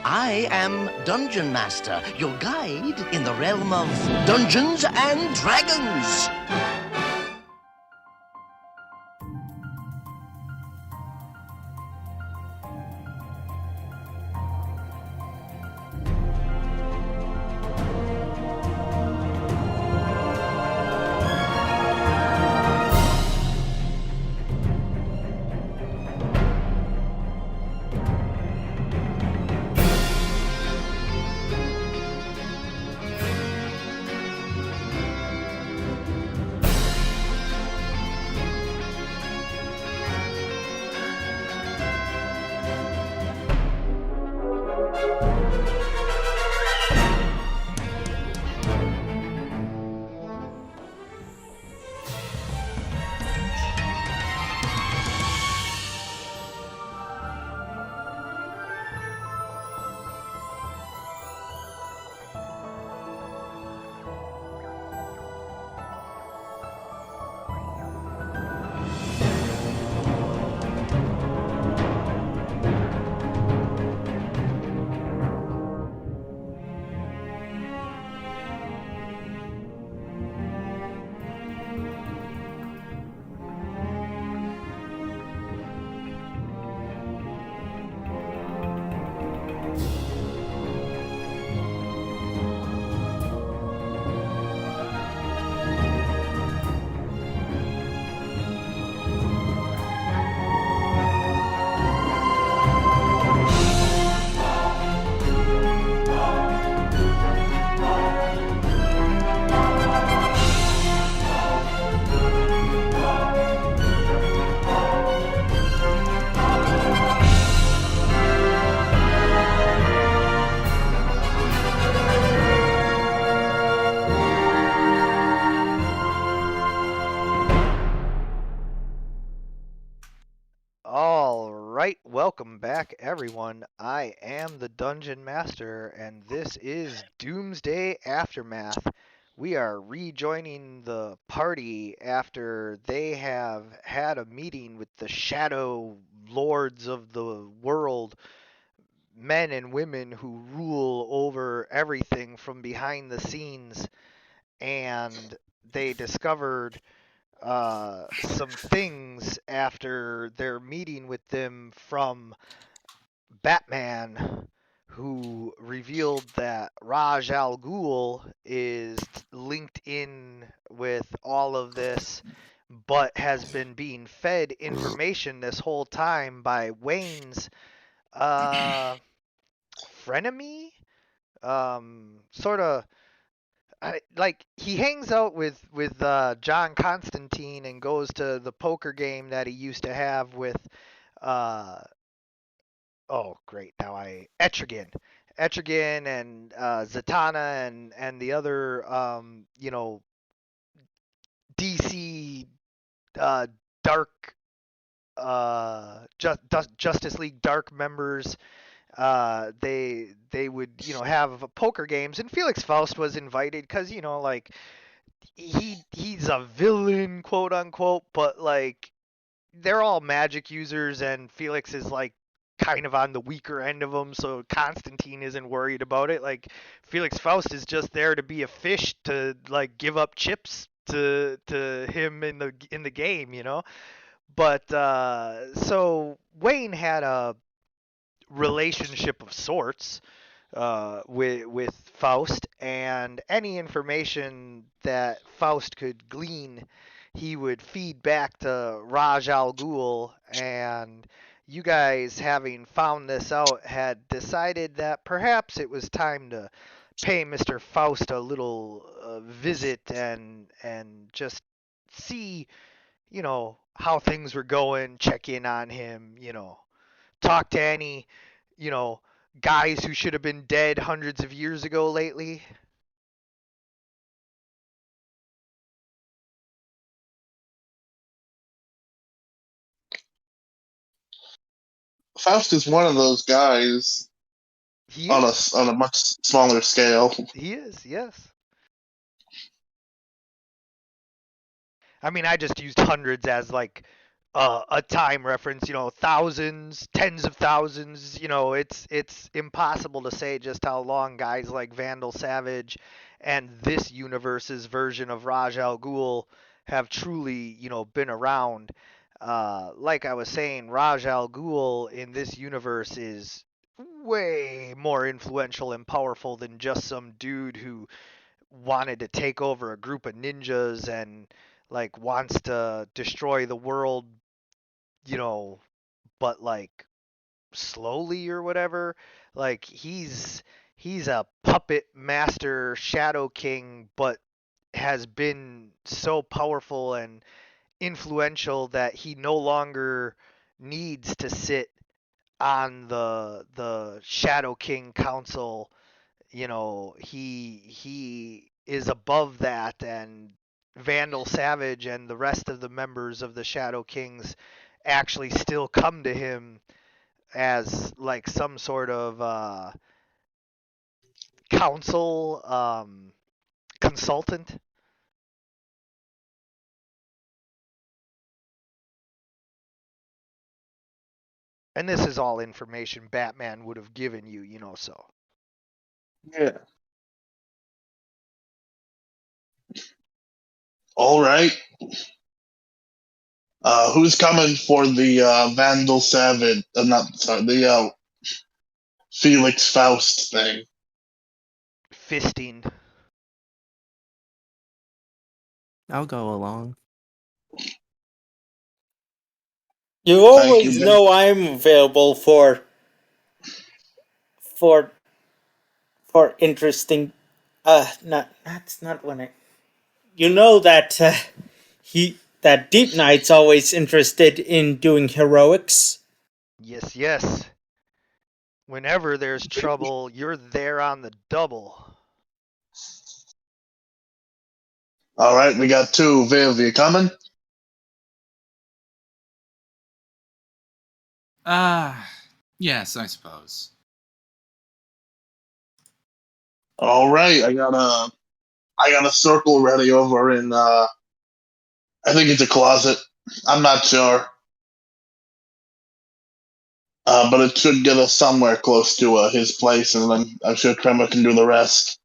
I am Dungeon Master, your guide in the realm of Dungeons and Dragons. All right, welcome back, everyone. I am the Dungeon Master, and this is Doomsday Aftermath. We are rejoining the party after they have had a meeting with the Shadow Lords of the world, men and women who rule over everything from behind the scenes, and they discovered some things after their meeting with them from Batman, who revealed that Raj Al Ghul is linked in with all of this, but has been being fed information this whole time by Wayne's uh, frenemy. Sort of like he hangs out with John Constantine and goes to the poker game that he used to have with uh oh great, now I Etrigan and Zatanna and the other DC uh dark Justice League Dark members. They would have poker games, and Felix Faust was invited because like he's a villain, quote unquote, but like they're all magic users, and Felix is like kind of on the weaker end of them, so Constantine isn't worried about it. Like Felix Faust is just there to be a fish to like give up chips to him in the game. But so Wayne had a relationship of sorts with Faust, and any information that Faust could glean, he would feed back to Raj Al Ghul. And you guys, having found this out, had decided that perhaps it was time to pay Mr. Faust a little visit and just see, how things were going, check in on him, talk to any, you know, guys who should have been dead hundreds of years ago lately. Faust is one of those guys He on is. a much smaller scale. He is, yes. I mean, I just used hundreds as like a time reference, thousands, tens of thousands, it's impossible to say just how long guys like Vandal Savage and this universe's version of Raj Al Ghul have truly, been around. Like I was saying, Raj Al Ghul in this universe is way more influential and powerful than just some dude who wanted to take over a group of ninjas and like wants to destroy the world, you know, but like slowly or whatever. Like he's a puppet master shadow king, but has been so powerful and influential that he no longer needs to sit on the Shadow King Council. He is above that, and Vandal Savage and the rest of the members of the Shadow Kings actually still come to him as like some sort of council consultant. And this is all information Batman would have given you, so. Yeah. All right. Who's coming for the Vandal Savage? Not sorry, the Felix Faust thing. Fisting. I'll go along. You Thank you, always Ben. know I'm available for for interesting. Not that's not when I. You know that that Deep Knight's always interested in doing heroics. Yes, yes. Whenever there's trouble, you're there on the double. All right, we got two. Viv, you coming? Yes, I suppose. All right, I got a circle ready over in I think it's a closet. I'm not sure. But it should get us somewhere close to his place, and then I'm sure Tremor can do the rest.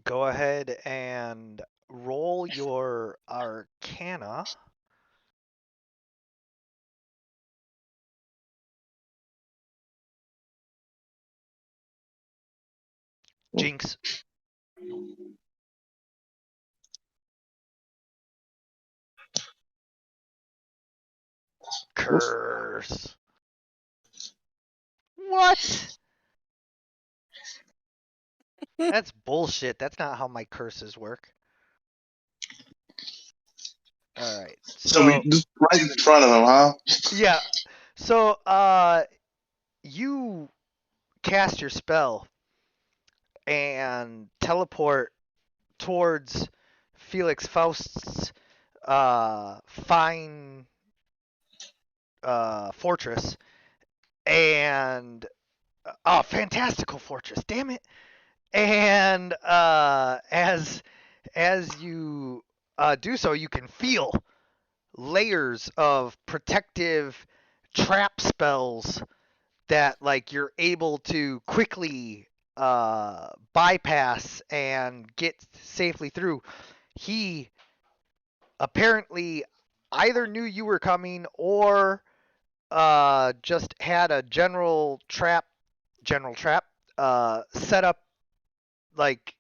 Go ahead and roll your Arcana. Jinx. Curse. What? That's bullshit. That's not how my curses work. All right. So we So, just right in front of him, huh? yeah. So, you cast your spell and teleport towards Felix Faust's fine fortress, and fantastical fortress, damn it. And as you do so, you can feel layers of protective trap spells that like you're able to quickly bypass and get safely through. He apparently either knew you were coming or just had a general trap set up like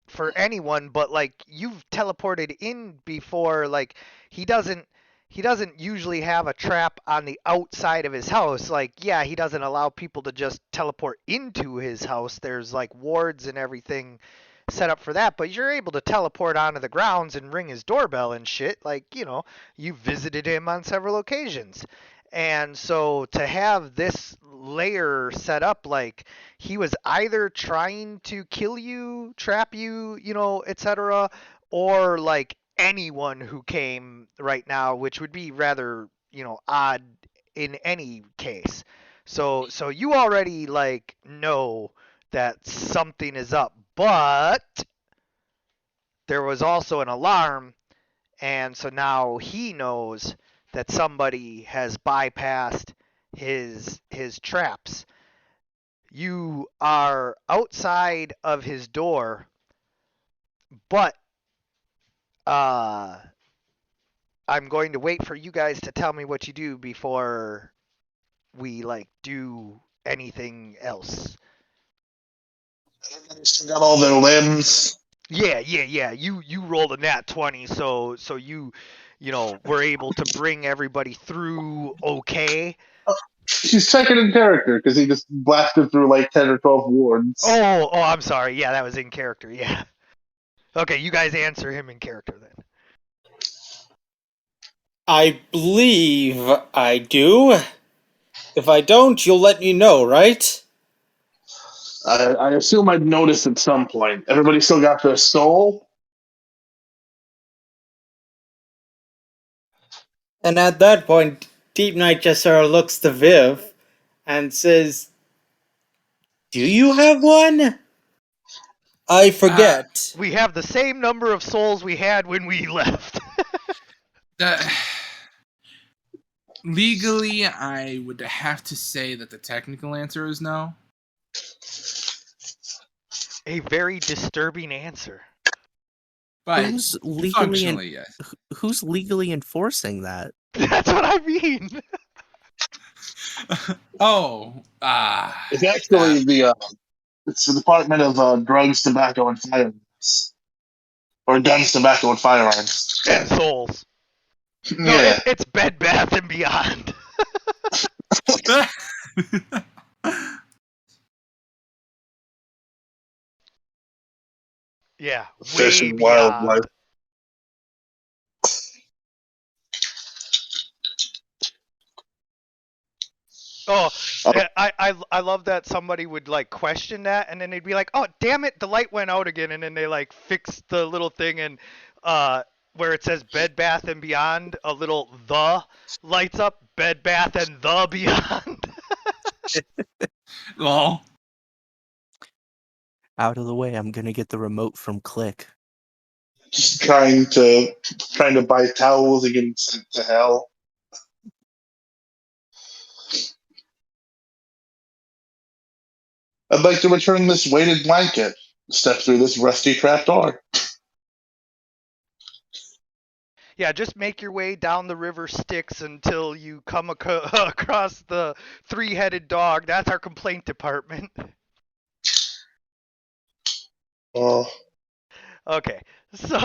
for anyone, but like you've teleported in before. Like he doesn't he doesn't usually have a trap on the outside of his house. Like, yeah, he doesn't allow people to just teleport into his house. There's like wards and everything set up for that, but you're able to teleport onto the grounds and ring his doorbell and shit. Like, you visited him on several occasions. And so to have this layer set up, like he was either trying to kill you, trap you, etc., or like anyone who came right now, which would be rather, odd in any case. So you already like know that something is up, but there was also an alarm, and so now he knows that somebody has bypassed his traps. You are outside of his door, but uh, I'm going to wait for you guys to tell me what you do before we like do anything else. Everybody's still got all their limbs. Yeah. You rolled a nat 20, so you know were able to bring everybody through okay. He's checking in character because he just blasted through like 10 or 12 wards. Oh, I'm sorry. Yeah, that was in character. Yeah. Okay, you guys answer him in character then. I believe I do. If I don't, you'll let me know, right? I assume I'd notice at some point. Everybody still got their soul? And at that point, Deep Knight just sort of looks to Viv and says, "Do you have one? I forget." We have the same number of souls we had when we left. Legally, I would have to say that the technical answer is no. A very disturbing answer. But Who's legally functionally, yes. who's legally enforcing that? That's what I mean. It's actually it's the Department of Drugs, Tobacco, and Firearms. Or Guns, Tobacco, and Firearms. And souls. No, Yeah. it's Bed Bath and Beyond. Yeah, Fish way and beyond. wildlife. Oh, I love that somebody would like question that, and then they'd be like, "Oh, damn it, the light went out again," and then they like fix the little thing, and where it says Bed Bath and Beyond, a little the lights up, Bed Bath and the Beyond. Well, Out of the way, I'm gonna get the remote from Click. Just trying to buy towels and getting sent to hell. I'd like to return this weighted blanket. Step through this rusty trapdoor. Yeah, just make your way down the river Styx until you come across the three-headed dog. That's our complaint department. Oh, Okay, so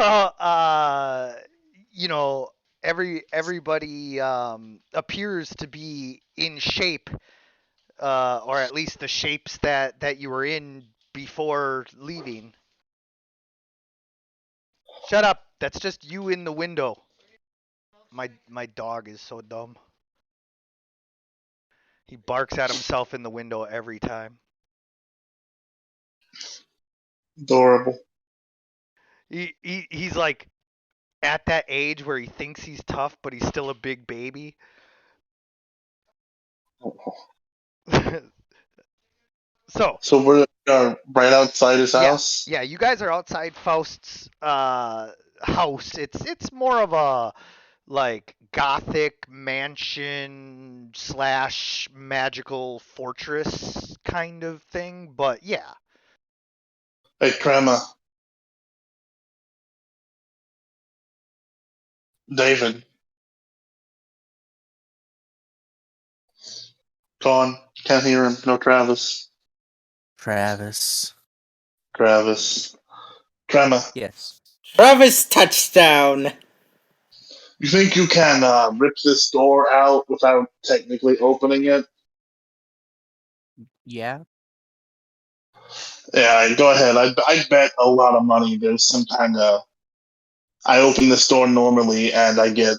you know, everybody appears to be in shape, or at least the shapes that you were in before leaving. Shut up! That's just you in the window. My dog is so dumb. He barks at himself in the window every time. adorable. He's like at that age where he thinks he's tough, but he's still a big baby. So So we're right outside his yeah, house? yeah, you guys are outside Faust's house. It's more of a like gothic mansion slash magical fortress kind of thing, but yeah. Hey, Crema. David. Gone. Can't hear him. No Travis. Travis. Travis. Crema. Yes. Travis touchdown. You think you can rip this door out without technically opening it? Yeah. Yeah, go ahead. I bet a lot of money there's some kind of. I open this door normally and I get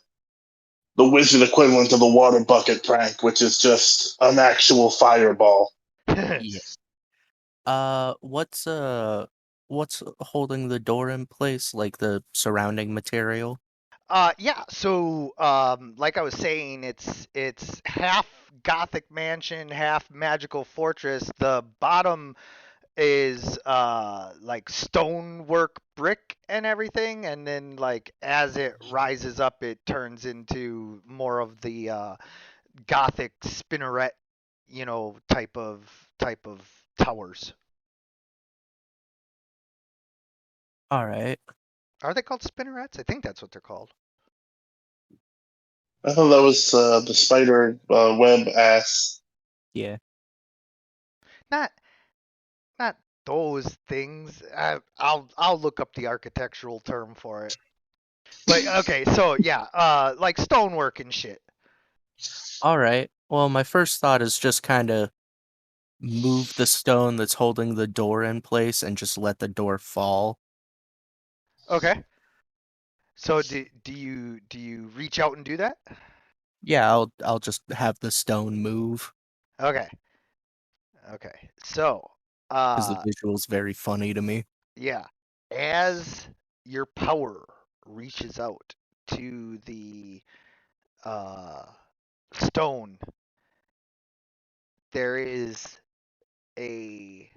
the wizard equivalent of a water bucket prank, which is just an actual fireball. Yeah. What's holding the door in place? Like the surrounding material? Yeah, so like I was saying, it's half Gothic mansion, half magical fortress. The bottom is like stonework brick and everything, and then like as it rises up, it turns into more of the Gothic spinneret, type of towers. All right. Are they called spinnerets? I think that's what they're called. I thought that was the spider web ass. Yeah. Not those things. I'll look up the architectural term for it. But okay, so yeah, like stonework and shit. All right. Well, my first thought is just kind of move the stone that's holding the door in place and just let the door fall. Okay. So do you reach out and do that? Yeah, I'll just have the stone move Okay. Okay. So, because the visual's very funny to me. yeah, as your power reaches out to the uh stone, there is a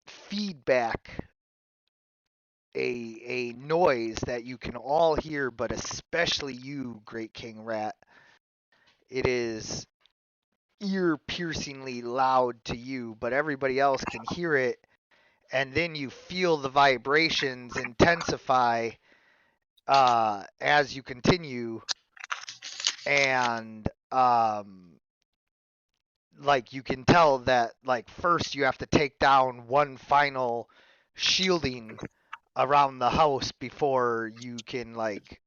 feedback, a noise that you can all hear, but especially you, Great King Rat. It is ear-piercingly loud to you, but everybody else can hear it, and then you feel the vibrations intensify as you continue, and like you can tell that like first you have to take down one final shielding around the house before you can like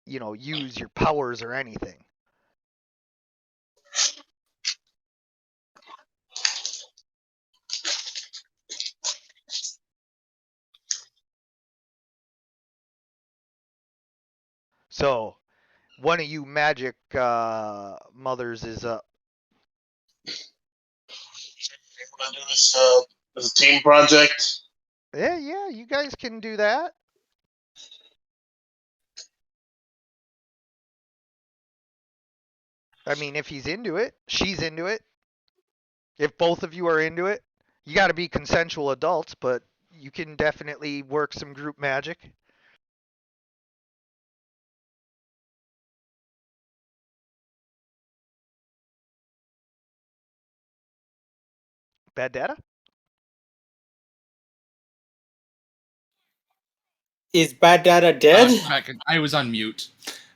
use your powers or anything. So one of you magic mothers is up. Want to do this as a team project? Yeah, you guys can do that. I mean, if he's into it, she's into it. If both of you are into it, you got to be consensual adults, but you can definitely work some group magic. Bad data? Is Bad Data dead? I was on mute.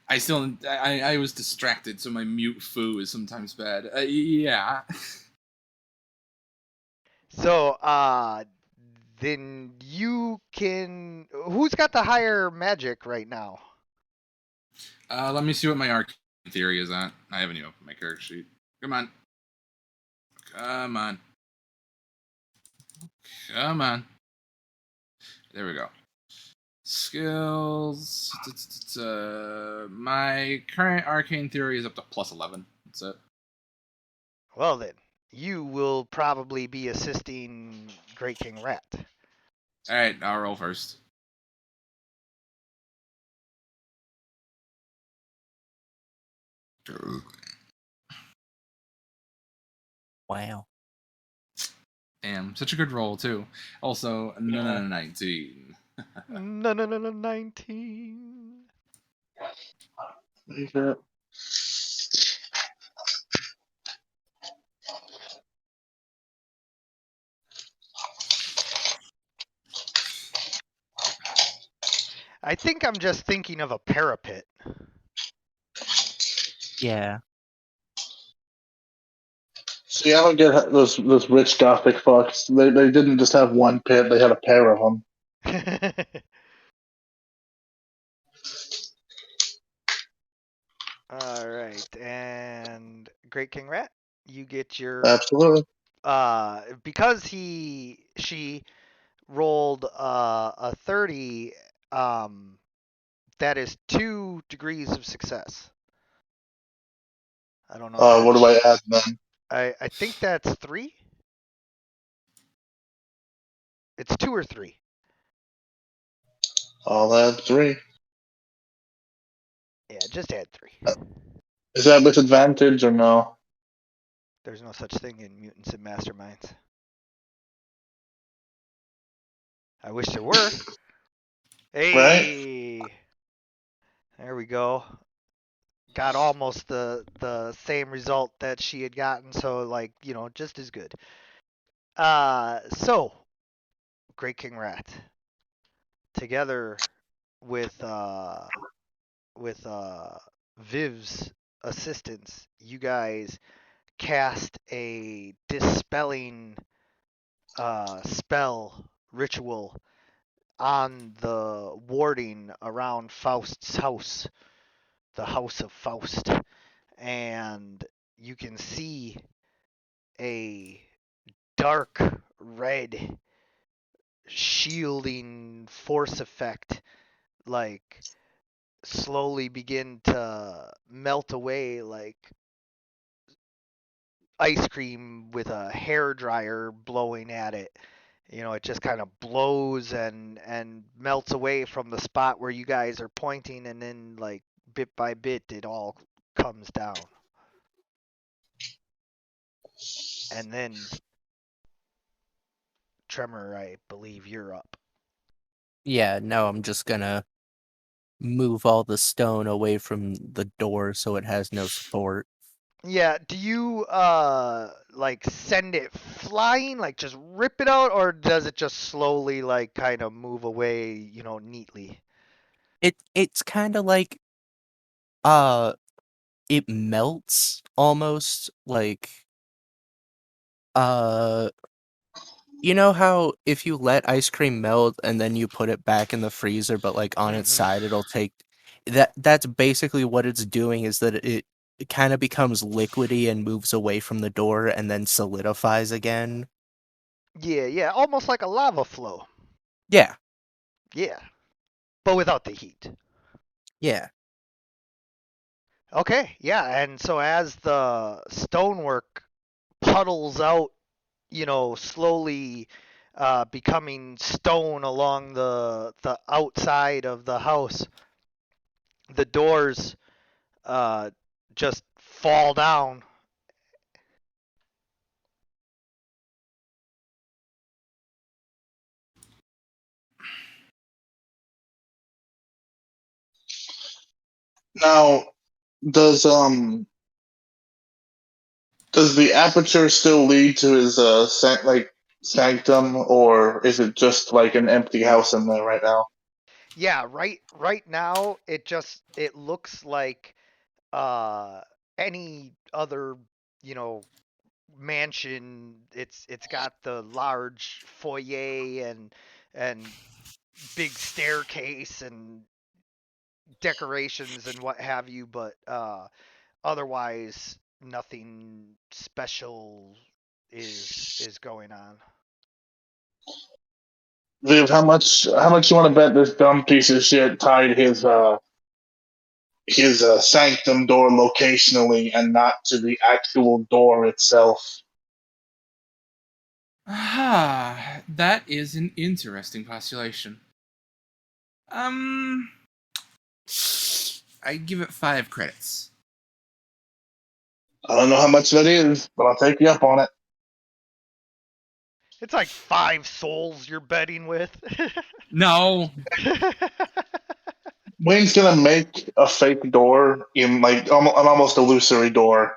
I was distracted, so my mute foo is sometimes bad. Yeah. So, then you can. Who's got the higher magic right now? Let me see what my arcane theory is at. I haven't even opened my character sheet. Come on. Come on. Come on. There we go. Skills. My current arcane theory is up to plus 11. That's it. Well, then, you will probably be assisting Great King Rat. Alright, I'll roll first. Wow. Damn, such a good roll, too. Also, 19. No, 19. I think I'm just thinking of a parapet. Yeah. See, I don't get those rich gothic fucks. They didn't just have one pit; they had a pair of them. All right, and Great King Rat, you get your Absolutely. because she rolled a 30, that is 2 degrees of success. I don't know. What do I add then? I think that's 3. It's 2 or 3. I'll add 3. Yeah, just add 3. Is that with advantage or no? There's no such thing in mutants and masterminds. I wish there were. Right? Hey, there we go. Got almost the same result that she had gotten, so like, just as good. So Great King Rat, together with Viv's assistance, you guys cast a dispelling spell ritual on the warding around Faust's house, the house of Faust, and you can see a dark red shielding force effect like slowly begin to melt away like ice cream with a hair dryer blowing at it. It just kind of blows and melts away from the spot where you guys are pointing, and then like bit by bit it all comes down. And then Tremor, I believe you're up. Yeah, no, I'm just gonna move all the stone away from the door so it has no support. Yeah, do you like send it flying, like just rip it out, or does it just slowly like kind of move away, neatly? It's kind of like uh it melts almost like uh you know how if you let ice cream melt and then you put it back in the freezer but like on its Mhm. side it'll take that's basically what it's doing is that it kind of becomes liquidy and moves away from the door and then solidifies again. Yeah, yeah, almost like a lava flow. Yeah. Yeah, but without the heat. Yeah. Okay, yeah, and so as the stonework puddles out, slowly becoming stone along the outside of the house, the doors uh, just fall down. Now, does does the aperture still lead to his sanctum, or is it just like an empty house in there right now? Yeah, right now it looks like uh, any other, you know, mansion. It's got the large foyer and big staircase and decorations and what have you, but otherwise nothing special is going on. Viv, how much you want to bet this dumb piece of shit tied his sanctum door locationally and not to the actual door itself? Ah, that is an interesting postulation. I give it 5 credits. I don't know how much that is, but I'll take you up on it. It's like 5 souls you're betting with. No. Wayne's gonna make a fake door in like an almost illusory door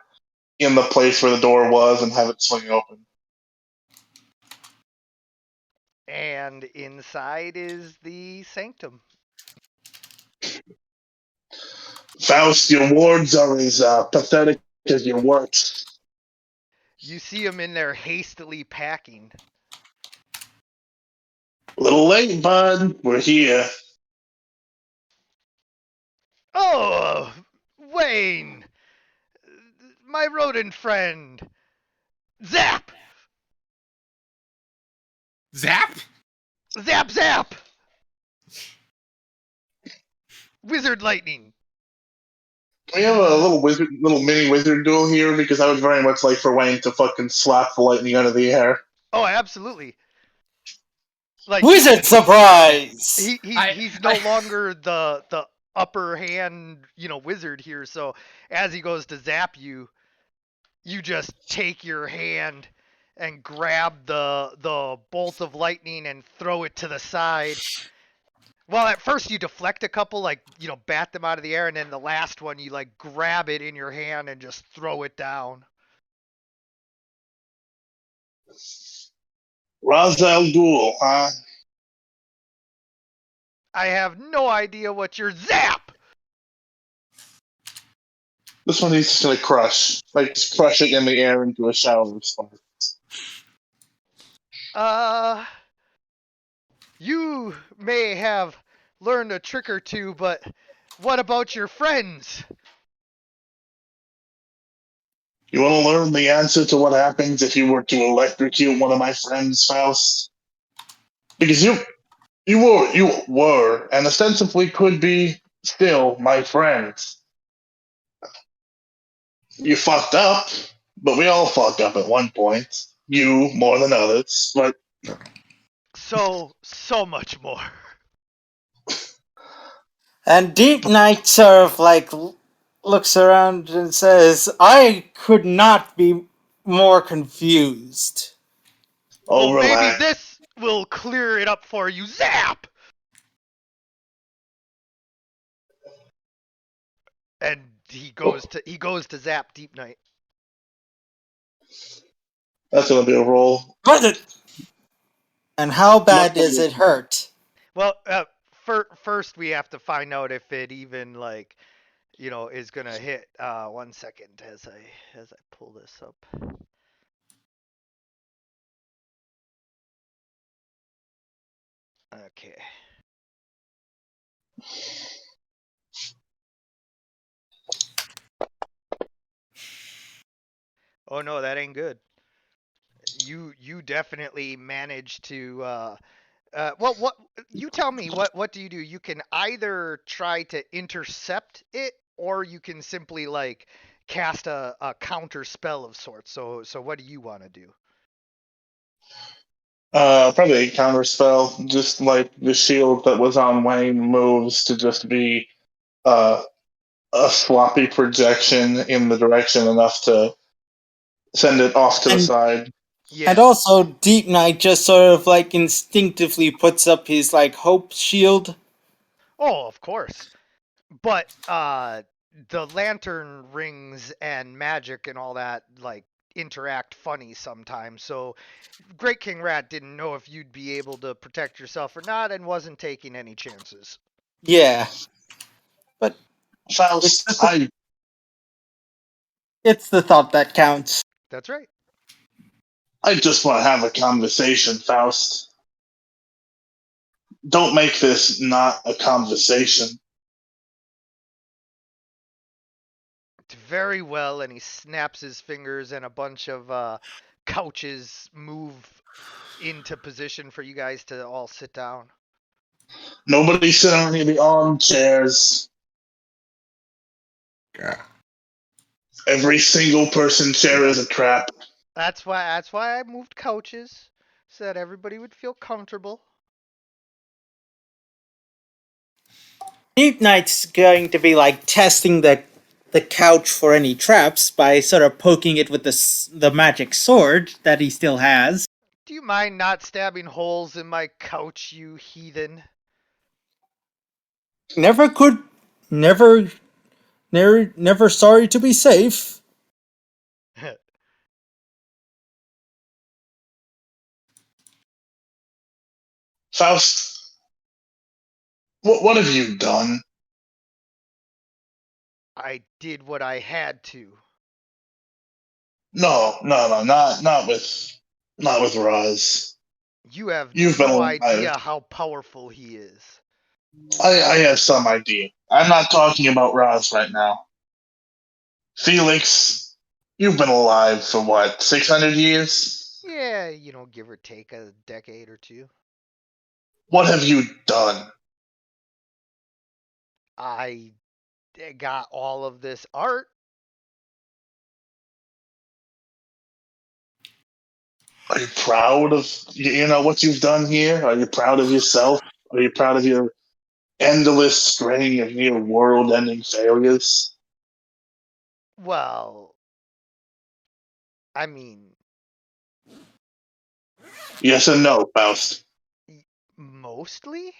in the place where the door was and have it swing open. And inside is the sanctum. Faust, your wards are as pathetic as your works. You see him in there hastily packing. A little late, bud. We're here. Oh, Wayne, my rodent friend. Zap! Zap? Zap, zap! Wizard lightning. Can we have a little mini wizard duel here? Because I would very much like for Wayne to fucking slap the lightning out of the air. Oh, absolutely. Like Wizard surprise! he's no longer the upper hand, wizard here. So as he goes to zap you, you just take your hand and grab the bolt of lightning and throw it to the side. Well, at first you deflect a couple, like, bat them out of the air, and then the last one you like grab it in your hand and just throw it down. Ra's al Ghul, huh? I have no idea what your zap. This one he's just gonna crush. Like, just crush it in the air into a shower of sparks. You may have learned a trick or two, but what about your friends? You want to learn the answer to what happens if you were to electrocute one of my friends, Faust? Because you were, and ostensibly could be still my friends. You fucked up, but we all fucked up at one point. You more than others, but So much more. And Deep Knight sort of like looks around and says, I could not be more confused. oh, Well, maybe relax. this will clear it up for you. Zap! And he goes to zap Deep Knight. That's gonna be a roll. And how bad does it hurt? Well, first we have to find out if it even is gonna hit. 1 second as I pull this up. Okay. Oh no, that ain't good. You definitely managed to. What you tell me? What do? You can either try to intercept it, or you can simply cast a counter spell of sorts. So what do you want to do? Probably a counter spell, just like the shield that was on Wayne moves to just be a sloppy projection in the direction enough to send it off to the side. Yeah. And also, Deep Knight just sort of like instinctively puts up his like hope shield. Oh, of course. But the lantern rings and magic and all that interact funny sometimes. So Great King Rat didn't know if you'd be able to protect yourself or not and wasn't taking any chances. Yeah. But Faust, it's the thought that counts. That's right. I just want to have a conversation, Faust. Don't make this not a conversation. Very well, and he snaps his fingers and a bunch of couches move into position for you guys to all sit down. Nobody sit on any of the armchairs. Yeah. Every single person chair is a trap. That's why I moved couches so that everybody would feel comfortable. Deep Knight's going to be like testing the couch for any traps by sort of poking it with the magic sword that he still has. Do you mind not stabbing holes in my couch, you heathen? Never sorry to be safe. Faust, what have you done? I did what I had to. No, not with Roz. You have You've been no alive. idea how powerful he is. I have some idea. I'm not talking about Roz right now. Felix, you've been alive for what, 600 years? Yeah, give or take a decade or two. What have you done? I got all of this art. Are you proud of what you've done here? Are you proud of yourself? Are you proud of your endless string of near world-ending failures? Well, I mean, Yes and no, Faust. Mostly?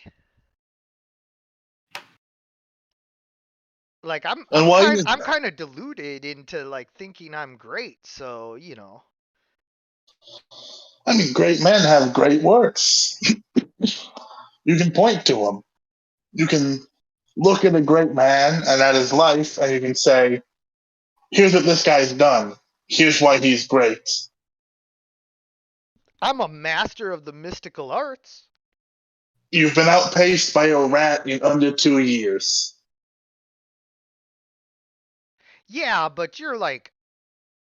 Like I'm And I'm why kind is I'm that? kind of deluded into like thinking I'm great, so I mean, great men have great works. You can point to them. You can look at a great man and at his life, and you can say, here's what this guy's done. Here's why he's great. I'm a master of the mystical arts. You've been outpaced by a rat in under 2 years. Yeah, but you're like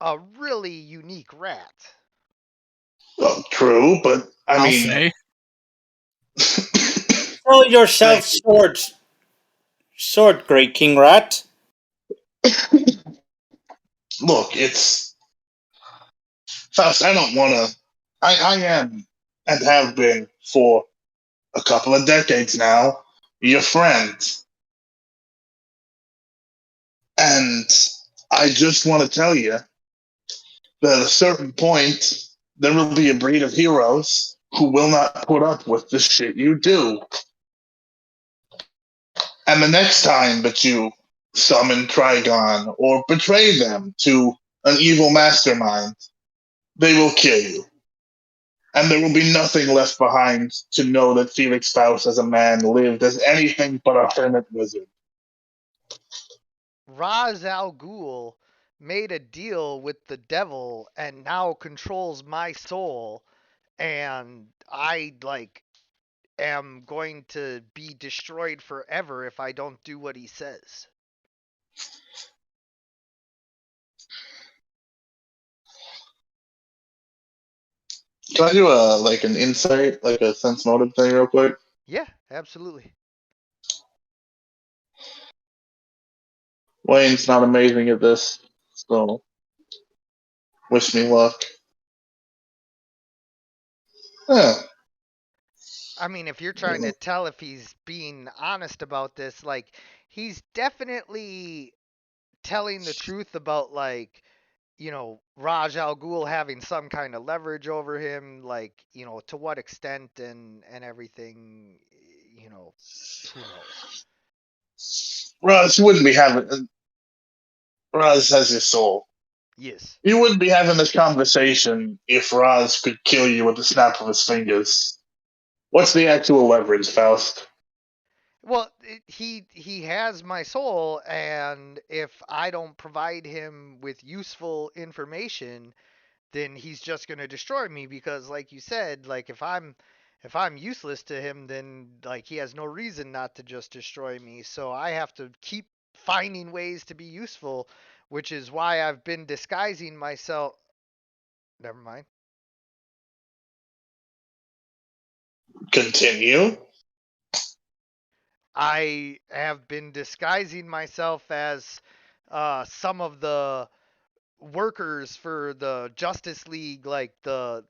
a really unique rat. Well, true, but I I'll mean, say. Sell yourself thank short, Grey King Rat. you. Look, it's Faust. I don't want to. I am and have been for a couple of decades now your friend, and I just want to tell you that at a certain point there will be a breed of heroes who will not put up with the shit you do. And the next time that you summon Trigon or betray them to an evil mastermind, they will kill you. And there will be nothing left behind to know that Felix Faust as a man lived as anything but a hermit wizard. Ra's al Ghul made a deal with the devil and now controls my soul, and I like am going to be destroyed forever if I don't do what he says. Can I do a like an insight, like a sense motive thing real quick? Yeah, absolutely. Wayne's not amazing at this, so wish me luck. Yeah. I mean, if you're trying to tell if he's being honest about this, like he's definitely telling the truth about like Raj Al Ghul having some kind of leverage over him, like to what extent and everything, you know, who knows? Roz, you wouldn't be having. Roz has your soul. Yes. You wouldn't be having this conversation if Roz could kill you with the snap of his fingers. What's the actual leverage, Faust? Well, he has my soul, and if I don't provide him with useful information, then he's just going to destroy me because like you said, like if I'm useless to him, then like he has no reason not to just destroy me. So I have to keep finding ways to be useful, which is why I've been disguising myself. Never mind. Continue. I have been disguising myself as some of the workers for the Justice League, like the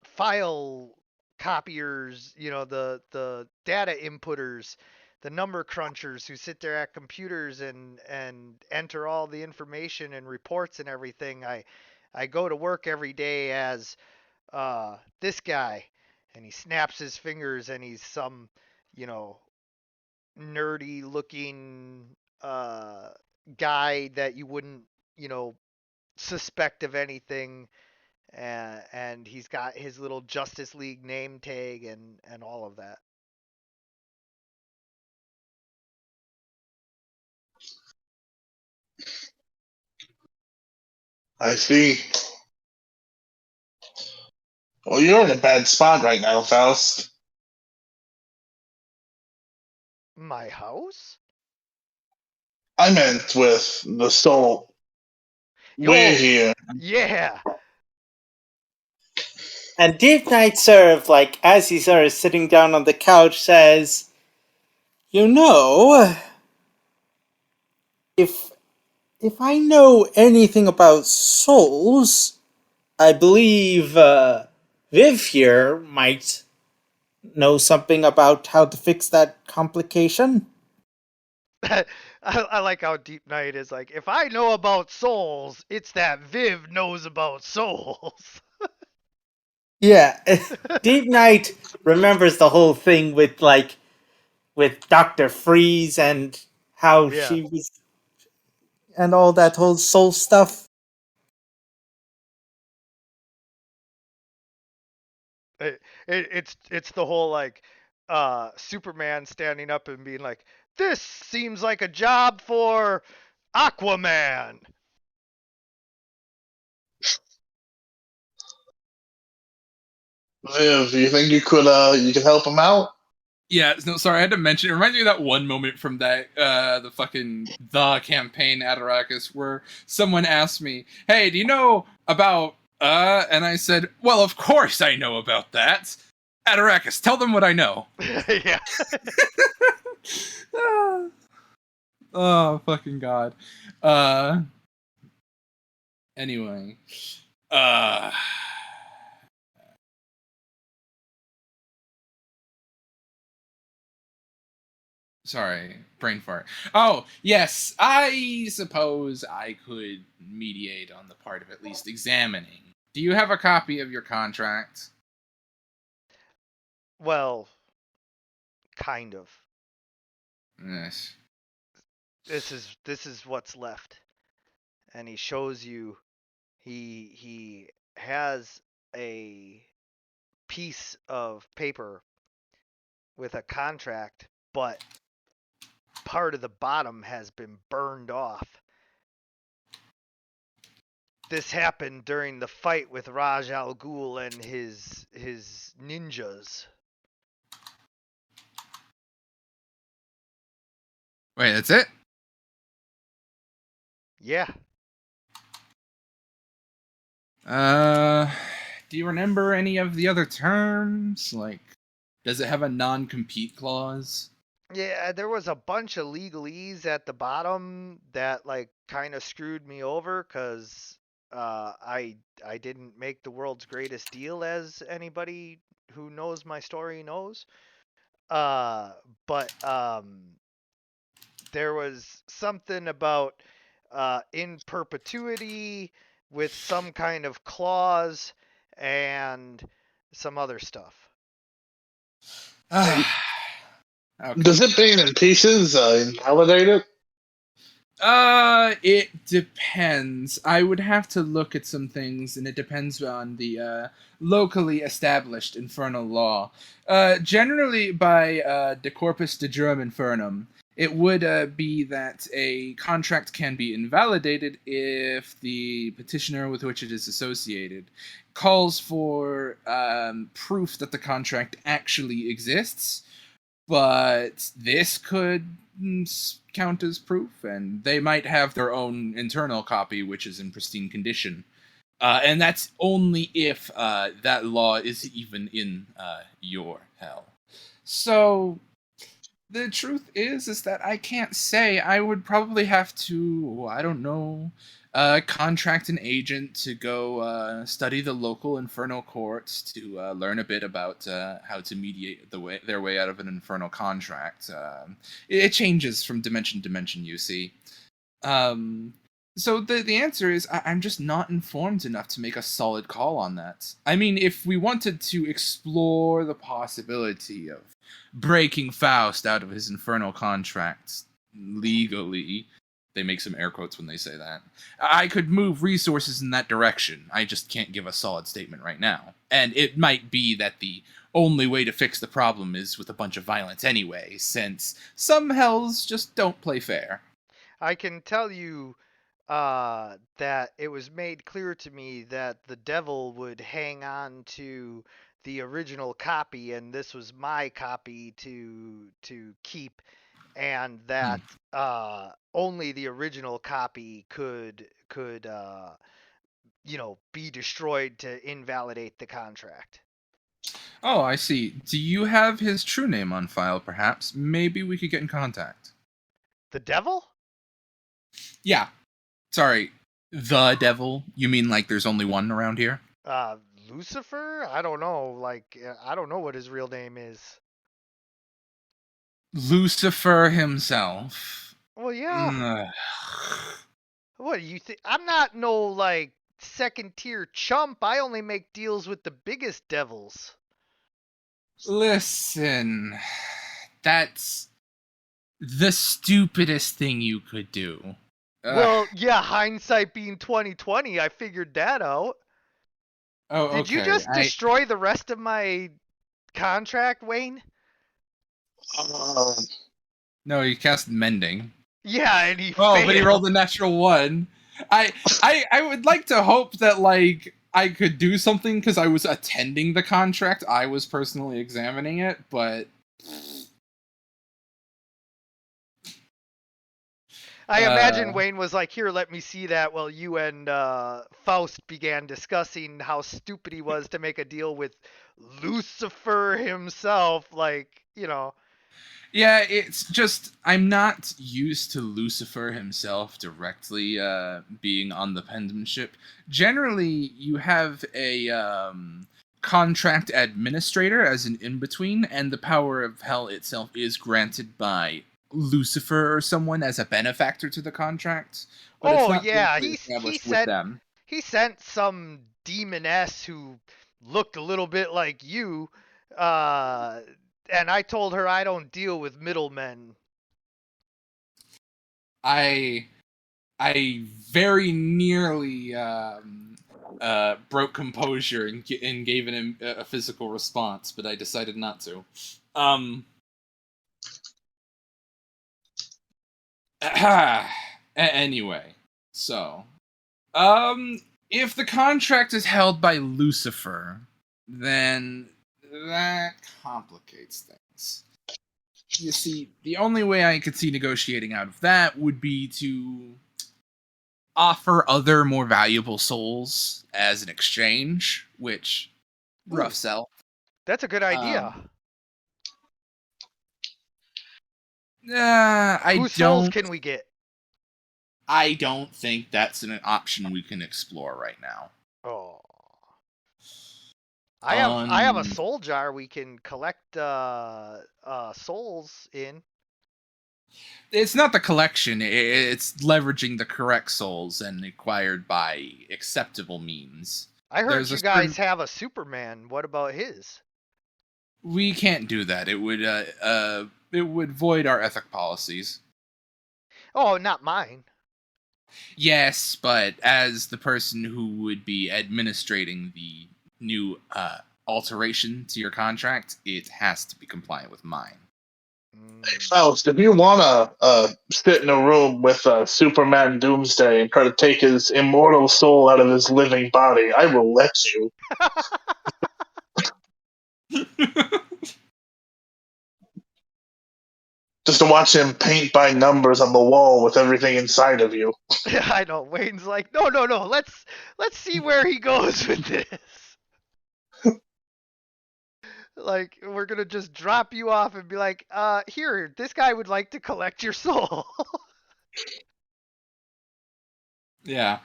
file copiers, the data inputters, the number crunchers who sit there at computers and enter all the information and reports and everything. I go to work every day as this guy, and he snaps his fingers, and he's some you know nerdy looking uh guy that you wouldn't you know suspect of anything, and he's got his little Justice League name tag and all of that. I see. Well, you're in a bad spot right now, Faust. My house? I meant with the soul. We're Oh, here. yeah. And Deep Knight sort of like, as he's sort of sitting down on the couch, says, "You know, if if I know anything about souls, I believe Viv here might know something about how to fix that complication." I like how Deep Knight is like, if I know about souls, it's that Viv knows about souls. Yeah, Deep Knight remembers the whole thing with Dr. Freeze and how Yeah. she was and all that whole soul stuff. It's the whole like Superman standing up and being like, "This seems like a job for Aquaman." Viv, you think you could help him out? Yeah, no, sorry, I had to mention. It reminds me of that one moment from that the campaign at Arrakis where someone asked me, "Hey, do you know about?" And I said, "Well, of course I know about that. At Arrakis, tell them what I know." Yeah. Oh, fucking god. Anyway, uh. Sorry, brain fart. Oh, yes, I suppose I could mediate on the part of at least examining. Do you have a copy of your contract? Well, kind of. Yes. This is what's left. And he shows you he has a piece of paper with a contract, but part of the bottom has been burned off. This happened during the fight with Raj Al Ghul and his ninjas. Wait, that's it? Yeah. Do you remember any of the other terms? Like, does it have a non-compete clause? Yeah, there was a bunch of legalese at the bottom that like kind of screwed me over because I didn't make the world's greatest deal, as anybody who knows my story knows. Uh, but there was something about in perpetuity with some kind of clause and some other stuff. Okay. Does it being in pieces invalidate it? It depends. I would have to look at some things, and it depends on the locally established infernal law. Generally, by De Corpus de Jurum Infernum, it would be that a contract can be invalidated if the petitioner with which it is associated calls for proof that the contract actually exists, but this could count as proof, and they might have their own internal copy, which is in pristine condition. And that's only if that law is even in your hell. So the truth is that I can't say. I would probably have to, I don't know, contract an agent to go study the local infernal courts to learn a bit about how to mediate their way out of an infernal contract. It changes from dimension to dimension, you see. So the answer is I'm just not informed enough to make a solid call on that. I mean, if we wanted to explore the possibility of breaking Faust out of his infernal contracts legally, they make some air quotes when they say that, I could move resources in that direction. I just can't give a solid statement right now. And it might be that the only way to fix the problem is with a bunch of violence anyway, since some hells just don't play fair. I can tell you that it was made clear to me that the devil would hang on to the original copy, and this was my copy to keep, and that only the original copy could be destroyed to invalidate the contract. Oh, I see. Do you have his true name on file, perhaps? Maybe we could get in contact. The devil? Yeah. Sorry. The devil? You mean like there's only one around here? Lucifer? I don't know. Like, I don't know what his real name is. Lucifer himself. Well, yeah. Mm, What do you think? I'm not no like second tier chump. I only make deals with the biggest devils. Listen, that's the stupidest thing you could do. Well, yeah, hindsight being 2020, I figured that out. Oh, Did you okay. just destroy the rest of my contract, Wayne? Uh, No, he cast mending. Yeah, and he Oh, failed. but he rolled a natural one. I would like to hope that like I could do something because I was attending the contract. I was personally examining it, but I imagine Wayne was like, "Here, let me see that," while you and Faust began discussing how stupid he was to make a deal with Lucifer himself. Like, you know. yeah, it's just I'm not used to Lucifer himself directly being on the penmanship. Generally, you have a contract administrator as an in-between, and the power of hell itself is granted by Lucifer or someone as a benefactor to the contract. But it's Oh not yeah, directly established with them. he sent some demoness who looked a little bit like you, and I told her I don't deal with middlemen. I very nearly broke composure and gave a physical response, but I decided not to. Anyway, so if the contract is held by Lucifer, then that complicates things. You see, the only way I could see negotiating out of that would be to offer other more valuable souls as an exchange, which rough sell. That's a good idea. Whose souls can we get? I don't think that's an option we can explore right now. Oh. I have a soul jar we can collect souls in. It's not the collection, it's leveraging the correct souls and acquired by acceptable means. I heard you guys have a Superman. What about his? We can't do that. It would void our ethic policies. Oh, not mine. Yes, but as the person who would be administrating the new alteration to your contract, it has to be compliant with mine. Hey, Faust, if you want to sit in a room with Superman Doomsday and try to take his immortal soul out of his living body, I will let you. Just to watch him paint by numbers on the wall with everything inside of you. I know. Wayne's like, no. Let's see where he goes with this. Like, we're gonna just drop you off and be like, here, this guy would like to collect your soul. Yeah.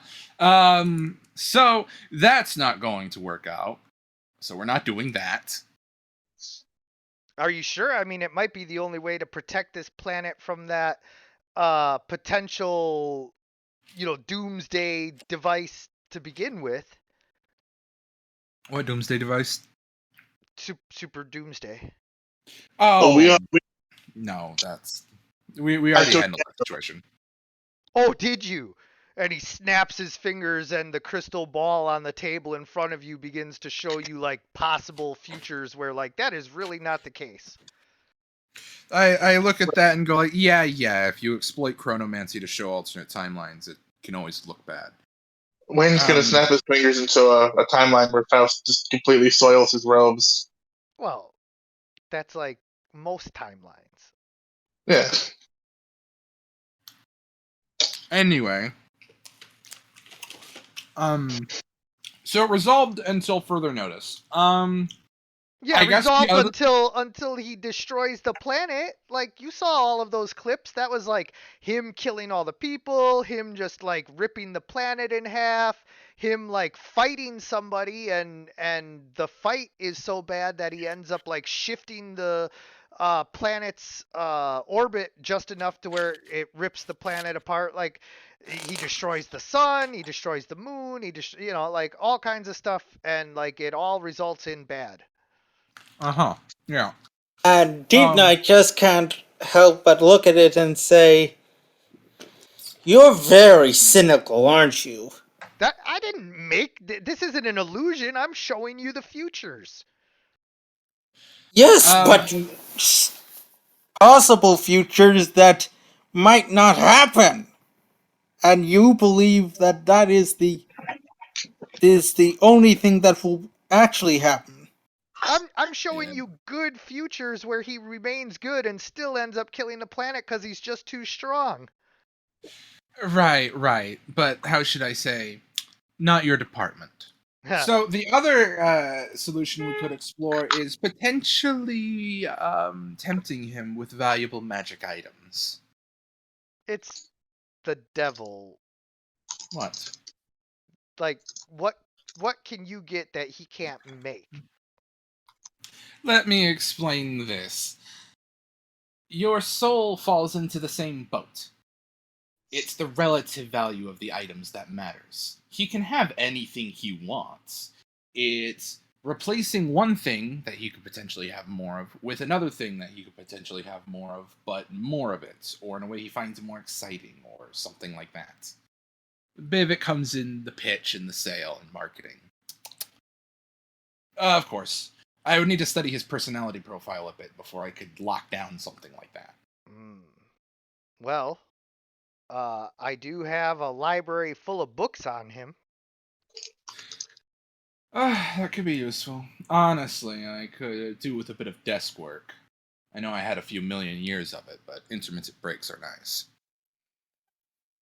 So that's not going to work out. So we're not doing that. Are you sure? I mean, it might be the only way to protect this planet from that potential, doomsday device to begin with. What doomsday device? Super doomsday. Oh, no, that's we already handled that situation. Oh, did you? And he snaps his fingers and the crystal ball on the table in front of you begins to show you like possible futures where like that is really not the case. I look at that and go like, yeah, if you exploit chronomancy to show alternate timelines, it can always look bad. Wayne's gonna snap his fingers into a timeline where Faust just completely soils his robes. Well, that's like most timelines. Yeah. Anyway. So it resolved until further notice. Yeah, resolved until he destroys the planet. Like, you saw all of those clips. That was like him killing all the people, him just like ripping the planet in half, him like fighting somebody, and the fight is so bad that he ends up like shifting the planet's orbit just enough to where it rips the planet apart. Like, he destroys the sun, he destroys the moon, like all kinds of stuff, and like it all results in bad. Uh-huh. Yeah. And Deep Um, Knight just can't help but look at it and say, "You're very cynical, aren't you?" That I didn't make. This isn't an illusion. I'm showing you the futures. Yes, um, but possible futures that might not happen. And you believe that that is the only thing that will actually happen. I'm showing yeah. you good futures where he remains good and still ends up killing the planet because he's just too strong. Right. But how should I say? Not your department. So the other solution we could explore is potentially tempting him with valuable magic items. It's the devil. What? Like what can you get that he can't make? Let me explain this. Your soul falls into the same boat. It's the relative value of the items that matters. He can have anything he wants. It's replacing one thing that he could potentially have more of with another thing that he could potentially have more of, but more of it, or in a way he finds it more exciting, or something like that. A bit of it comes in the pitch and the sale and marketing. Of course, I would need to study his personality profile a bit before I could lock down something like that. Mm. Well, I do have a library full of books on him. That could be useful. Honestly, I could do with a bit of desk work. I know I had a few million years of it, but intermittent breaks are nice.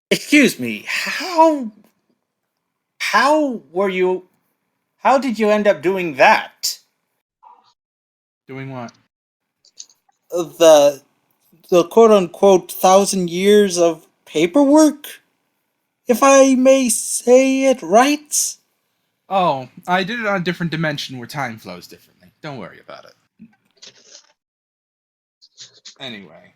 Excuse me, how were you how did you end up doing that? Doing what? The the quote unquote 1,000 years of paperwork? If I may say it right? Oh, I did it on a different dimension where time flows differently. Don't worry about it. Anyway,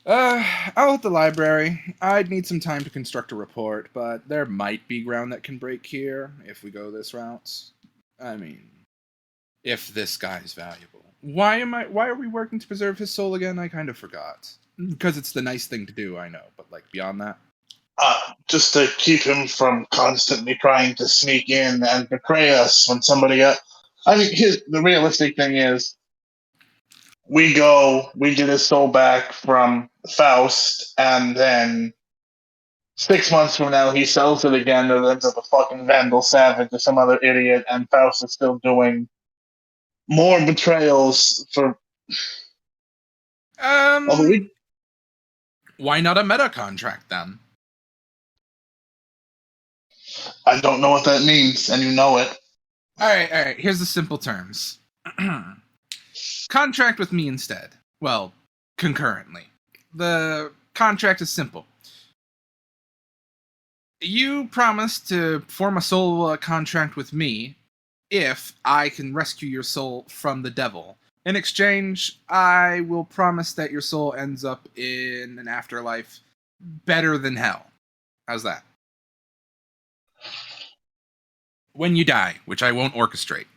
out at the library. I'd need some time to construct a report, but there might be ground that can break here if we go this route. I mean, if this guy's valuable. Why are we working to preserve his soul again? I kind of forgot. Because it's the nice thing to do, I know, but like beyond that. Just to keep him from constantly trying to sneak in and betray us when somebody else. I mean, the realistic thing is, we get his soul back from Faust, and then 6 months from now, he sells it again and ends up a fucking Vandal Savage or some other idiot, and Faust is still doing more betrayals for. Although Um, why not a meta contract then? I don't know what that means, and you know it. All right. Here's the simple terms. Contract with me instead. Well, concurrently. The contract is simple. You promise to form a soul contract with me if I can rescue your soul from the devil. In exchange, I will promise that your soul ends up in an afterlife better than hell. How's that? When you die, which I won't orchestrate.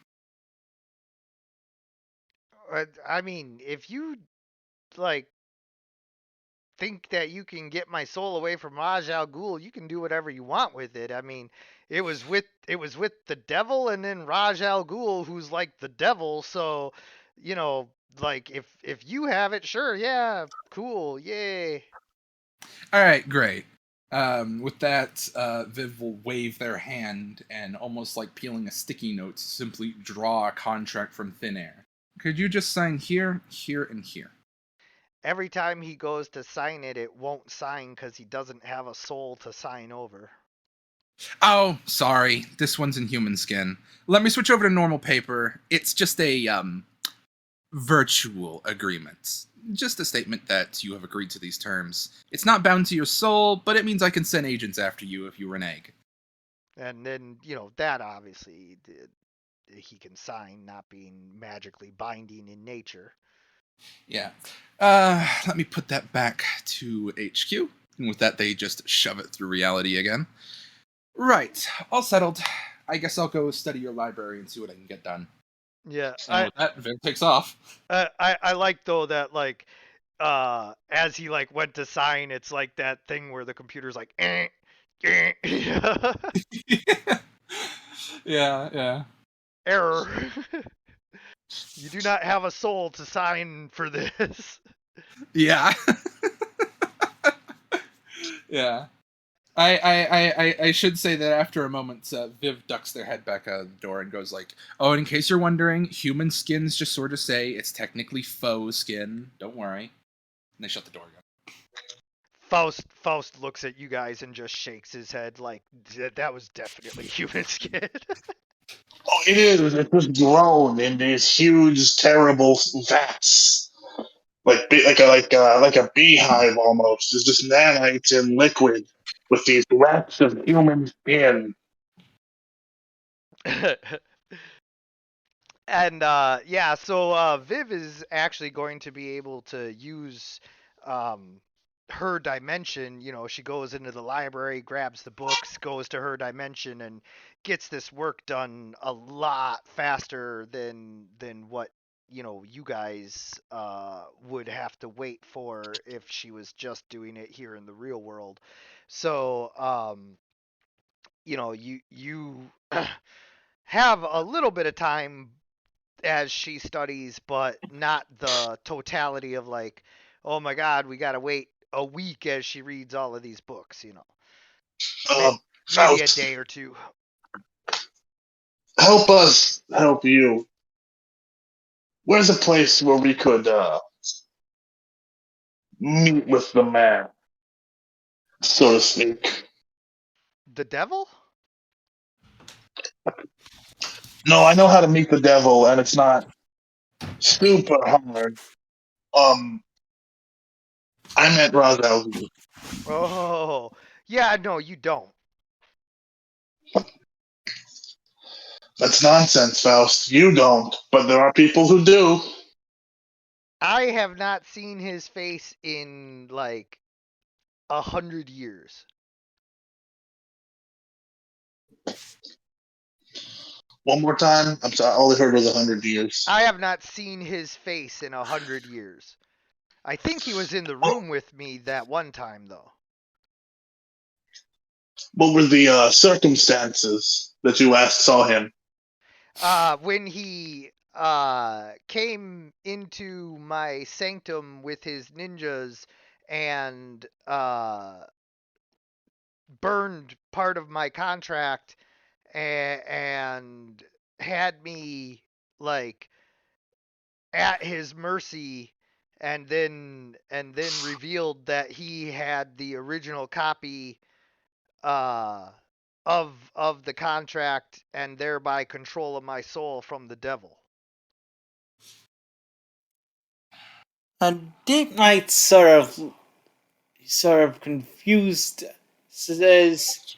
I mean, if you like think that you can get my soul away from Raj Al Ghul, you can do whatever you want with it. I mean, it was with the devil and then Raj Al Ghul, who's like the devil. So, you know, like if you have it, sure, yeah, cool, yay. All right, great. With that, Viv will wave their hand and, almost like peeling a sticky note, simply draw a contract from thin air. Could you just sign here, here, and here? Every time he goes to sign it, it won't sign because he doesn't have a soul to sign over. Oh, sorry. This one's in human skin. Let me switch over to normal paper. It's just a, virtual agreement. Just a statement that you have agreed to these terms. It's not bound to your soul, but it means I can send agents after you if you renege. And then, that obviously he can sign, not being magically binding in nature. Yeah. Let me put that back to HQ. And with that, they just shove it through reality again. Right, all settled. I guess I'll go study your library and see what I can get done. Yeah, And with that, Viv takes off. I like though that like as he like went to sign, it's like that thing where the computer's like Yeah. error. You do not have a soul to sign for this. Yeah. Yeah. I should say that after a moment, Viv ducks their head back out of the door and goes like, "Oh, in case you're wondering, human skins just sort of say it's technically faux skin. Don't worry." And they shut the door again. Faust looks at you guys and just shakes his head like that was definitely human skin. Oh, it is. It's just grown in these huge, terrible vats, like a beehive almost. It's just nanites in liquid with these rats of human skin. And yeah, so Viv is actually going to be able to use um, her dimension. You know, she goes into the library, grabs the books, goes to her dimension, and gets this work done a lot faster than what you guys would have to wait for if she was just doing it here in the real world. So you have a little bit of time as she studies, but not the totality of like, oh my God, we gotta wait a week as she reads all of these books. Maybe a Faust, day or two. help us help you. Where's a place where we could meet with the man, so to speak? The devil? No, I know how to meet the devil, and it's not super hard. Um, I met Ra's al Ghul. Oh, yeah. No, you don't. That's nonsense, Faust. You don't, but there are people who do. I have not seen his face in like 100 years. One more time. I'm sorry. All I heard was 100 years. I have not seen his face in 100 years. I think he was in the room with me that one time though. What were the circumstances that you last saw him? When he came into my sanctum with his ninjas and burned part of my contract and had me like at his mercy, and then revealed that he had the original copy uh of the contract and thereby control of my soul from the devil. And Deep Knight sort of confused says,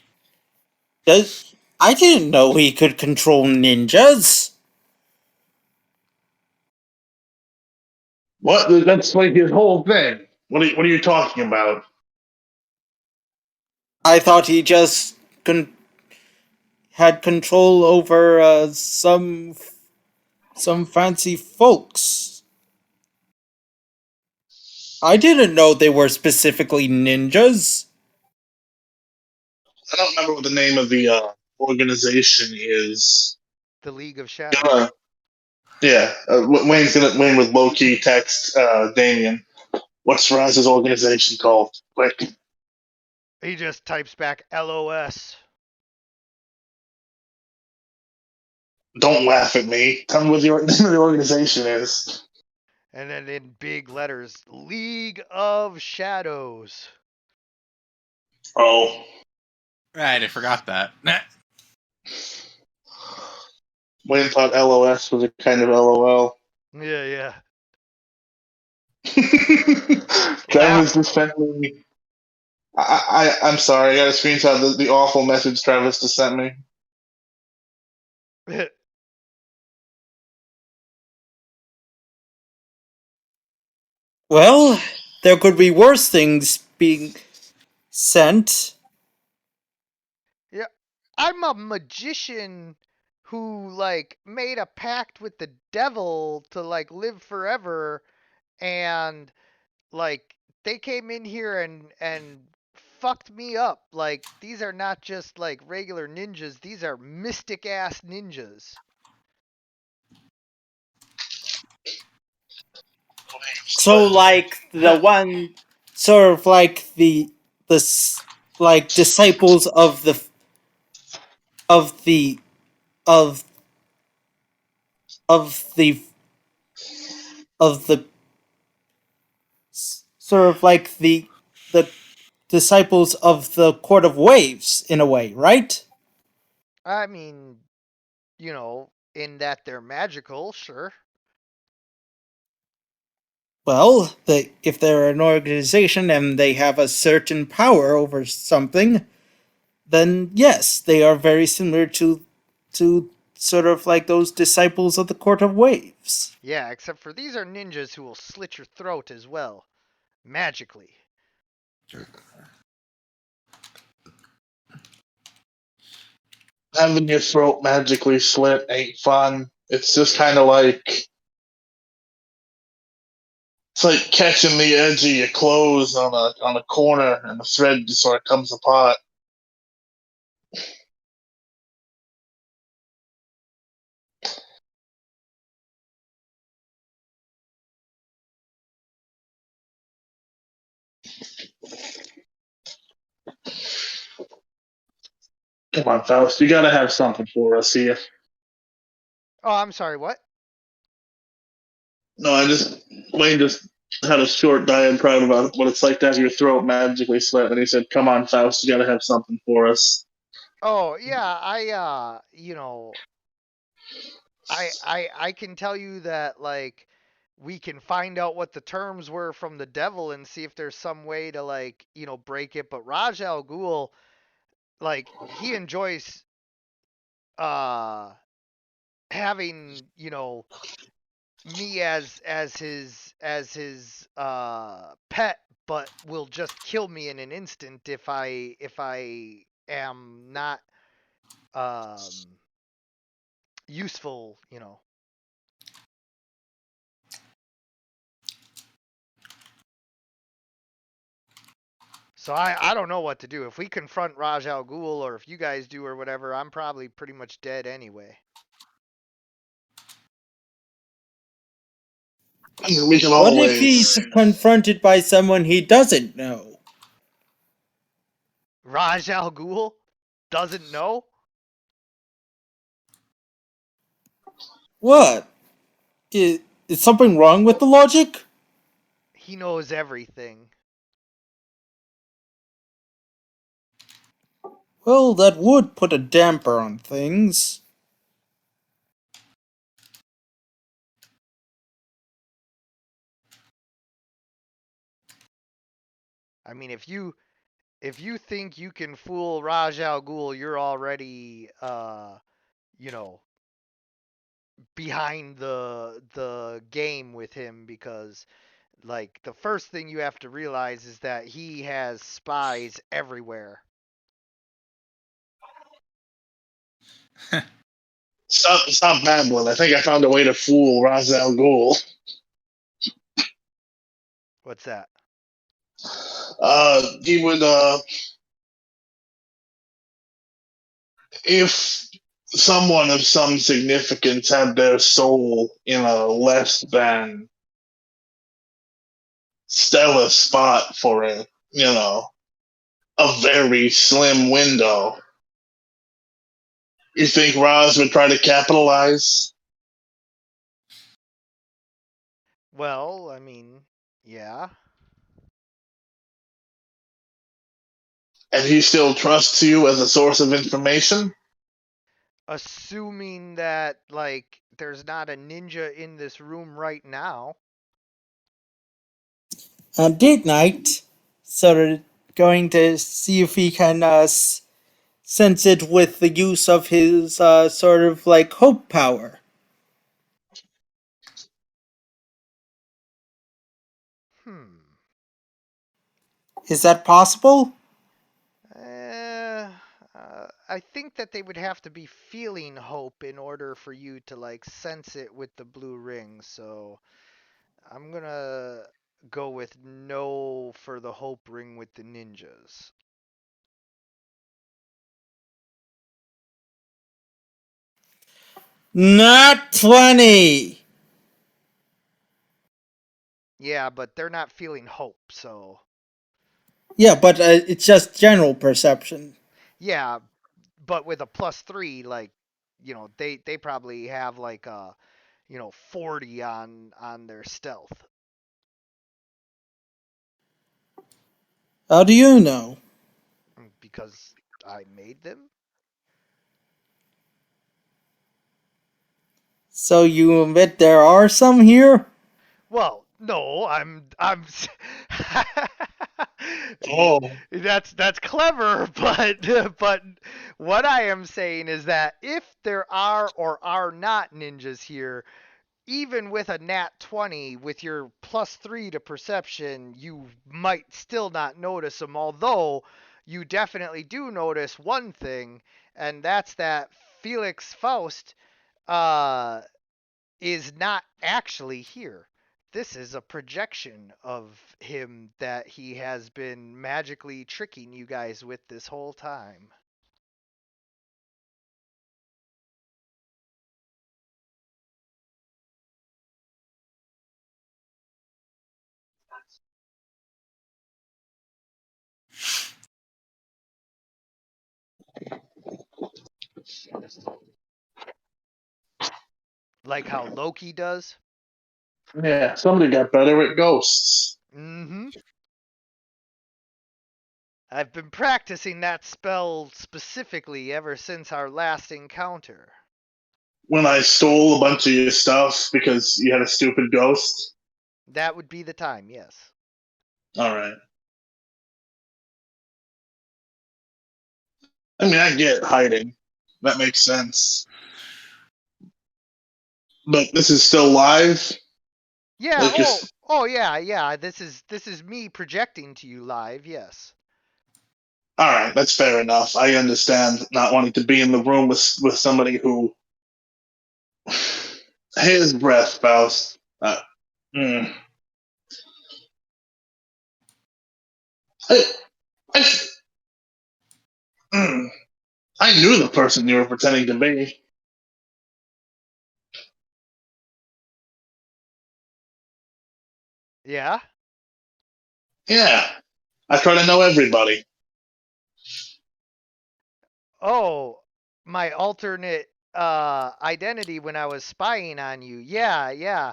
"Does I didn't know he could control ninjas." What? That's like his whole thing. What are you talking about? I thought he just had control over some fancy folks. I didn't know they were specifically ninjas. I don't remember what the name of the organization is. The League of Shadows. Yeah, Wayne with low key text Damien. What's Raz's organization called? Quick. He just types back LOS. Don't laugh at me. Tell me what the name of the organization is. And then in big letters, League of Shadows. Oh. Right, I forgot that. Wayne thought LOS was a kind of LOL. Yeah. Travis just sent me. I'm sorry. I got a screenshot of the awful message Travis just sent me. Well, there could be worse things being sent. Yeah, I'm a magician who like made a pact with the devil to like live forever, and like they came in here and fucked me up. Like these are not just like regular ninjas, these are mystic ass ninjas. So like the one sort of like like disciples of the of of the of the sort of like the disciples of the Court of Waves in a way, right? I mean, in that they're magical, sure. Well, if they're an organization and they have a certain power over something, then yes, they are very similar to sort of like those disciples of the Court of Waves. Yeah, except for these are ninjas who will slit your throat as well, magically. Having your throat magically slit ain't fun. It's just kind of like it's like catching the edge of your clothes on a corner, and the thread just sort of comes apart. Come on, Faust, you gotta have something for us here. Oh, I'm sorry, what? No, Wayne just had a short diatribe about what it's like to have your throat magically slit, and he said, "Come on, Faust, you gotta have something for us." Oh, yeah, I can tell you that like we can find out what the terms were from the devil and see if there's some way to like, break it, but Raj Al Ghul, like he enjoys uh having, me as his pet, but will just kill me in an instant if I am not useful. So I don't know what to do. If we confront Raj Al Ghul or if you guys do or whatever, I'm probably pretty much dead anyway. We can What if he's always. confronted by someone he doesn't know? Raj Al Ghul doesn't know? What? Is something wrong with the logic? He knows everything. Well, that would put a damper on things. I mean, if you think you can fool Raj Al Ghul, you're already you know, behind the game with him because like the first thing you have to realize is that he has spies everywhere. Stop babbling. I think I found a way to fool Ra's al Ghul. What's that? He would, if someone of some significance had their soul in a less than stellar spot for a very slim window, you think Roz would try to capitalize? Well, I mean, yeah. And he still trusts you as a source of information? Assuming that like there's not a ninja in this room right now. On date night, sort of going to see if he can sense it with the use of his sort of like hope power. Hmm. Is that possible? I think that they would have to be feeling hope in order for you to like sense it with the blue ring. So I'm gonna go with no for the hope ring with the ninjas. Not 20. Yeah, but they're not feeling hope, so Yeah, but it's just general perception. yeah, but with a +3, like, they probably have like a 40 on their stealth. How do you know? Because I made them. So you admit there are some here? Well, no, I'm Oh, that's clever, but what I am saying is that if there are or are not ninjas here, even with a nat 20 with your +3 to perception, you might still not notice them, although you definitely do notice one thing, and that's that Felix Faust uh is not actually here. This is a projection of him that he has been magically tricking you guys with this whole time. Like how Loki does. yeah. Somebody got better at ghosts. Mm-hmm. I've been practicing that spell specifically ever since our last encounter. When I stole a bunch of your stuff because you had a stupid ghost. That would be the time, yes. All right. I mean, I get hiding. That makes sense. But this is still live. Yeah, Like, just oh yeah, yeah. This is me projecting to you live, yes. all right. That's fair enough. I understand not wanting to be in the room with somebody who. His breath, Faust. Mm. I, I, mm. I knew the person you were pretending to be. Yeah? Yeah, I try to know everybody. Oh, my alternate identity when I was spying on you. Yeah, yeah.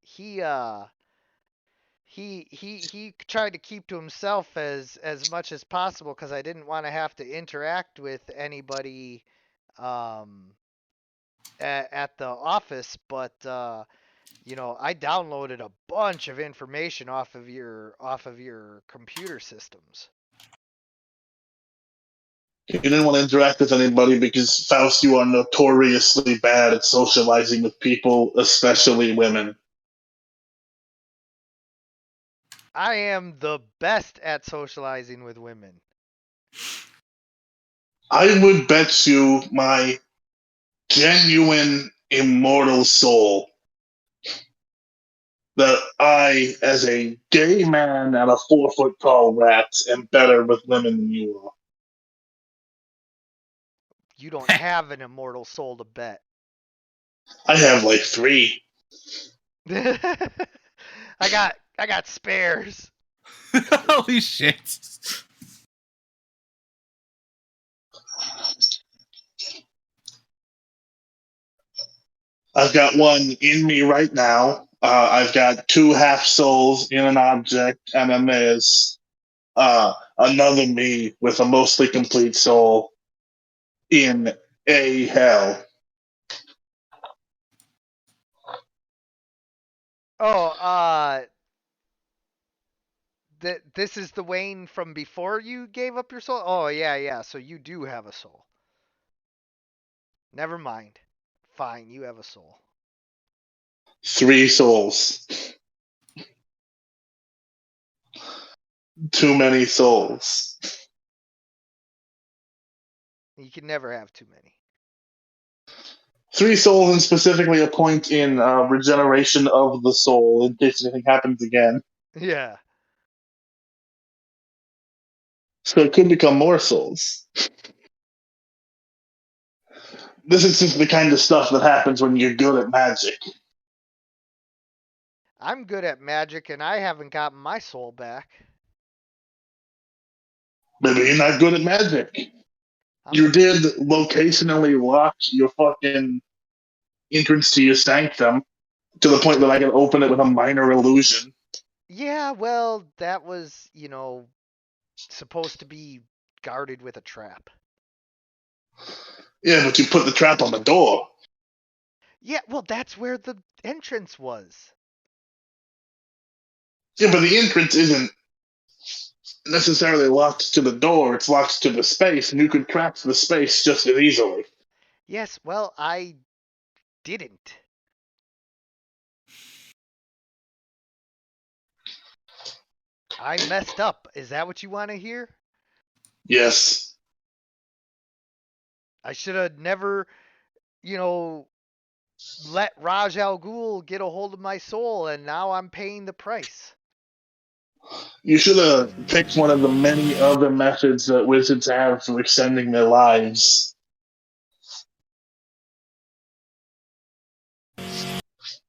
He tried to keep to himself as much as possible because I didn't want to have to interact with anybody um at the office, but I downloaded a bunch of information off of your computer systems. You didn't want to interact with anybody because Faust, you are notoriously bad at socializing with people, especially women. I am the best at socializing with women. I would bet you my genuine immortal soul that I, as a gay man and a 4 foot tall rat, am better with women than you are. You don't have an immortal soul to bet. I have like three. I got spares. Holy shit. I've got one in me right now. I've got two half souls in an object, and then there's another me with a mostly complete soul in a hell. Oh, this is the Wayne from before you gave up your soul? Oh, yeah, yeah. So you do have a soul. Never mind. Fine, you have a soul. Three souls. Too many souls. You can never have too many. 3 souls and specifically a point in regeneration of the soul in case anything happens again. Yeah. So it could become more souls. This is just the kind of stuff that happens when you're good at magic. I'm good at magic and I haven't gotten my soul back. Maybe you're not good at magic. You did locationally lock your fucking entrance to your sanctum to the point that I can open it with a minor illusion. Yeah, well, that was, supposed to be guarded with a trap. Yeah, but you put the trap on the door. Yeah, well, that's where the entrance was. Yeah, but the entrance isn't necessarily locked to the door, it's locked to the space, and you could trap the space just as easily. Yes, well, I didn't. I messed up. Is that what you want to hear? Yes. I should have never, let Raj Al Ghul get a hold of my soul, and now I'm paying the price. You should have picked one of the many other methods that wizards have for extending their lives.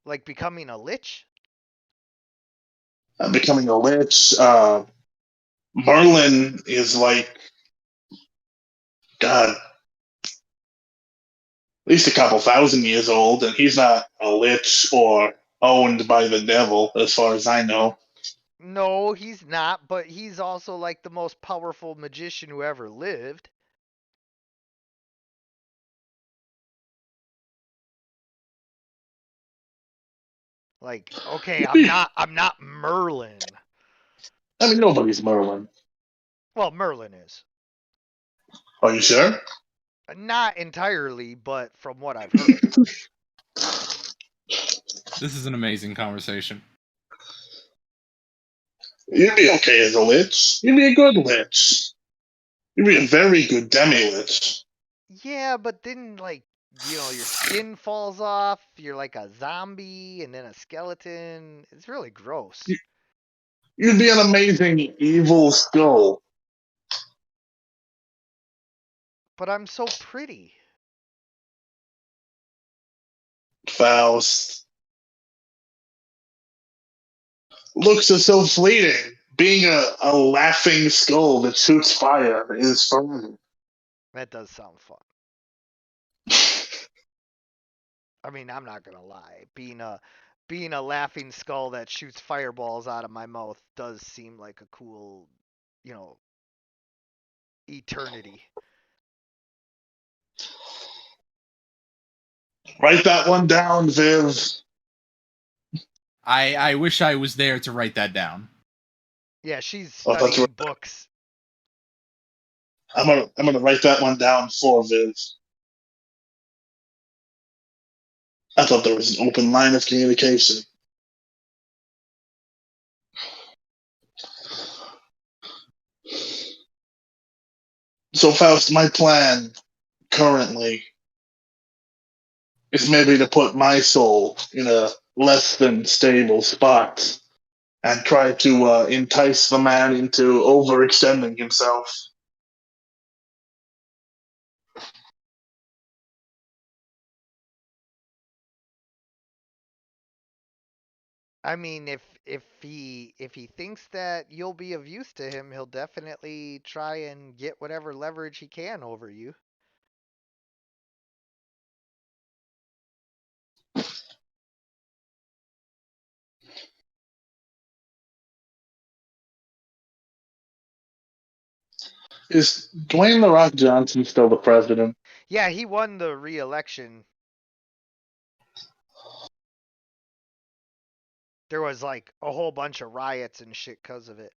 Like becoming a lich? Becoming a lich. Merlin is like, God, at least a couple thousand years old, and he's not a lich or owned by the devil, as far as I know. No, he's not, but he's also like the most powerful magician who ever lived. Like, okay, I'm not Merlin. I mean, nobody's Merlin. Well, Merlin is. Are you sure? Not entirely, but from what I've heard. This is an amazing conversation. You'd be okay as a lich. You'd be a good lich. You'd be a very good demi-lich. Yeah, but then, like, your skin falls off, you're like a zombie, and then a skeleton. It's really gross. You'd be an amazing evil skull. But I'm so pretty. Faust. Looks are so fleeting. Being a laughing skull that shoots fire is fun. That does sound fun. I mean, I'm not gonna lie. Being a laughing skull that shoots fireballs out of my mouth does seem like a cool, eternity. Write that one down, Viv. I wish I was there to write that down. Yeah, she's Oh, that's studying right. books. I'm gonna write that one down for Viv. I thought there was an open line of communication. So, Faust, my plan currently is maybe to put my soul in a less than stable spot and try to entice the man into overextending himself. I mean, if he thinks that you'll be of use to him, he'll definitely try and get whatever leverage he can over you. Is Dwayne The Rock Johnson still the president? Yeah, he won the re-election. There was like a whole bunch of riots and shit because of it.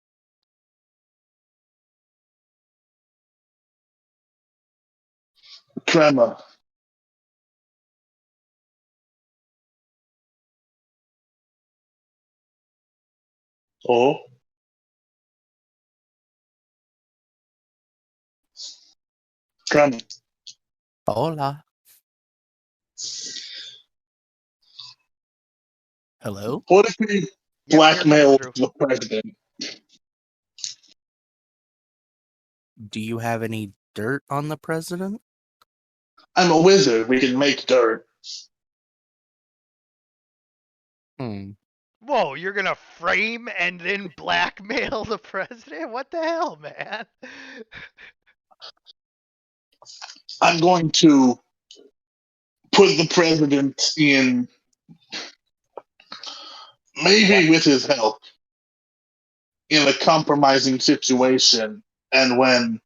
Tremor. Oh? Tremor. Hola. Hello? What if we Yep, you're coming blackmail through. the president? Do you have any dirt on the president? I'm a wizard. We can make dirt. Hmm. Whoa, you're gonna frame and then blackmail the president? What the hell, man? I'm going to put the president in, maybe with his help, in a compromising situation. And when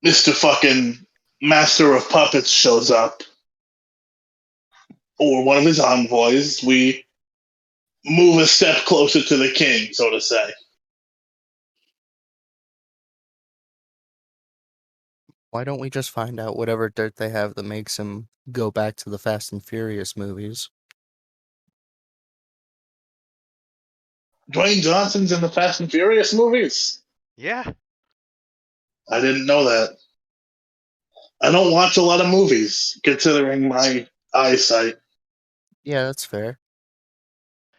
Mr. fucking Master of Puppets shows up, or one of his envoys, we move a step closer to the king, so to say. Why don't we just find out whatever dirt they have that makes him go back to the Fast and Furious movies? Dwayne Johnson's in the Fast and Furious movies? Yeah. I didn't know that. I don't watch a lot of movies, considering my eyesight. Yeah, that's fair.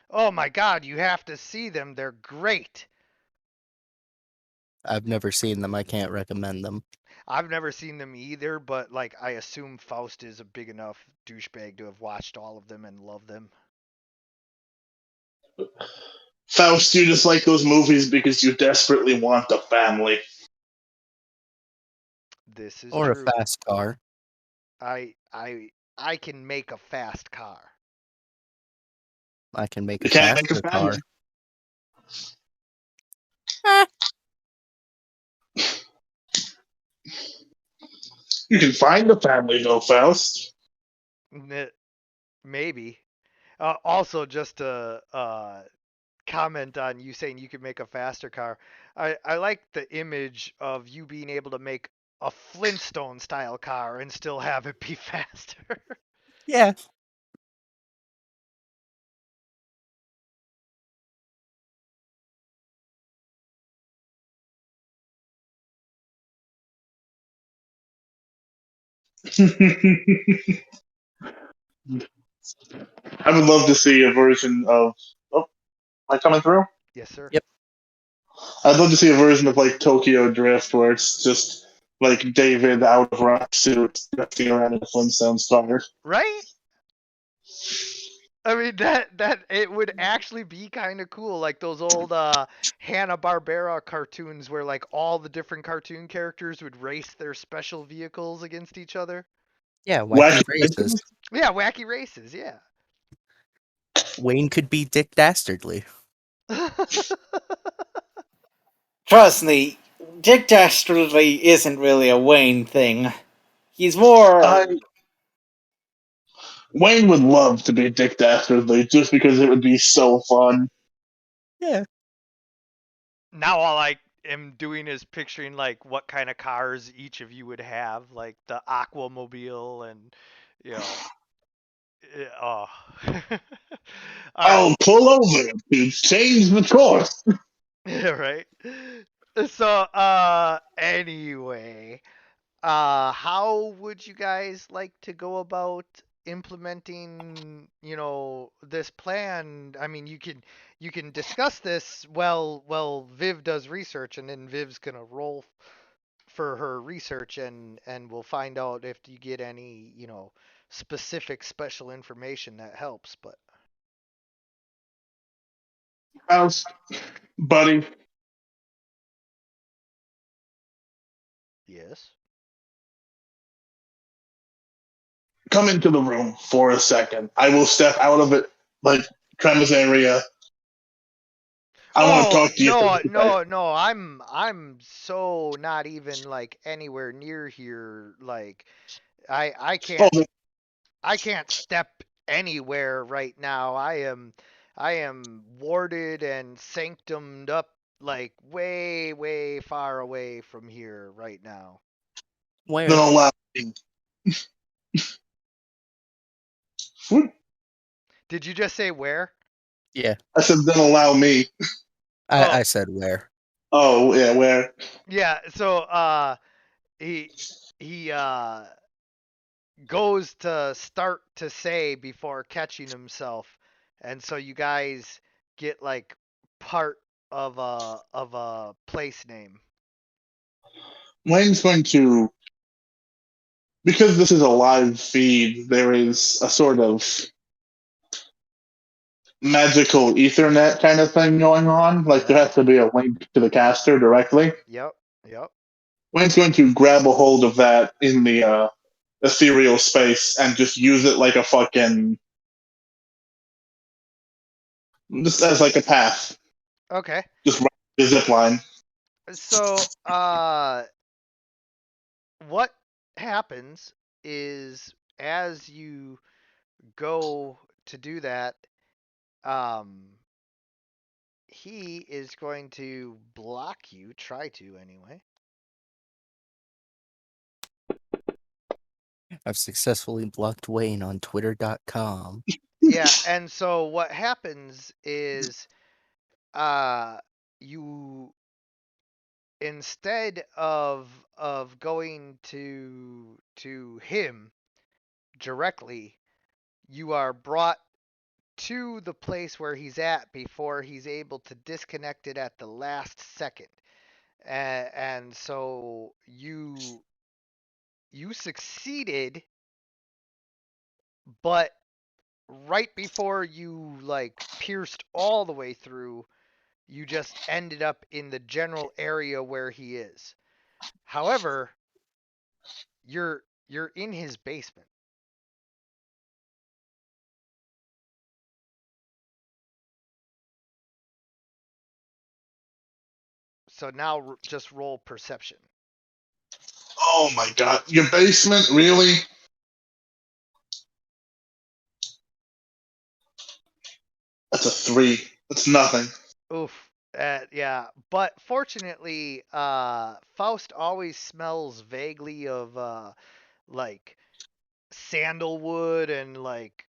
Oh my god, you have to see them. They're great. I've never seen them. I can't recommend them. I've never seen them either, but like I assume Faust is a big enough douchebag to have watched all of them and love them. Faust, you just like those movies because you desperately want a family. This is Or a true. fast car. I can make a fast car. I can make You a can't make a faster family. car. You can find a family, though, Faust. Maybe. Also, just to comment on you saying you could make a faster car, I like the image of you being able to make a Flintstone style car and still have it be faster. Yeah. I would love to see a version of. Oh, am I coming through? Yes, sir. Yep. I'd love to see a version of like Tokyo Drift where it's just like David out of rock suit drifting around in a Flintstones car. Right? I mean that it would actually be kind of cool, like those old Hanna-Barbera cartoons where like all the different cartoon characters would race their special vehicles against each other. Yeah, wacky Wacky races. Yeah, wacky races, yeah. Wayne could be Dick Dastardly. Trust me, Dick Dastardly isn't really a Wayne thing. He's more. Wayne would love to be Dick Dastardly just because it would be so fun. Yeah. Now all I am doing is picturing like what kind of cars each of you would have, like the Aquamobile and you know, oh. All right. I'll pull over to change the course. Yeah, right. So, anyway, how would you guys like to go about implementing, this plan? I mean, you can discuss this well Viv does research and then Viv's gonna roll for her research and we'll find out if you get any, specific special information that helps, but House, buddy, yes. come into the room for a second. I will step out of it like Tremors area. I want to Oh, talk to you. no. I'm so not even like anywhere near here. Like I I Oh, can't I can't step anywhere right now. I am warded and sanctumed up like way way far away from here right now. Where? then allow me. What? Did you just say where? Yeah. I said, then allow me. I said where. Oh, yeah, where? Yeah, so he he goes to start to say before catching himself, and so you guys get like part of a place name. Wayne's going to, because this is a live feed, there is a sort of magical Ethernet kind of thing going on. Like there has to be a link to the caster directly. Yep, yep. Wayne's going to grab a hold of that in the ethereal space and just use it like a fucking, just as like a path. Okay. Just ride the zip line. So, what happens is as you go to do that, um, he is going to block you, try to anyway. I've successfully blocked Wayne on Twitter.com. Yeah, and so what happens is you instead of going to him directly, you are brought to the place where he's at before he's able to disconnect it at the last second. And so you succeeded, but right before you like pierced all the way through, you just ended up in the general area where he is. However, you're in his basement. So now just roll perception. Oh my god. Your basement? Really? That's a 3. That's nothing. Oof. Yeah, but fortunately, Faust always smells vaguely of like sandalwood and like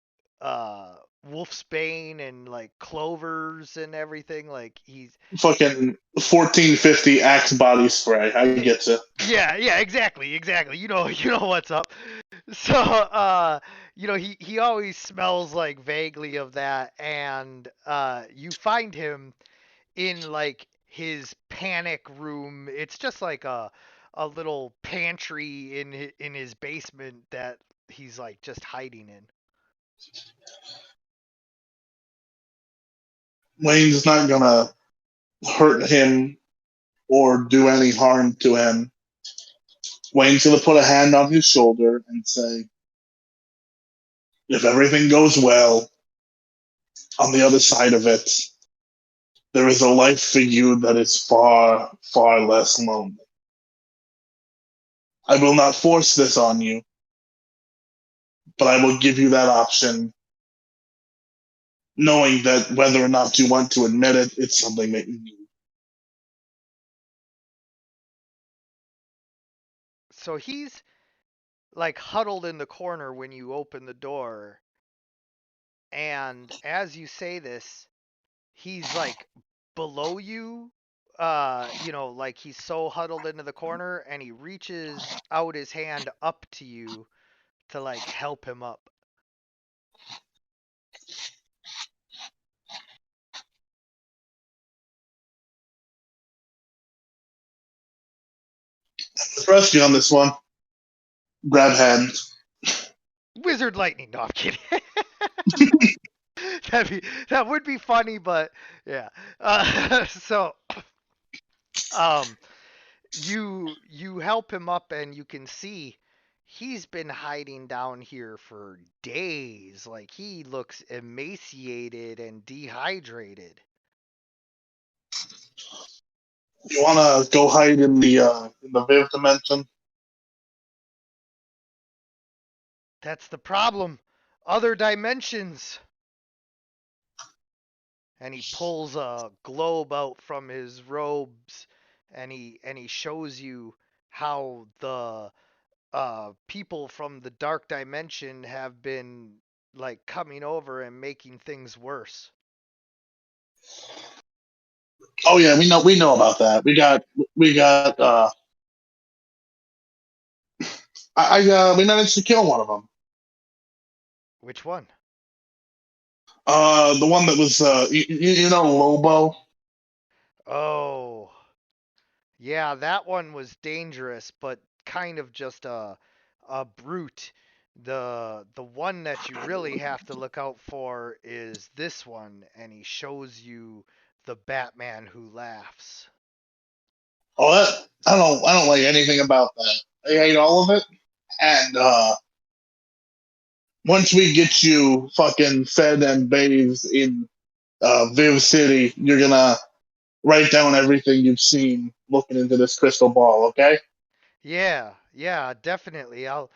wolfsbane and like clovers and everything. Like he's Fucking 1450 Axe body spray. I get you. yeah, exactly. You know what's up. So he always smells like vaguely of that, and you find him in like his panic room. It's just like a little pantry in his basement that he's like just hiding in. Wayne's not gonna hurt him or do any harm to him. Wayne's gonna put a hand on his shoulder and say, if everything goes well, on the other side of it, there is a life for you that is far, far less lonely. I will not force this on you, but I will give you that option, knowing that whether or not you want to admit it, it's something that you need. So he's like huddled in the corner when you open the door, and as you say this, he's like below you, like he's so huddled into the corner, and he reaches out his hand up to you to like help him up. Trust you on this one. Grab hand. Wizard lightning. No, I'm kidding. That would be funny, but yeah. So you help him up, and you can see he's been hiding down here for days. Like he looks emaciated and dehydrated. You wanna go hide in the Viv dimension? That's the problem. Other dimensions. And he pulls a globe out from his robes, and he shows you how the people from the dark dimension have been like coming over and making things worse. Oh yeah, we know about that. We got We managed to kill one of them. Which one? The one that was you know Lobo. Oh, yeah, that one was dangerous, but kind of just a brute. The one that you really have to look out for is this one, and he shows you the Batman who laughs. Oh, I don't like anything about that. I hate all of it. And once we get you fucking fed and bathed in Viv City, you're gonna write down everything you've seen looking into this crystal ball, okay? Yeah, yeah, definitely. I'll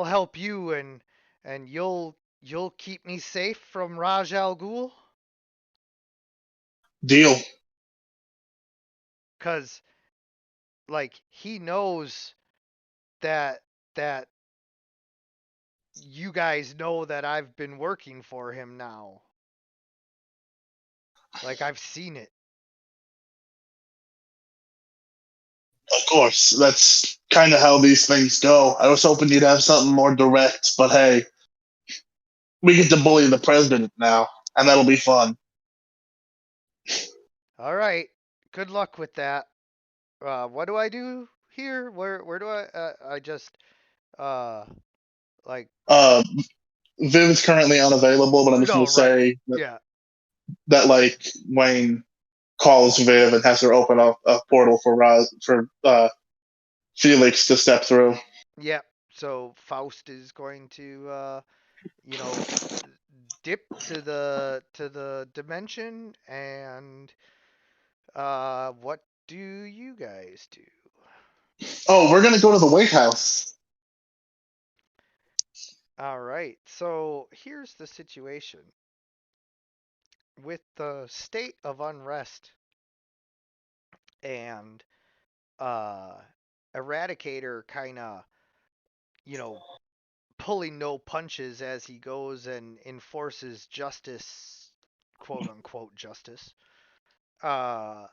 help you, and you'll keep me safe from Raj Al Ghul, Deal. 'cause like he knows that you guys know that I've been working for him now. Like I've seen it. Of course, that's kind of how these things go. I was hoping you'd have something more direct, but hey, we get to bully the president now, and that'll be fun. All right. Good luck with that. What do I do here? Where do I just uh like Uh, Viv is currently unavailable, but I'm just no, gonna right. say Yeah. that like Wayne calls Viv and has her open up a portal for Felix to step through. Yep. So Faust is going to you know dip to the dimension, and what do you guys do? Oh, we're gonna go to the White House. All right. So here's the situation. With the state of unrest and uh Eradicator kind of, you know, pulling no punches as he goes and enforces justice, quote unquote justice. Uh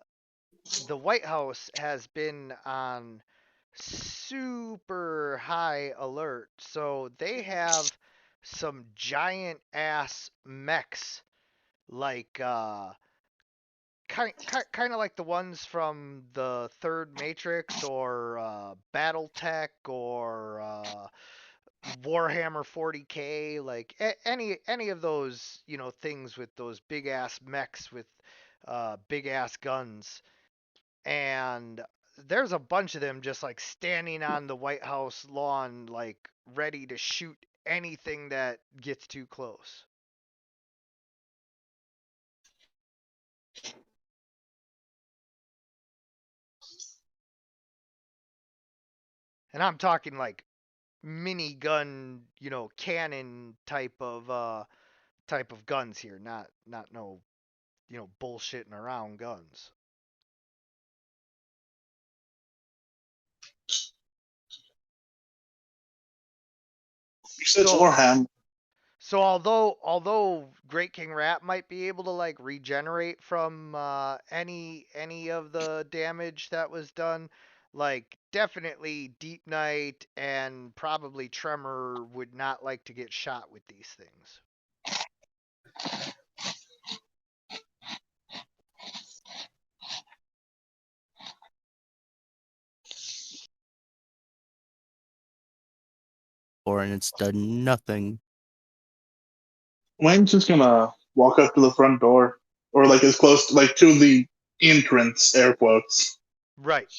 the White House has been on super high alert. So they have some giant ass mechs like kind of like the ones from the third Matrix or BattleTech or Warhammer 40K, like any of those, you know, things with those big ass mechs with big ass guns. And there's a bunch of them just like standing on the White House lawn, like ready to shoot anything that gets too close. And I'm talking like minigun, you know, cannon type of guns here, not no, you know, bullshitting around guns. You said So Warham. so although Great King Rat might be able to like regenerate from any of the damage that was done, like definitely Deep Knight and probably Tremor would not like to get shot with these things. And it's done nothing. Wayne's just gonna walk up to the front door, or like as close like to the entrance, air quotes. Right.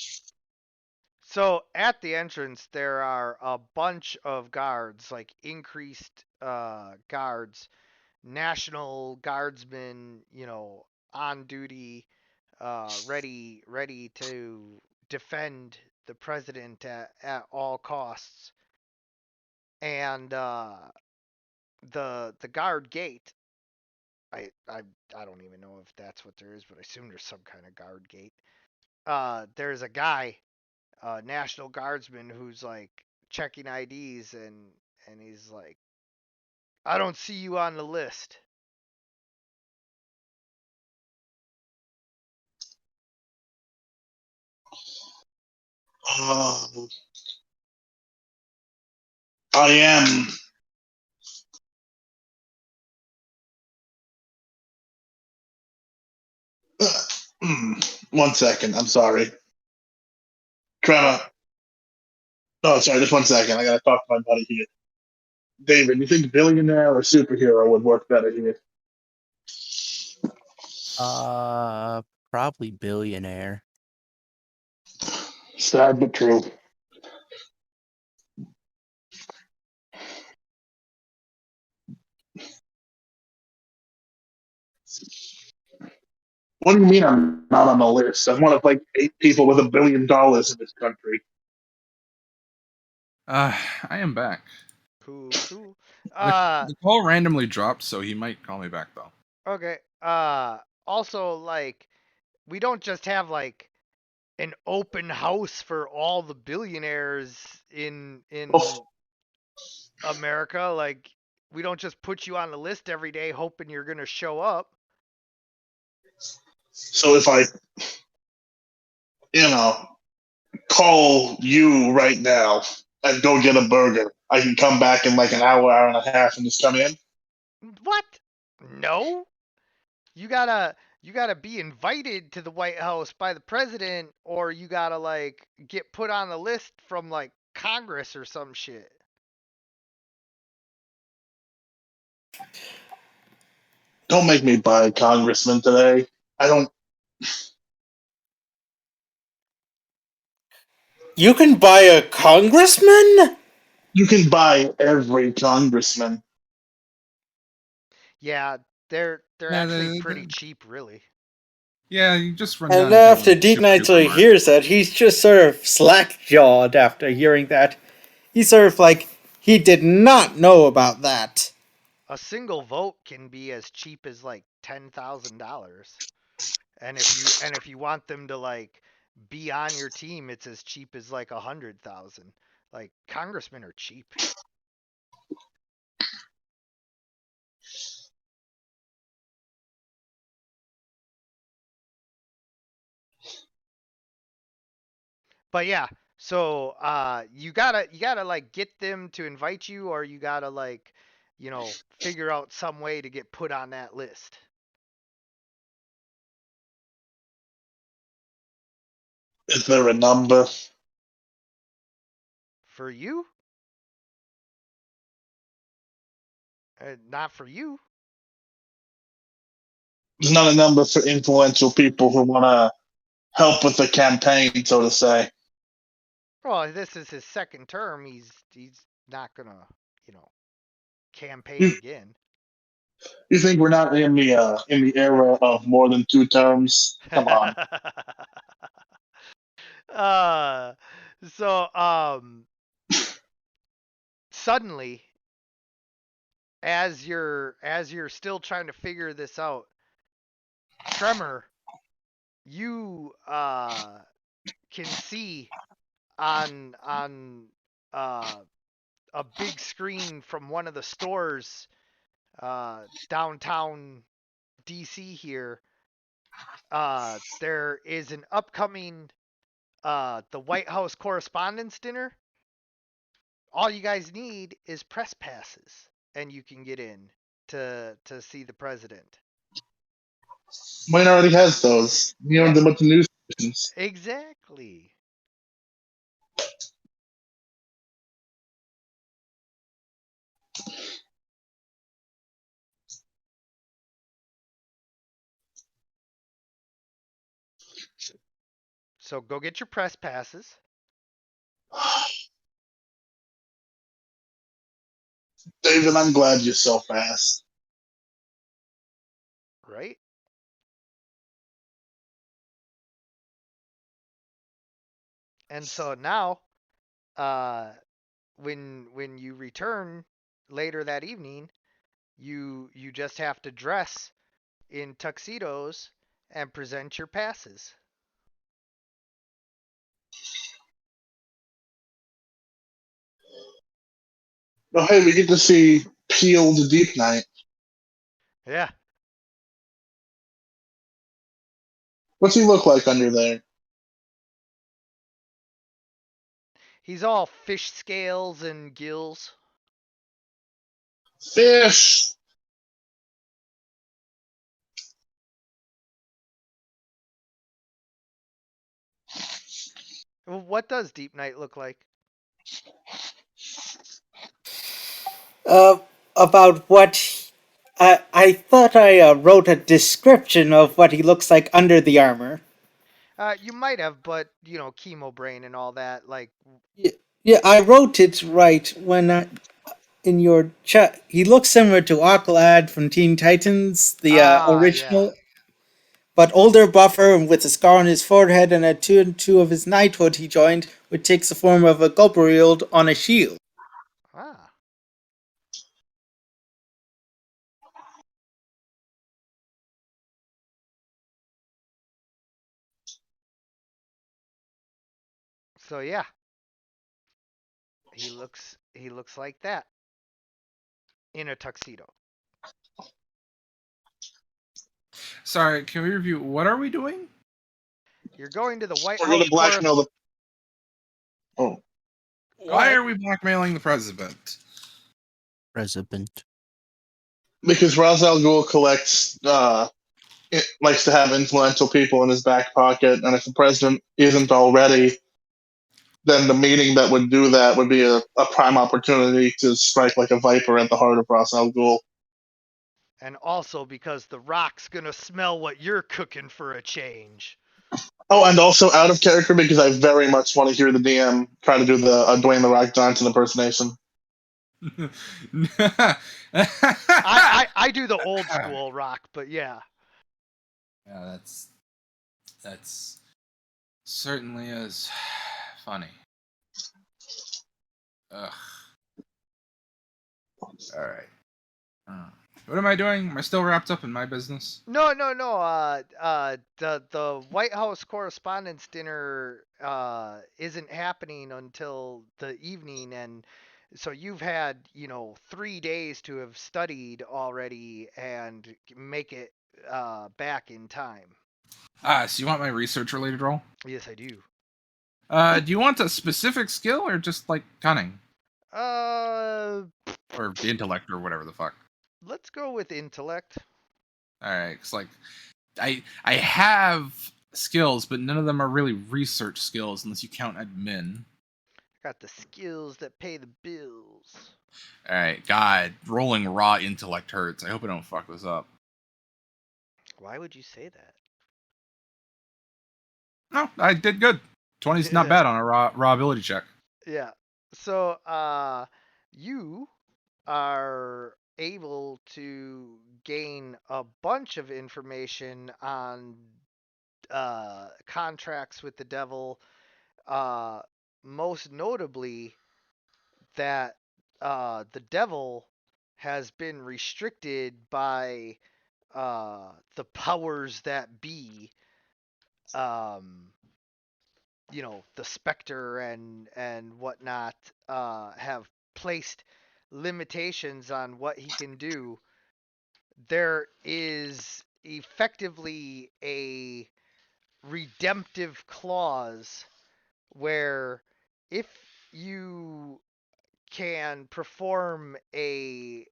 So at the entrance, there are a bunch of guards, like increased guards, National Guardsmen, you know, on duty, ready to defend the president at all costs. And the guard gate, I, I I don't even know if that's what there is, but I assume there's some kind of guard gate. There's a guy, National Guardsman, who's like checking IDs, and he's like, I don't see you on the list. Oh, I am. One second. I'm sorry. Trevor. Oh, sorry. Just 1 second. I gotta talk to my buddy here. David, you think billionaire or superhero would work better here? Probably billionaire. Sad but true. What do you mean I'm not on the list? I'm one of like 8 people with $1 billion in this country. I am back. Cool. The call randomly dropped, so he might call me back though. Okay. Also, like, we don't just have like an open house for all the billionaires in Oh, America. Like, we don't just put you on the list every day hoping you're gonna show up. so if I, call you right now and go get a burger, I can come back in like an hour and a half and just come in? What? No. You gotta be invited to the White House by the president, or you gotta like get put on the list from like Congress or some shit. Don't make me buy a congressman today. I don't. You can buy a congressman? You can buy every congressman. Yeah, they're Yeah, actually pretty cheap, really. Yeah, you just run And down after to Deep Knight supermarket. hears that, he's just sort of slack-jawed after hearing that. He's sort of like, he did not know about that. A single vote can be as cheap as like $10,000. And if you want them to like be on your team, it's as cheap as like 100,000. Like, congressmen are cheap. But yeah, so you gotta like get them to invite you, or you gotta like, figure out some way to get put on that list. Is there a number? For you? Not for you. There's not a number for influential people who want to help with the campaign, so to say. Well, this is his second term. He's not gonna, you know, campaign You, again. you think we're not in the era of more than 2 terms? Come on. uh, so suddenly, as you're still trying to figure this out, Tremor, you can see on uh a big screen from one of the stores downtown DC here. There is an upcoming the White House Correspondents' Dinner. All you guys need is press passes, and you can get in to see the president. Wayne already has those. He owns Yeah, a bunch of news stations. exactly. So go get your press passes. David, I'm glad you're so fast. Right? And so now, uh, when you return later that evening, you just have to dress in tuxedos and present your passes. Oh, hey, we get to see Peeled Deep Night. Yeah, What's he look like under there? he's all fish scales and gills. Fish. Well, what does Deep Night look like? About what I thought I wrote a description of what he looks like under the armor. You might have, but chemo brain and all that. Like, Yeah, I wrote it right when in your chat. He looks similar to Aqualad from Teen Titans, the yeah. original, but older, buffer, and with a scar on his forehead and a 2 and 2 of his knighthood he joined, which takes the form of a Gulperield on a shield. Ah. So yeah, he looks like that in a tuxedo. Sorry, can we review? What are we doing? You're going to the White We're House. going to blackmail the. Oh. Why are we blackmailing the president? President. Because Ra's al Ghul collects, likes to have influential people in his back pocket, and if the president isn't already, then the meeting that would do that would be a prime opportunity to strike like a viper at the heart of Ra's al Ghul. And also because the Rock's gonna smell what you're cooking for a change. Oh, and also out of character because I very much want to hear the DM try to do the Dwayne the Rock Johnson impersonation. I do the old school Rock, but yeah. Yeah, that's certainly is funny. Ugh. All right. What am I doing? Am I still wrapped up in my business? No. The White House Correspondents' Dinner isn't happening until the evening, and so you've had 3 days to have studied already and make it back in time. So you want my research-related role? Yes, I do. Do you want a specific skill or just like cunning Uh, or intellect or whatever the fuck? let's go with intellect. All right, cause like I have skills, but none of them are really research skills unless you count admin. Got the skills that pay the bills. All right, God, rolling raw intellect hurts. I hope I don't fuck this up. Why would you say that? No, I did good. 20's not bad on a raw ability check. Yeah. So, you are able to gain a bunch of information on contracts with the devil. Most notably, that the devil has been restricted by the powers that be. Um, the Spectre and whatnot have placed limitations on what he can do. There is effectively a redemptive clause where if you can perform a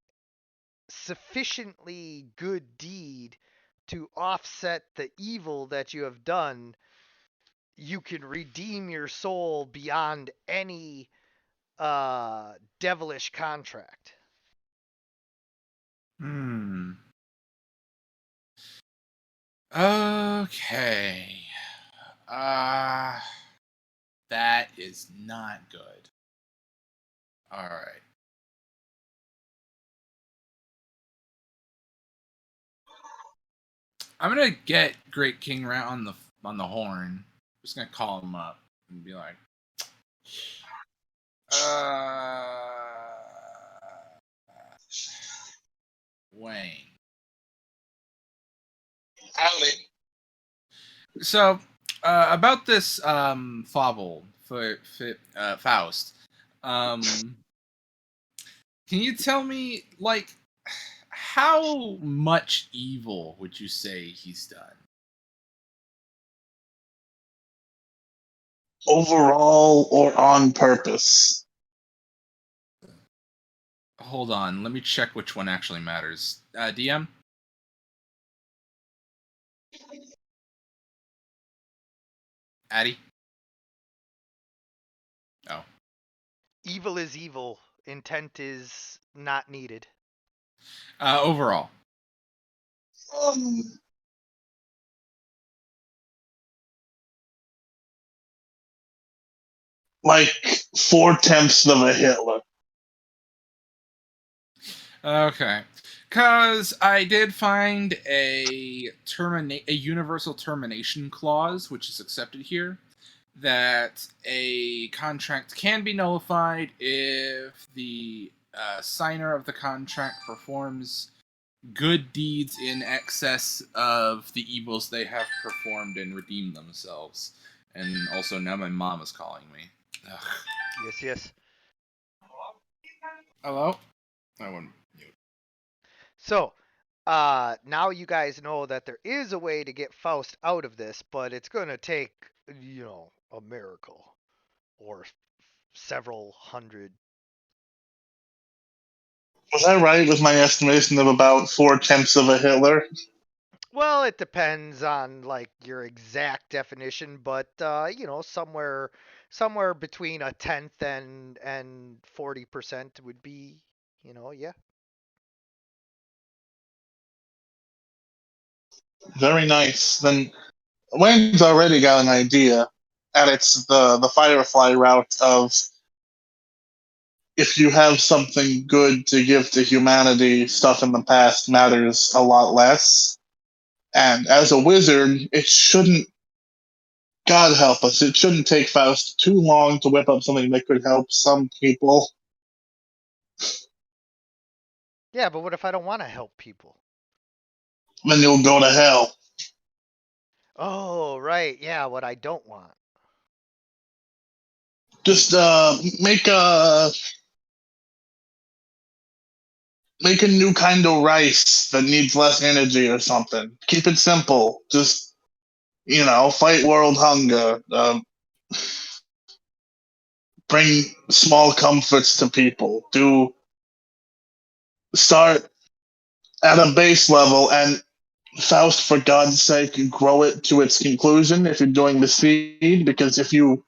sufficiently good deed to offset the evil that you have done, you can redeem your soul beyond any devilish contract. Okay. That is not good. All right. I'm gonna get Great King Rat on the horn. I'm just gonna call him up and be like, Wayne. Howdy. So, about this fable for Faust. Can you tell me, like, how much evil would you say he's done? Overall or on purpose? Hold on, let me check which one actually matters. DM? Addy? Oh. Evil is evil. Intent is not needed. Overall. Um, like 4/10 of a Hitler. Okay. Because I did find a universal termination clause, which is accepted here, that a contract can be nullified if the signer of the contract performs good deeds in excess of the evils they have performed and redeemed themselves. And also, now my mom is calling me. Ugh. Yes. Hello? I went mute. So, now you guys know that there is a way to get Faust out of this, but it's going to take, a miracle or several hundred. Was I right with my estimation of about 4/10 of a Hitler? Well, it depends on like your exact definition, but somewhere between a tenth and 40% would be, yeah. Very nice. Then Wayne's already got an idea, and it's the Firefly route of if you have something good to give to humanity, stuff in the past matters a lot less. And as a wizard, it shouldn't, God help us, it shouldn't take Faust too long to whip up something that could help some people. Yeah, but what if I don't want to help people? Then you'll go to hell. Oh, right. Yeah, what I don't want. Just make a new kind of rice that needs less energy or something. Keep it simple. Just fight world hunger. Bring small comforts to people. Do start at a base level and Faust, for God's sake, grow it to its conclusion if you're doing the seed, because if you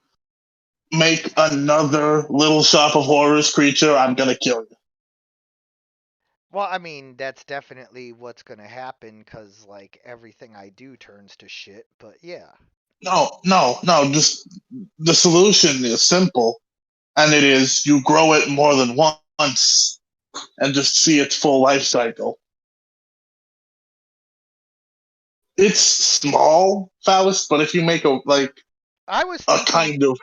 make another Little Shop of Horrors creature, I'm gonna kill you. Well, I mean, that's definitely what's going to happen because, like, everything I do turns to shit, but yeah. No. Just the solution is simple, and it is you grow it more than once and just see its full life cycle. It's small, Faust, but if you make I was a thinking kind of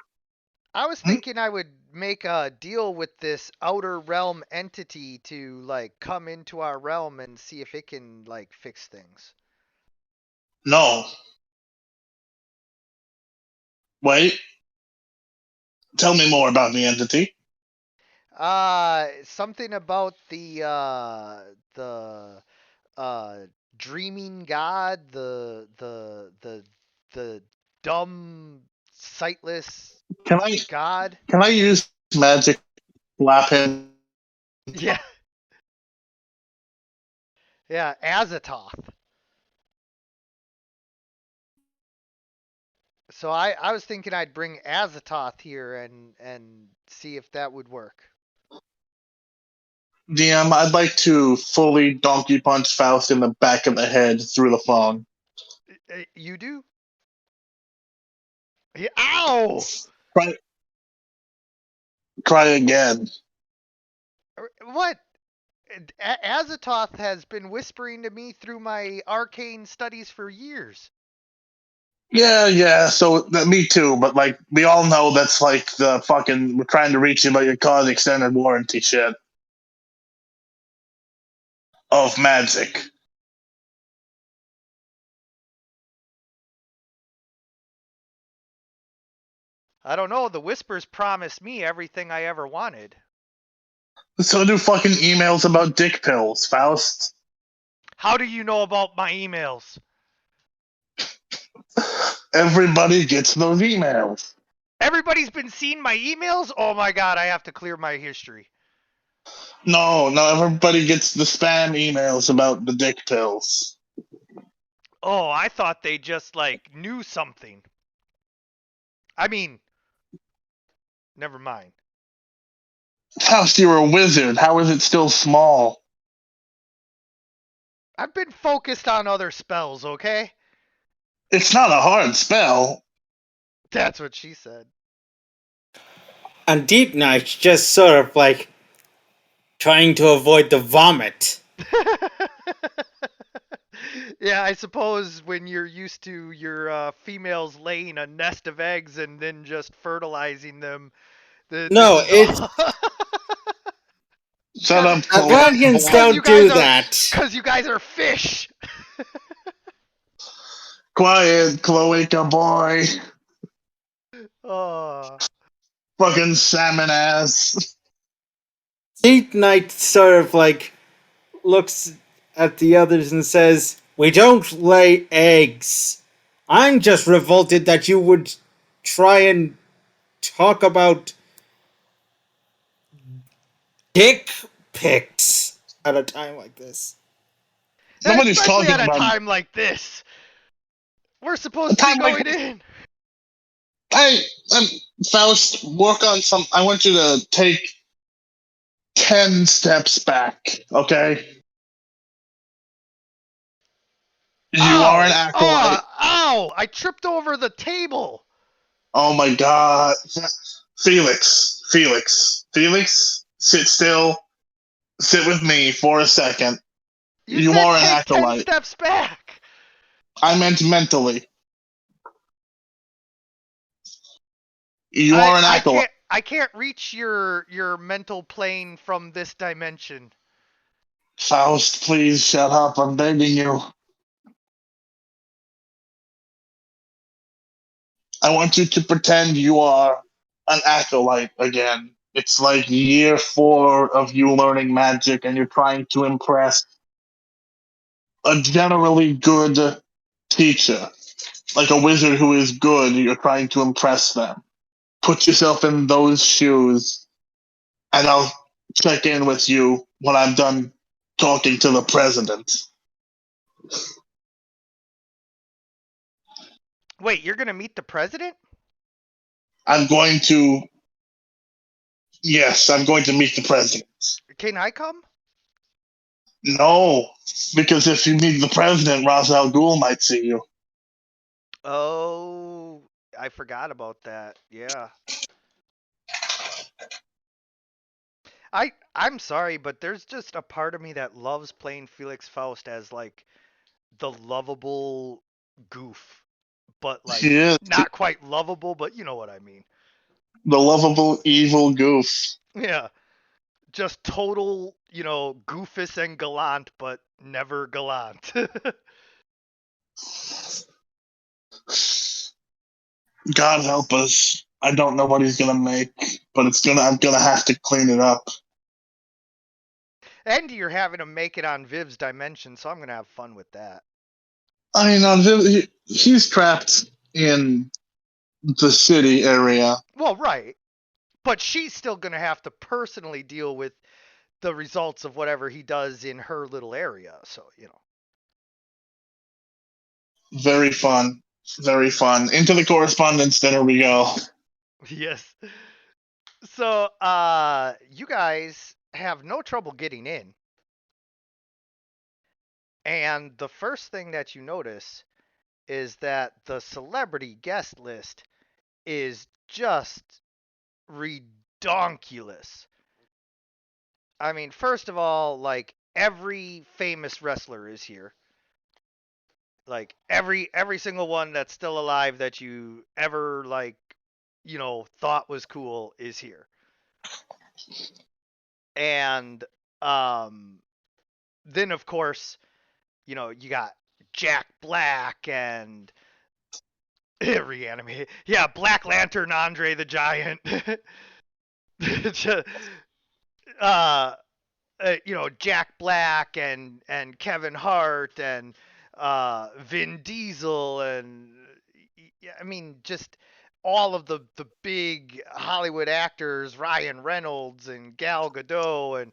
I was thinking I would make a deal with this outer realm entity to like come into our realm and see if it can like fix things. no. Wait, tell me more about the entity. Something about the dreaming god, the dumb sightless Can I god. can I use magic slap him? Yeah. Yeah, Azathoth. So I was thinking I'd bring Azathoth here and see if that would work. DM, I'd like to fully donkey punch Faust in the back of the head through the phone. You do? Ow! Try, try again. What? Azathoth has been whispering to me through my arcane studies for years. Yeah. So me too, but like we all know that's like the fucking we're trying to reach you, but you cause extended warranty shit of magic. I don't know. The whispers promised me everything I ever wanted. So do fucking emails about dick pills, Faust. How do you know about my emails? Everybody gets those emails. Everybody's been seeing my emails? Oh my god, I have to clear my history. No, everybody gets the spam emails about the dick pills. Oh, I thought they just like knew something. I mean, never mind. Faust, you're a wizard. How is it still small? I've been focused on other spells, okay? It's not a hard spell. That's what she said. And Deep Knight's just sort of like trying to avoid the vomit. Yeah, I suppose when you're used to your females laying a nest of eggs and then just fertilizing them, this No, is it's all. Shut up, Atlanteans Chloe. don't do that. Because you guys are fish. Quiet, Cloaca boy. Oh. Fucking salmon ass. Deep Knight sort of like looks at the others and says, "We don't lay eggs. I'm just revolted that you would try and talk about dick pics at a time like this." Nobody's Especially talking at a about time like this. We're a supposed to be time like going in. I'm Faust, work on some. I want you to take 10 steps back, okay? You are an Ow! acolyte. Ow! I tripped over the table. Oh my god. Felix, sit still. Sit with me for a second. You You said are an take 10 acolyte. steps back. I meant mentally. You are an acolyte. I can't reach your mental plane from this dimension. Faust, please shut up. I'm begging you. I want you to pretend you are an acolyte again. It's like year 4 of you learning magic and you're trying to impress a generally good teacher. Like a wizard who is good, you're trying to impress them. Put yourself in those shoes, and I'll check in with you when I'm done talking to the president. Wait, you're gonna meet the president? I'm going to. Yes, I'm going to meet the president. Can I come? No, because if you meet the president, Ra's al Ghul might see you. Oh, I forgot about that. Yeah. I'm sorry, but there's just a part of me that loves playing Felix Faust as like the lovable goof, but like He is not quite lovable, but you know what I mean. the lovable evil goof. Yeah. Just total, goofus and gallant, but never gallant. God help us. I don't know what he's gonna make, but I'm gonna have to clean it up. And you're having to make it on Viv's dimension, so I'm gonna have fun with that. I mean, he's trapped in the city area. Well, right. But she's still gonna have to personally deal with the results of whatever he does in her little area. So. Very fun. Very fun. Into the correspondence dinner we go. Yes. So, you guys have no trouble getting in. And the first thing that you notice is that the celebrity guest list is just redonkulous. I mean, first of all, like every famous wrestler is here. Like every single one that's still alive that you ever like, thought was cool is here. And then of course, you got Jack Black and reanimate. Yeah, Black Lantern Andre the Giant. uh Jack Black and Kevin Hart and Vin Diesel and I mean just all of the big Hollywood actors, Ryan Reynolds and Gal Gadot and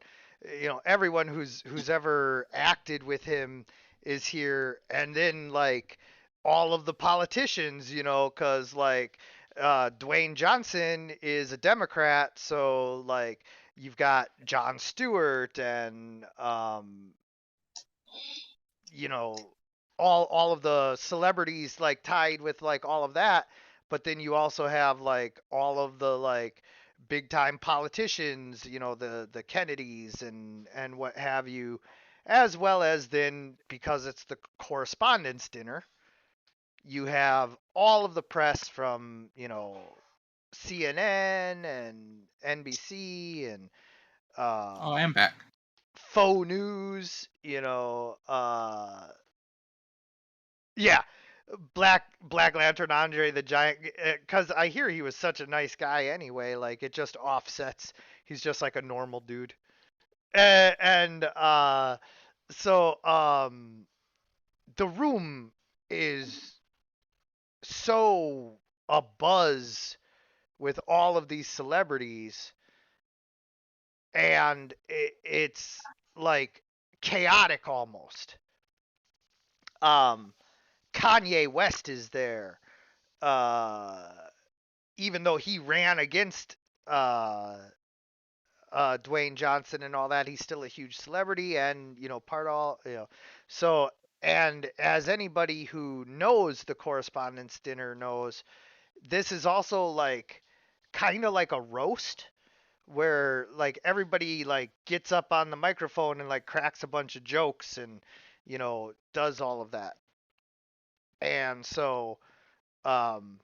everyone who's ever acted with him is here, and then like all of the politicians, because like Dwayne Johnson is a Democrat, so like you've got Jon Stewart and you know all of the celebrities like tied with like all of that, but then you also have like all of the like big time politicians, the Kennedys and what have you, as well as then because it's the correspondence dinner, you have all of the press from, CNN and NBC and Oh, I'm back. faux news, yeah, Black Lantern Andre the Giant, because I hear he was such a nice guy anyway. Like it just offsets. He's just like a normal dude, and so the room is so a buzz with all of these celebrities, and it's like chaotic almost. Um, Kanye West is there. Uh, Even though he ran against uh, Dwayne Johnson and all that, he's still a huge celebrity and part all So, and as anybody who knows the Correspondence Dinner knows, this is also like kind of like a roast where like everybody like gets up on the microphone and like cracks a bunch of jokes and does all of that. And so um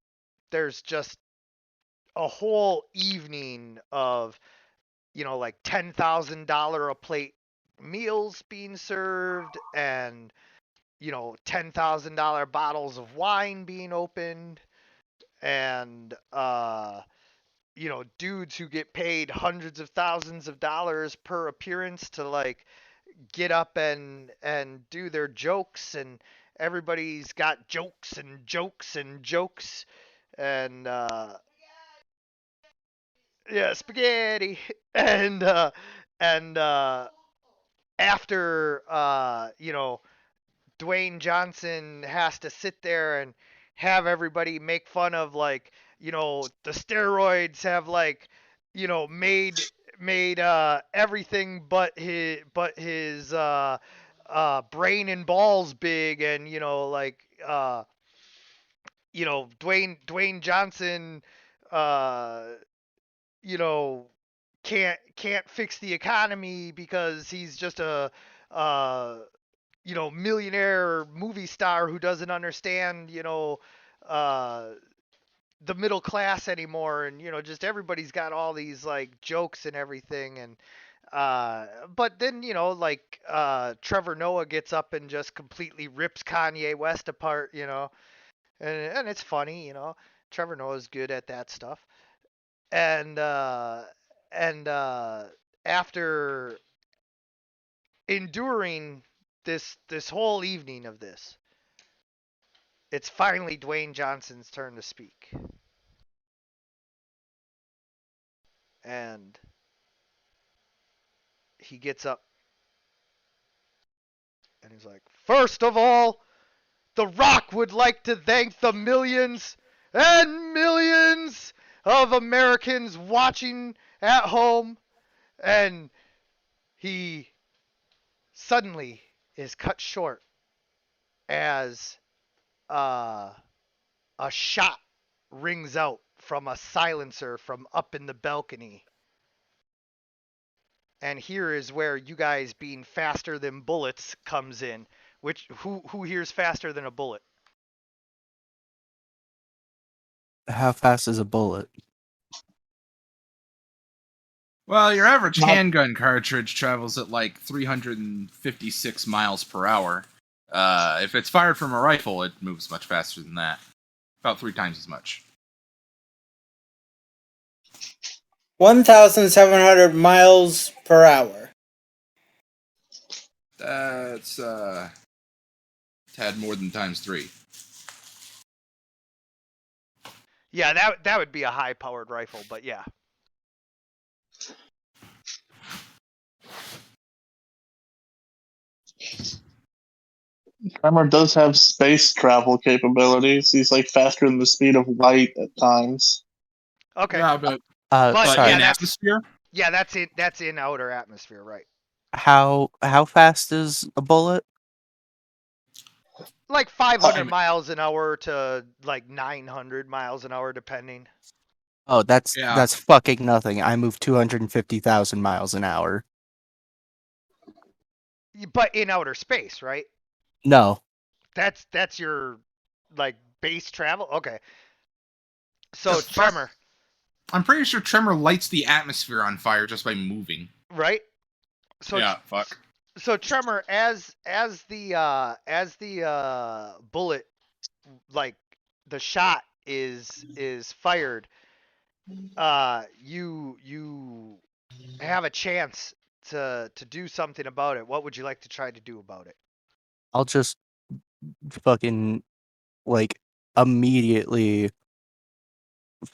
there's just a whole evening of like $10,000 a plate meals being served, and $10,000 bottles of wine being opened, and dudes who get paid hundreds of thousands of dollars per appearance to like get up and do their jokes, and everybody's got jokes and jokes and jokes, and yeah, spaghetti. And after Dwayne Johnson has to sit there and have everybody make fun of like the steroids have like made everything but his brain and balls big, and Dwayne Johnson uh you know can't fix the economy because he's just a uh millionaire movie star who doesn't understand uh the middle class anymore, and just everybody's got all these like jokes and everything, and but then like Trevor Noah gets up and just completely rips Kanye West apart, and it's funny, Trevor Noah's good at that stuff. And after enduring this whole evening of this, it's finally Dwayne Johnson's turn to speak. And he gets up and he's like, "First of all, The Rock would like to thank the millions and millions of Americans watching at home." And he suddenly is cut short as uh, a shot rings out from a silencer from up in the balcony. And here is where you guys being faster than bullets comes in. Which who hears faster than a bullet? How fast is a bullet? Well, your average Not- handgun cartridge travels at like 356 miles per hour. If it's fired from a rifle, it moves much faster than that. About 3 times as much. 1,700 miles per hour. That's tad more than times 3. Yeah, that would be a high powered rifle, but yeah. Tremor does have space travel capabilities. He's like faster than the speed of light at times. Okay. Yeah, but But sorry. yeah, in that's atmosphere. that's in outer atmosphere, right? How fast is a bullet? Like 500 Um, miles an hour to like 900 miles an hour, depending. Oh, that's Yeah. fucking nothing. I move 250,000 miles an hour. But in outer space, right? No. That's your like base travel. Okay. So The fuck? Tremor, I'm pretty sure Tremor lights the atmosphere on fire just by moving. right? So Yeah, fuck. so Tremor, as the bullet, like the shot is fired, you have a chance to do something about it. What would you like to try to do about it? I'll just fucking like immediately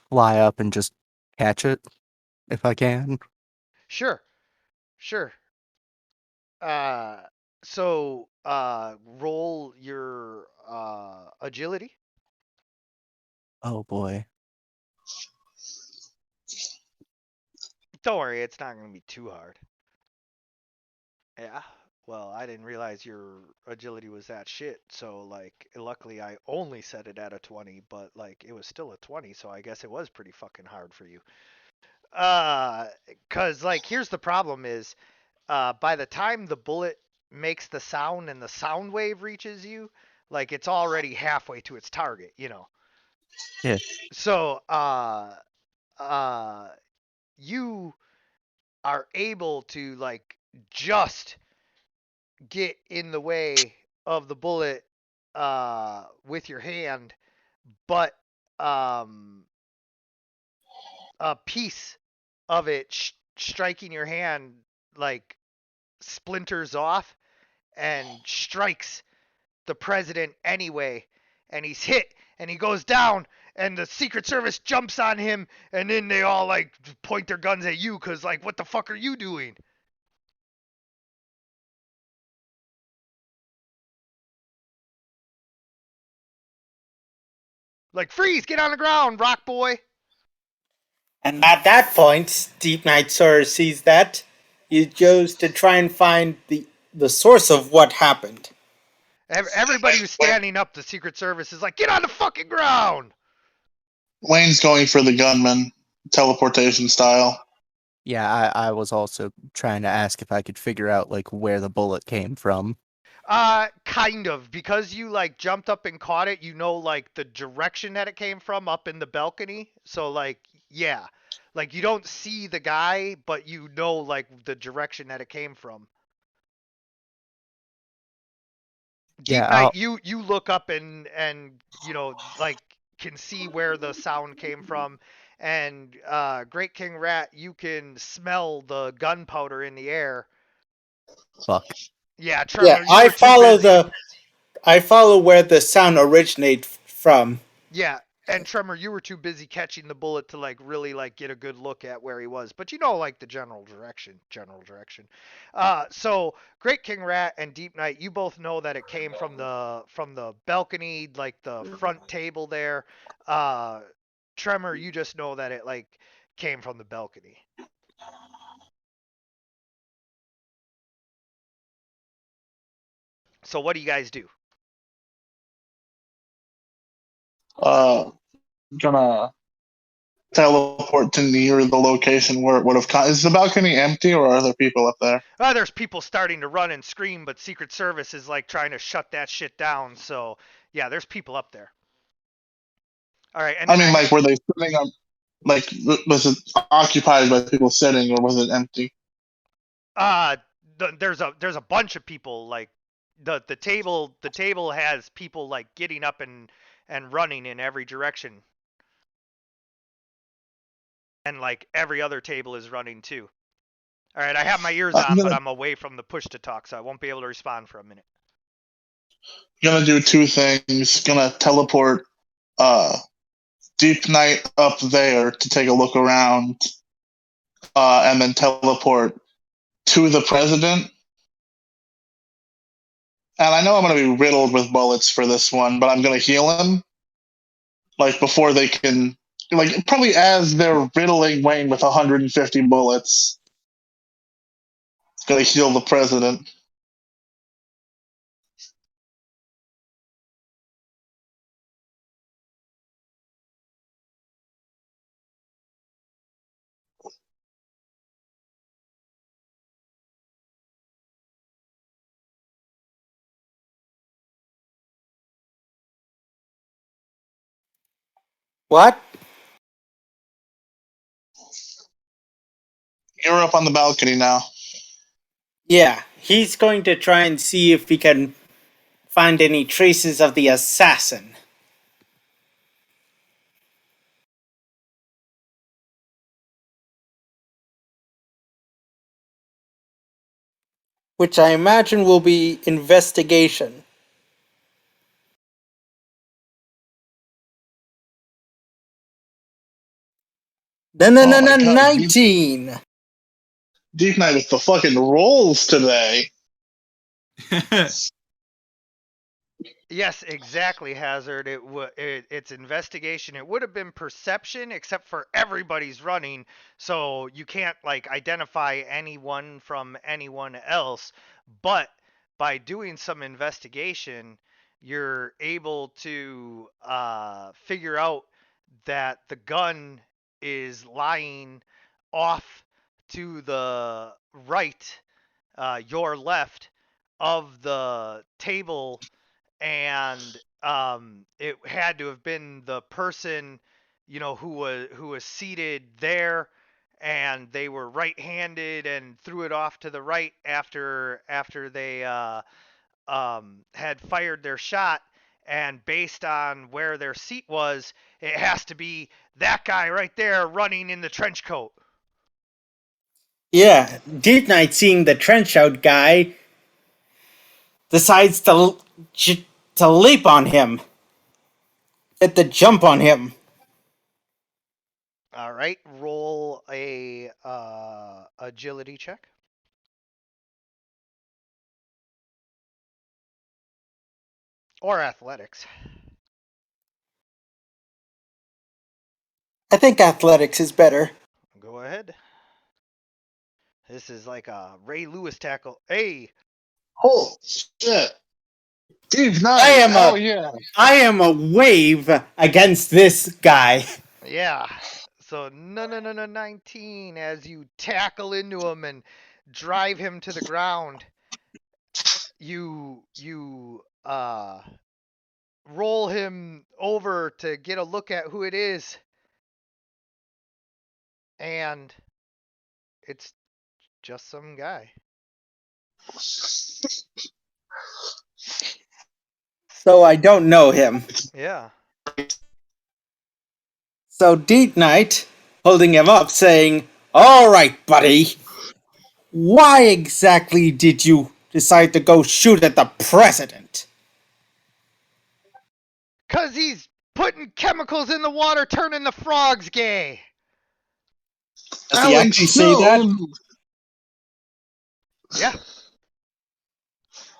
fly up and just catch it if I can. Sure, sure. Uh, so roll your agility. Oh boy. Don't worry, it's not going to be too hard. Yeah. Well, I didn't realize your agility was that shit. So like, luckily I only set it at a 20, but like it was still a 20, so I guess it was pretty fucking hard for you. Cause like here's the problem is, by the time the bullet makes the sound and the sound wave reaches you, like it's already halfway to its target, you know. Yeah. So uh, you are able to like just get in the way of the bullet with your hand, but um, a piece of it striking your hand like splinters off and strikes the president anyway, and he's hit and he goes down, and the Secret Service jumps on him, and then they all like point their guns at you because like, what the fuck are you doing? Like, freeze, get on the ground, rock boy. And at that point, Deep Night Sir sees that he goes to try and find the source of what happened. Everybody who's standing up, the Secret Service is like, get on the fucking ground. Wayne's going for the gunman, teleportation style. Yeah, I was also trying to ask if I could figure out like where the bullet came from. Kind of, because you like jumped up and caught it, you know, like the direction that it came from up in the balcony. So like, yeah, like you don't see the guy, but you know like the direction that it came from. Deep Yeah, Night, you look up and you know like can see where the sound came from, and Great King Rat, you can smell the gunpowder in the air. fuck. Yeah, Yeah, Tremor, you were too busy. I follow where the sound originates from. Yeah, and Tremor, you were too busy catching the bullet to like really like get a good look at where he was. But you know like the general direction. So Great King Rat and Deep Night, you both know that it came from the balcony, like the front table there. Uh Tremor, you just know that it like came from the balcony. So what do you guys do? Gonna teleport to near the location where it would have come. Is the balcony empty or are there people up there? There's people starting to run and scream, but Secret Service is like trying to shut that shit down. So yeah, there's people up there. All right, and I then mean, like, were they sitting on, like, was it occupied by people sitting or was it empty? uh there's a bunch of people like the table has people like getting up and running in every direction, and like every other table is running too. All right, I have my ears I'm on, but gonna, I'm away from the push to talk, so I won't be able to respond for a minute. gonna do two things. Gonna teleport Deep Night up there to take a look around, and then teleport to the president And I know I'm going to be riddled with bullets for this one, but I'm going to heal him. Like, before they can. Like, probably as they're riddling Wayne with 150 bullets. It's going to heal the president. What? You're up on the balcony now. Yeah, he's going to try and see if he can find any traces of the assassin. Which I imagine will be investigation. No, no, no, Oh my no, god. 19! Deep Knight with the fucking rolls today. Yes, exactly, Hazard. It's investigation. It would have been perception, except for everybody's running, so you can't like identify anyone from anyone else. But by doing some investigation, you're able to figure out that the gun is lying off to the right, your left of the table, and it had to have been the person, who was seated there, and they were right-handed and threw it off to the right after they had fired their shot. And based on where their seat was, it has to be that guy right there running in the trench coat. Yeah, Deep Knight, seeing the trench out guy, decides to leap on him. Get the jump on him. All right, roll a agility check. Or athletics. I think athletics is better. Go ahead. This is like a Ray Lewis tackle. Hey, Oh, shit. Deep I Knight. I am a wave against this guy. yeah. So no, 19 as you tackle into him and drive him to the ground. You roll him over to get a look at who it is, and it's just some guy. So I don't know him. Yeah. So Deep Knight, holding him up, saying, "Alright, buddy. Why exactly did you decide to go shoot at the president?" 'Cause he's putting chemicals in the water, turning the frogs gay. Does he actually say that? Yeah.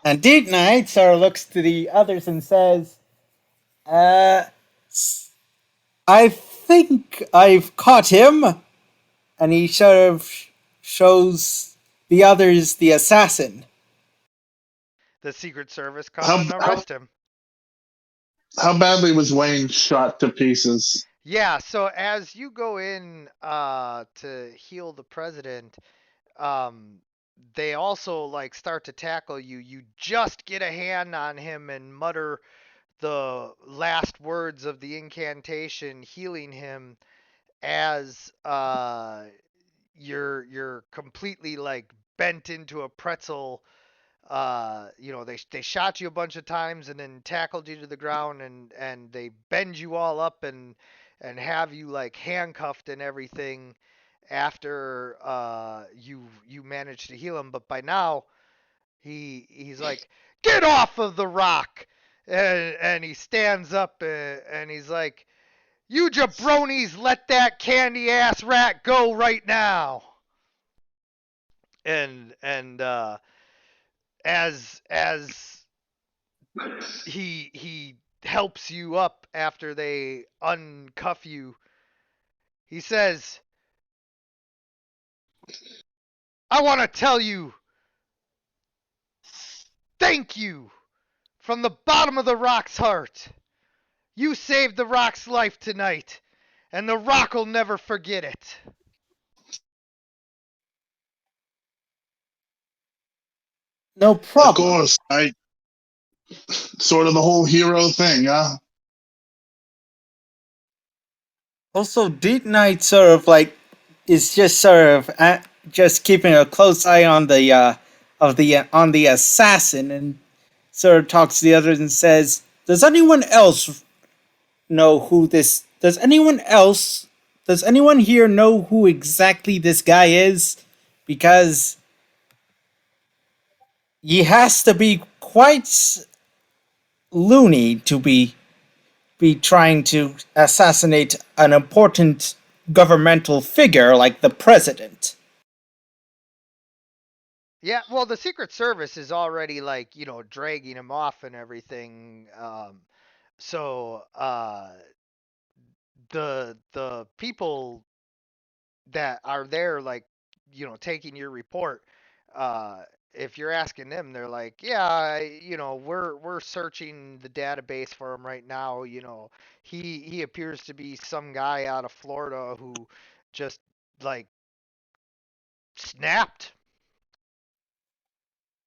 And Deep Knight sort of looks to the others and says, I think I've caught him. And he sort of shows the others the assassin. The Secret Service come How, and how, arrest him. how badly was Wayne shot to pieces? Yeah, so as you go in to heal the president, they also like start to tackle you. You just get a hand on him and mutter the last words of the incantation healing him, as you're completely like bent into a pretzel. They shot you a bunch of times and then tackled you to the ground, and they bend you all up and have you like handcuffed and everything after you manage to heal him. But by now he's like, get off of the rock, and he stands up, and he's like, you jabronis, let that candy ass rat go right now. And as he helps you up after they uncuff you. He says, "I want to tell you, thank you from the bottom of the Rock's heart. You saved the Rock's life tonight, and the Rock will never forget it." No Of problem. course, I sort of the whole hero thing, huh? Also, Deep Knight sort of like is just sort of just keeping a close eye on the on the assassin, and sort of talks to the others and says, "Does anyone else know who this? Does anyone else? Does anyone here know who exactly this guy is? Because he has to be quite loony to be trying to assassinate an important governmental figure like the president." Yeah, well, the Secret Service is already like, dragging him off and everything. So the people that are there, like, taking your report, uh, if you're asking them, they're like, yeah, we're searching the database for him right now. He appears to be some guy out of Florida who just like snapped.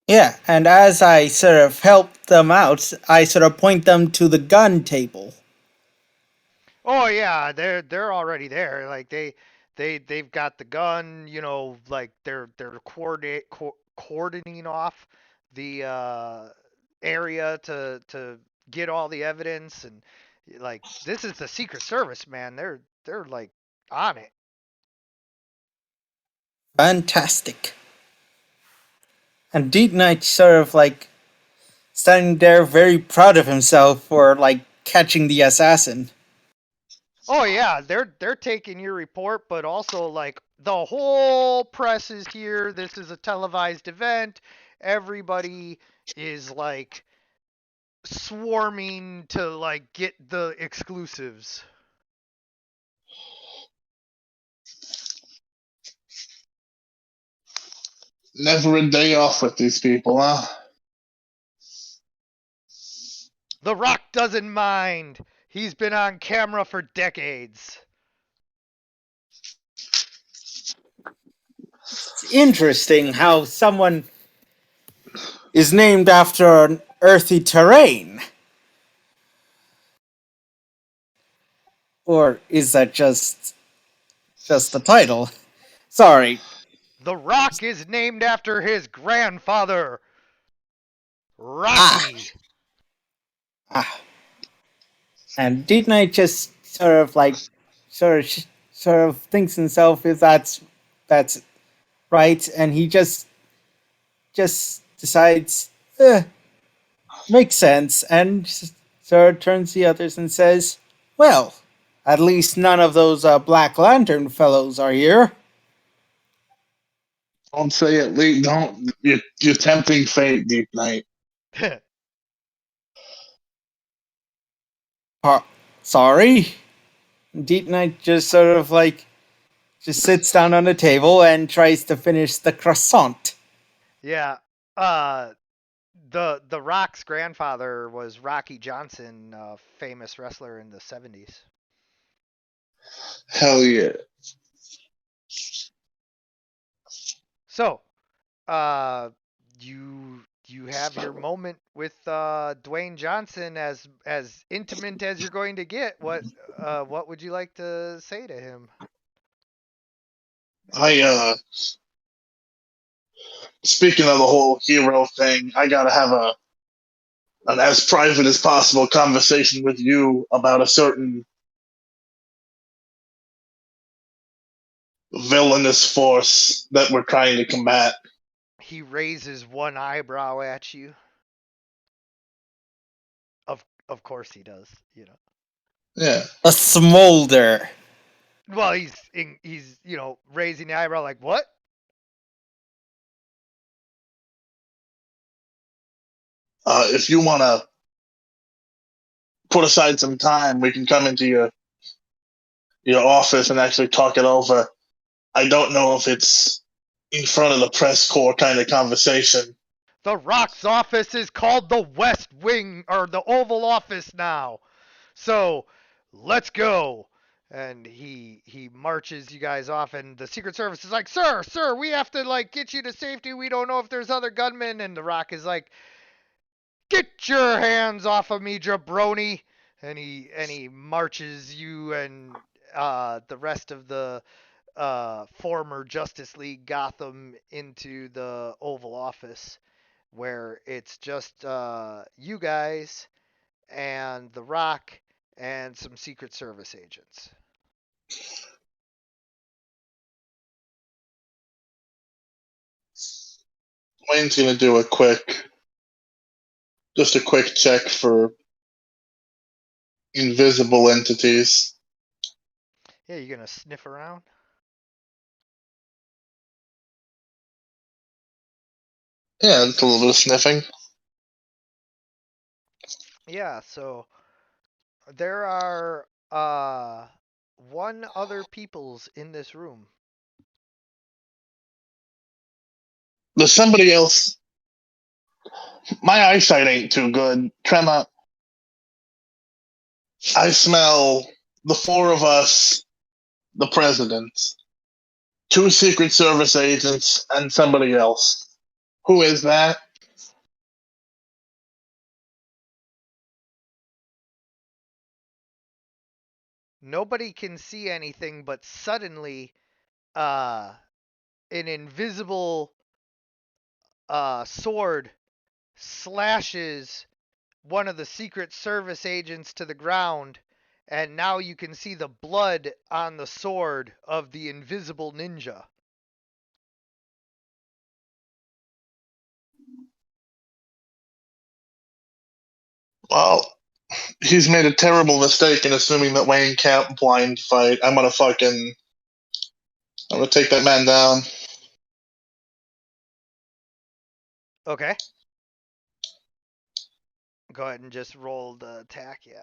Yeah, and as I sort of help them out, I sort of point them to the gun table. Oh yeah, they're already there. Like they've got the gun. Like they're cordoning off the area to get all the evidence, and like this is the Secret Service, man. They're like on it. Fantastic. And Deep Knight sort of like standing there very proud of himself for like catching the assassin. Oh yeah, they're taking your report, but also like the whole press is here. This is a televised event. Everybody is like swarming to like get the exclusives. Never a day off with these people, huh? The Rock doesn't mind. He's been on camera for decades. It's interesting how someone is named after an earthy terrain. Or is that just the title? Sorry. The Rock is named after his grandfather, Ah, Rocky. ah. And Deep Knight just sort of like sort of thinks himself if that's right, and he just decides, makes sense, and sort of turns to the others and says, "Well, at least none of those Black Lantern fellows are here." Don't say it, Lee. Don't. You're tempting fate, Deep Knight. Sorry. Deep Knight just sort of like just sits down on the table and tries to finish the croissant. Yeah. Uh the Rock's grandfather was Rocky Johnson, a famous wrestler in the 70s. Hell yeah. So, uh you have your moment with Dwayne Johnson, as intimate as you're going to get. What would you like to say to him? I speaking of the whole hero thing, I gotta have an as private as possible conversation with you about a certain villainous force that we're trying to combat. He raises one eyebrow at you. Of course he does. Yeah. A smolder. Well, he's raising the eyebrow like, what? If you wanna put aside some time, we can come into your office and actually talk it over. I don't know if it's in front of the press corps kind of conversation. The Rock's office is called the West Wing, or the Oval Office now. So, let's go. And he marches you guys off, and the Secret Service is like, sir, we have to, like, get you to safety. We don't know if there's other gunmen. And the Rock is like, get your hands off of me, jabroni. And he marches you and the rest of the former Justice League Gotham into the Oval Office, where it's just you guys and The Rock and some Secret Service agents. Wayne's gonna do a quick check for invisible entities. Yeah, you gonna sniff around? Yeah, it's a little bit of sniffing. Yeah, so there are one other peoples in this room. There's somebody else. My eyesight ain't too good. Trema, I smell the four of us, the president, two Secret Service agents, and somebody else. Who is that? Nobody can see anything, but suddenly an invisible sword slashes one of the Secret Service agents to the ground, and now you can see the blood on the sword of the invisible ninja. Well, he's made a terrible mistake in assuming that Wayne can't blind fight. I'm gonna take that man down. Okay. Go ahead and just roll the attack, yeah.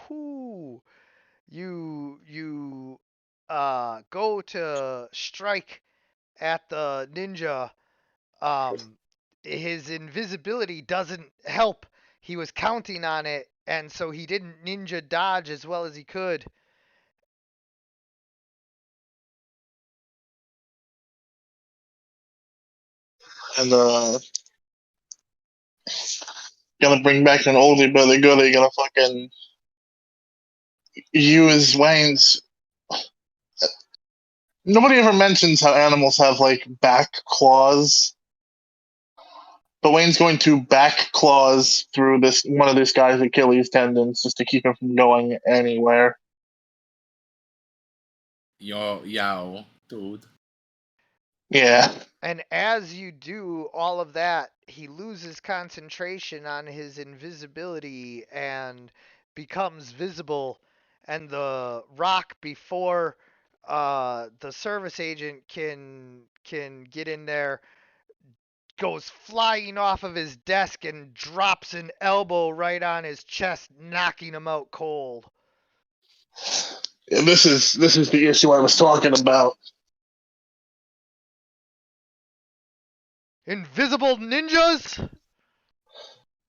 Ooh, you go to strike at the ninja. His invisibility doesn't help. He was counting on it, and so he didn't ninja dodge as well as he could. And gonna bring back an oldie but a goodie. Gonna fucking use Wayne's. Nobody ever mentions how animals have like back claws. But Wayne's going to back claws through one of this guy's Achilles tendons just to keep him from going anywhere. Yo, dude. Yeah. And as you do all of that, he loses concentration on his invisibility and becomes visible. And the Rock, before the service agent can get in there, goes flying off of his desk and drops an elbow right on his chest, knocking him out cold. And this is the issue I was talking about. Invisible ninjas?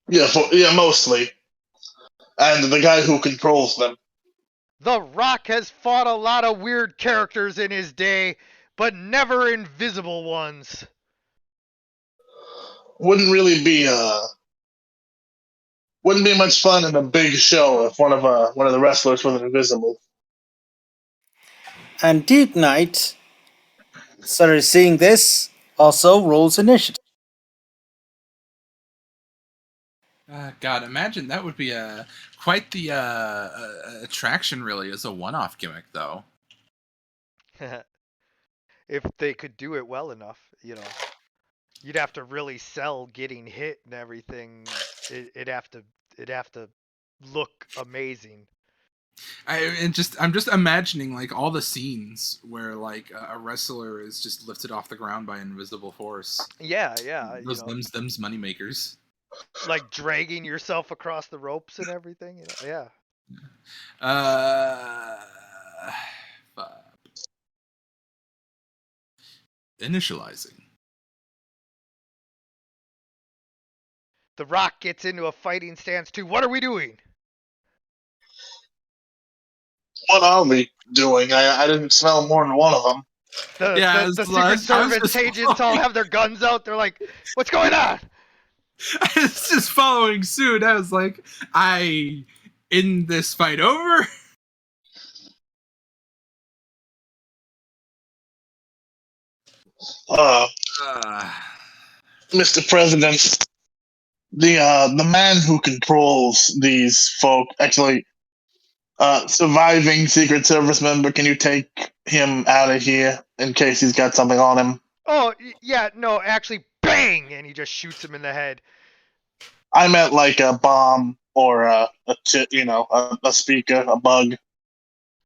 Yeah, mostly. And the guy who controls them. The Rock has fought a lot of weird characters in his day, but never invisible ones. Wouldn't be much fun in a big show if one of the wrestlers was invisible. And Deep Knight started seeing this, also rolls initiative. God, imagine that would be quite the attraction, really, as a one-off gimmick, though. If they could do it well enough, you'd have to really sell getting hit and everything. It'd have to look amazing. I'm just imagining like all the scenes where like a wrestler is just lifted off the ground by an invisible force. Yeah, Them's moneymakers. like dragging yourself across the ropes and everything. Yeah. Uh, initializing. The Rock gets into a fighting stance too. What are we doing? What are we doing? I didn't smell more than one of them. The Secret Service agents all have their guns out. They're like, "What's going on?" I was just following suit. I was like, in this fight over? Mr. President, the man who controls these folk, actually, surviving Secret Service member, can you take him out of here in case he's got something on him? Oh, yeah, no, actually, bang! And he just shoots him in the head. I meant like a bomb or a speaker, a bug.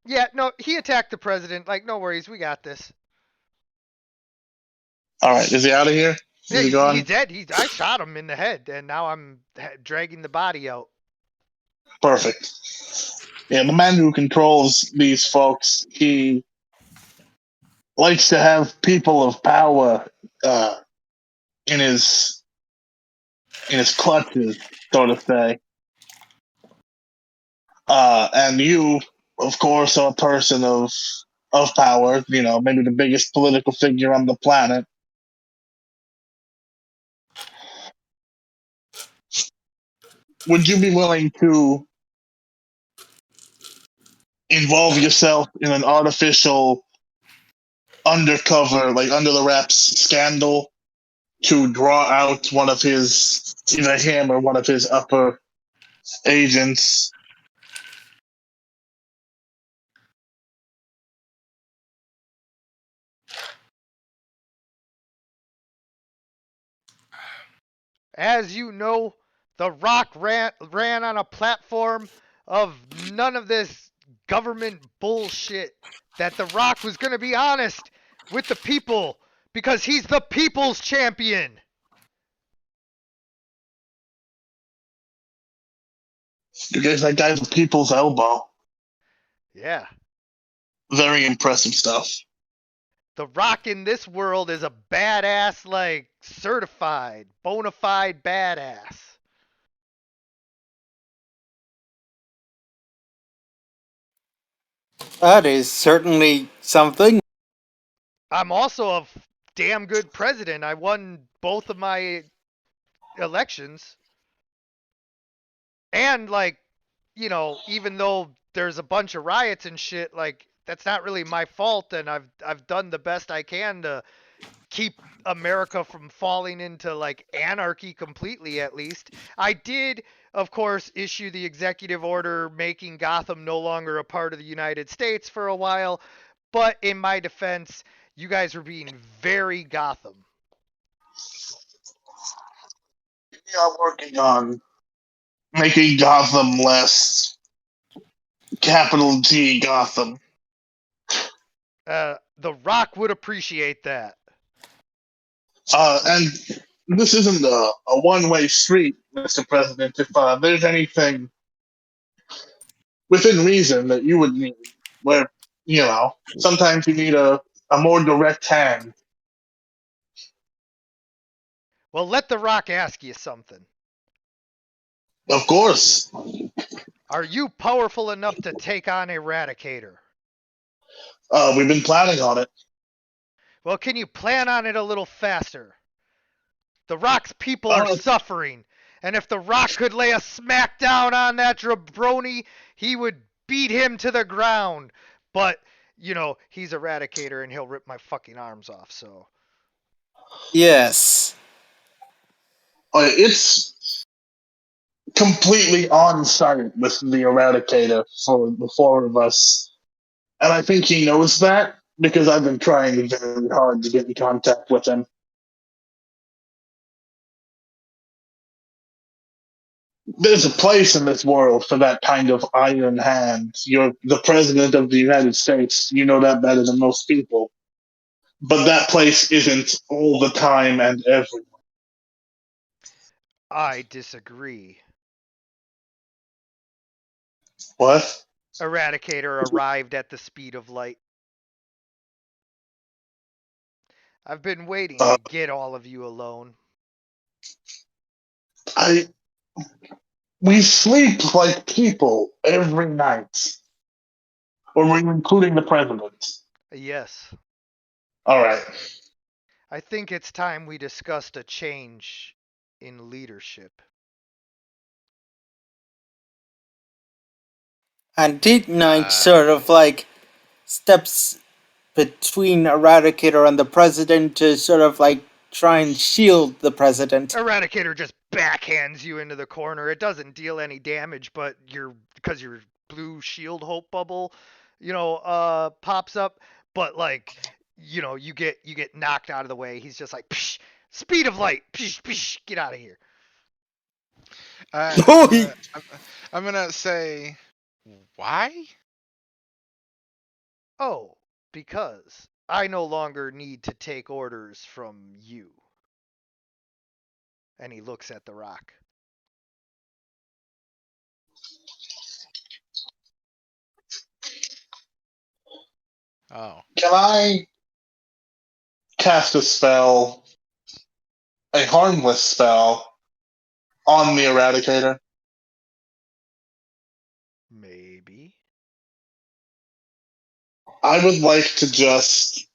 Yeah, no, he attacked the president. Like, no worries, we got this. All right, is he out of here? Is he gone? He's dead. I shot him in the head, and now I'm dragging the body out. Perfect. Yeah, the man who controls these folks, he likes to have people of power in his clutches, so to say. And you, of course, are a person of power. You know, maybe the biggest political figure on the planet. Would you be willing to involve yourself in an artificial, undercover, like under the wraps scandal to draw out one of his, either him or one of his upper agents? As you know, The Rock ran on a platform of none of this government bullshit. That The Rock was going to be honest with the people because he's the people's champion. You guys, that guy's a people's elbow. Yeah. Very impressive stuff. The Rock in this world is a badass, like certified, bona fide badass. That is certainly something. I'm also a damn good president. I won both of my elections. And like, even though there's a bunch of riots and shit, like that's not really my fault, and I've done the best I can to keep America from falling into like anarchy completely, at least. I did, of course, issue the executive order making Gotham no longer a part of the United States for a while, but in my defense, you guys were being very Gotham. We are working on making Gotham less capital G Gotham. The Rock would appreciate that. And this isn't a one-way street, Mr. President. If there's anything within reason that you would need, where, sometimes you need a more direct hand. Well, let The Rock ask you something. Of course. Are you powerful enough to take on Eradicator? We've been planning on it. Well, can you plan on it a little faster? The Rock's people are suffering, and if The Rock could lay a smackdown on that jabroni, he would beat him to the ground. But, he's Eradicator, and he'll rip my fucking arms off, so... Yes. It's completely on site with the Eradicator for the four of us. And I think he knows that, because I've been trying very hard to get in contact with him. There's a place in this world for that kind of iron hand. You're the president of the United States. You know that better than most people. But that place isn't all the time and everywhere. I disagree. What? Eradicator arrived at the speed of light. I've been waiting Uh, to get all of you alone. I. We sleep like people every night. Or we're including the president. Yes. All right. I think it's time we discussed a change in leadership. And Deep Knight sort of like steps between Eradicator and the president to sort of like try and shield the president. Eradicator just backhands you into the corner. It doesn't deal any damage, but because your blue shield hope bubble, pops up. But like, you get knocked out of the way. He's just like, psh, speed of light, psh, psh, get out of here. I'm gonna say, why? Oh, because I no longer need to take orders from you. And he looks at the rock. Oh, Can I cast a spell, a harmless spell, on the Eradicator? Maybe. I would like to just.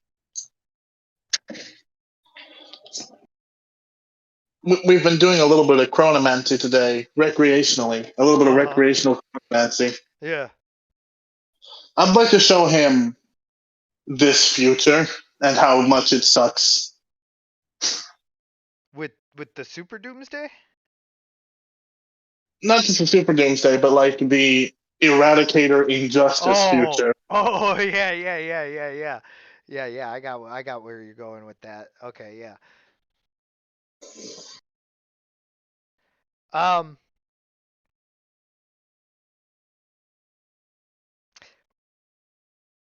We've been doing a little bit of chronomancy today, recreationally. A little bit of recreational chronomancy. Yeah. I'd like to show him this future and how much it sucks. With the Super Doomsday? Not just the Super Doomsday, but like the Eradicator Injustice future. Oh yeah. Yeah, I got where you're going with that. Okay, yeah. Um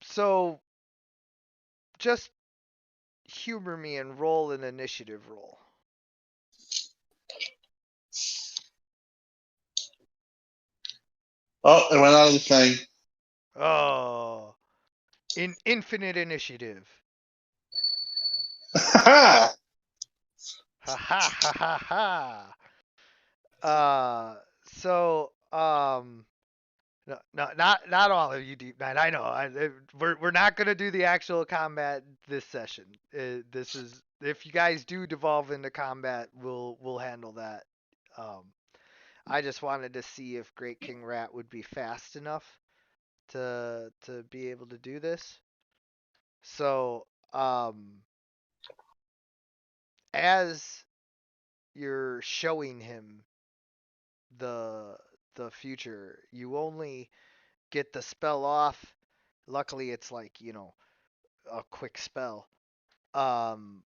so just humor me and roll an initiative roll. Oh, it went out of the thing. Oh. Infinite initiative. Ha Ha ha ha ha ha. So no, not all of you, Deep Nine. I know. We're not gonna do the actual combat this session. This is if you guys do devolve into combat, we'll handle that. I just wanted to see if Great King Rat would be fast enough to be able to do this. So as you're showing him the the future, you only get the spell off. Luckily, it's like a quick spell. Um,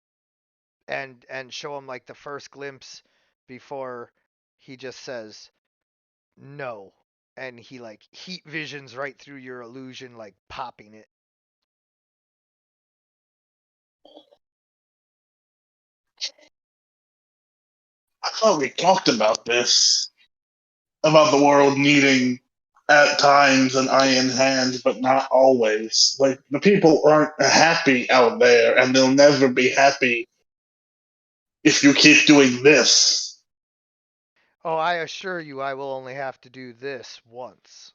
and show him like the first glimpse before he just says no, and he like heat visions right through your illusion, like popping it. I thought we talked about this. About the world needing, at times, an iron hand, but not always. Like, the people aren't happy out there, and they'll never be happy if you keep doing this. Oh, I assure you, I will only have to do this once.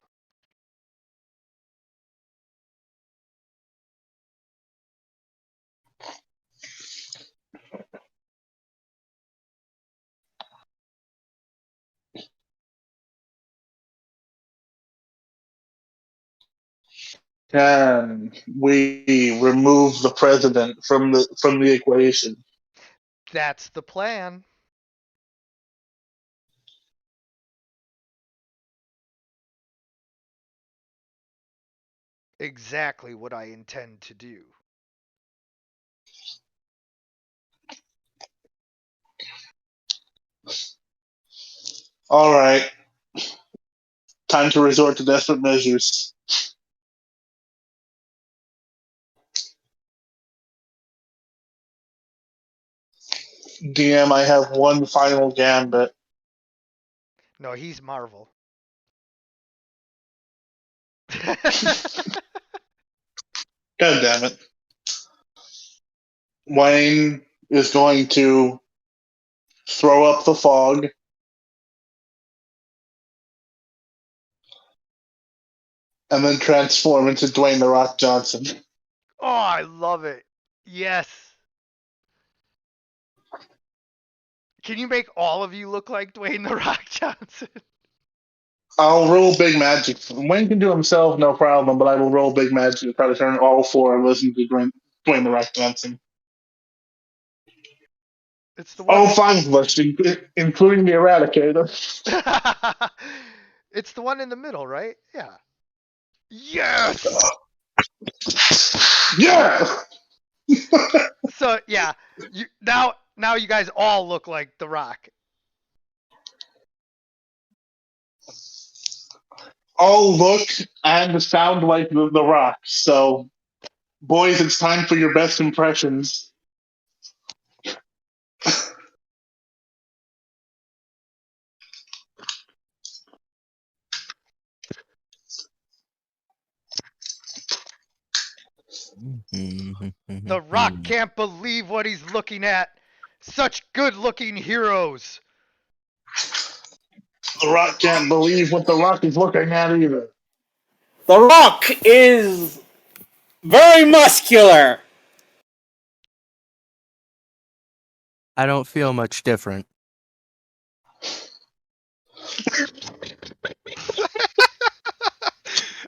Can we remove the president from the equation? That's the plan. Exactly what I intend to do. All right. Time to resort to desperate measures. DM, I have one final gambit. No, he's Marvel. God damn it. Wayne is going to throw up the fog. And then transform into Dwayne The Rock Johnson. Oh, I love it. Yes. Can you make all of you look like Dwayne The Rock Johnson? I'll roll big magic. Wayne can do himself, no problem, but I will roll big magic to try to turn all four of us into Dwayne The Rock Johnson. It's the one. All five of us, including the Eradicator. It's the one in the middle, right? Yeah. Yes. Yeah! So yeah, you now you guys all look like The Rock. All look and sound like the Rock. So, boys, it's time for your best impressions. The Rock can't believe what he's looking at. Such good-looking heroes. The Rock can't believe what the Rock is looking at either. The Rock is very muscular. I don't feel much different.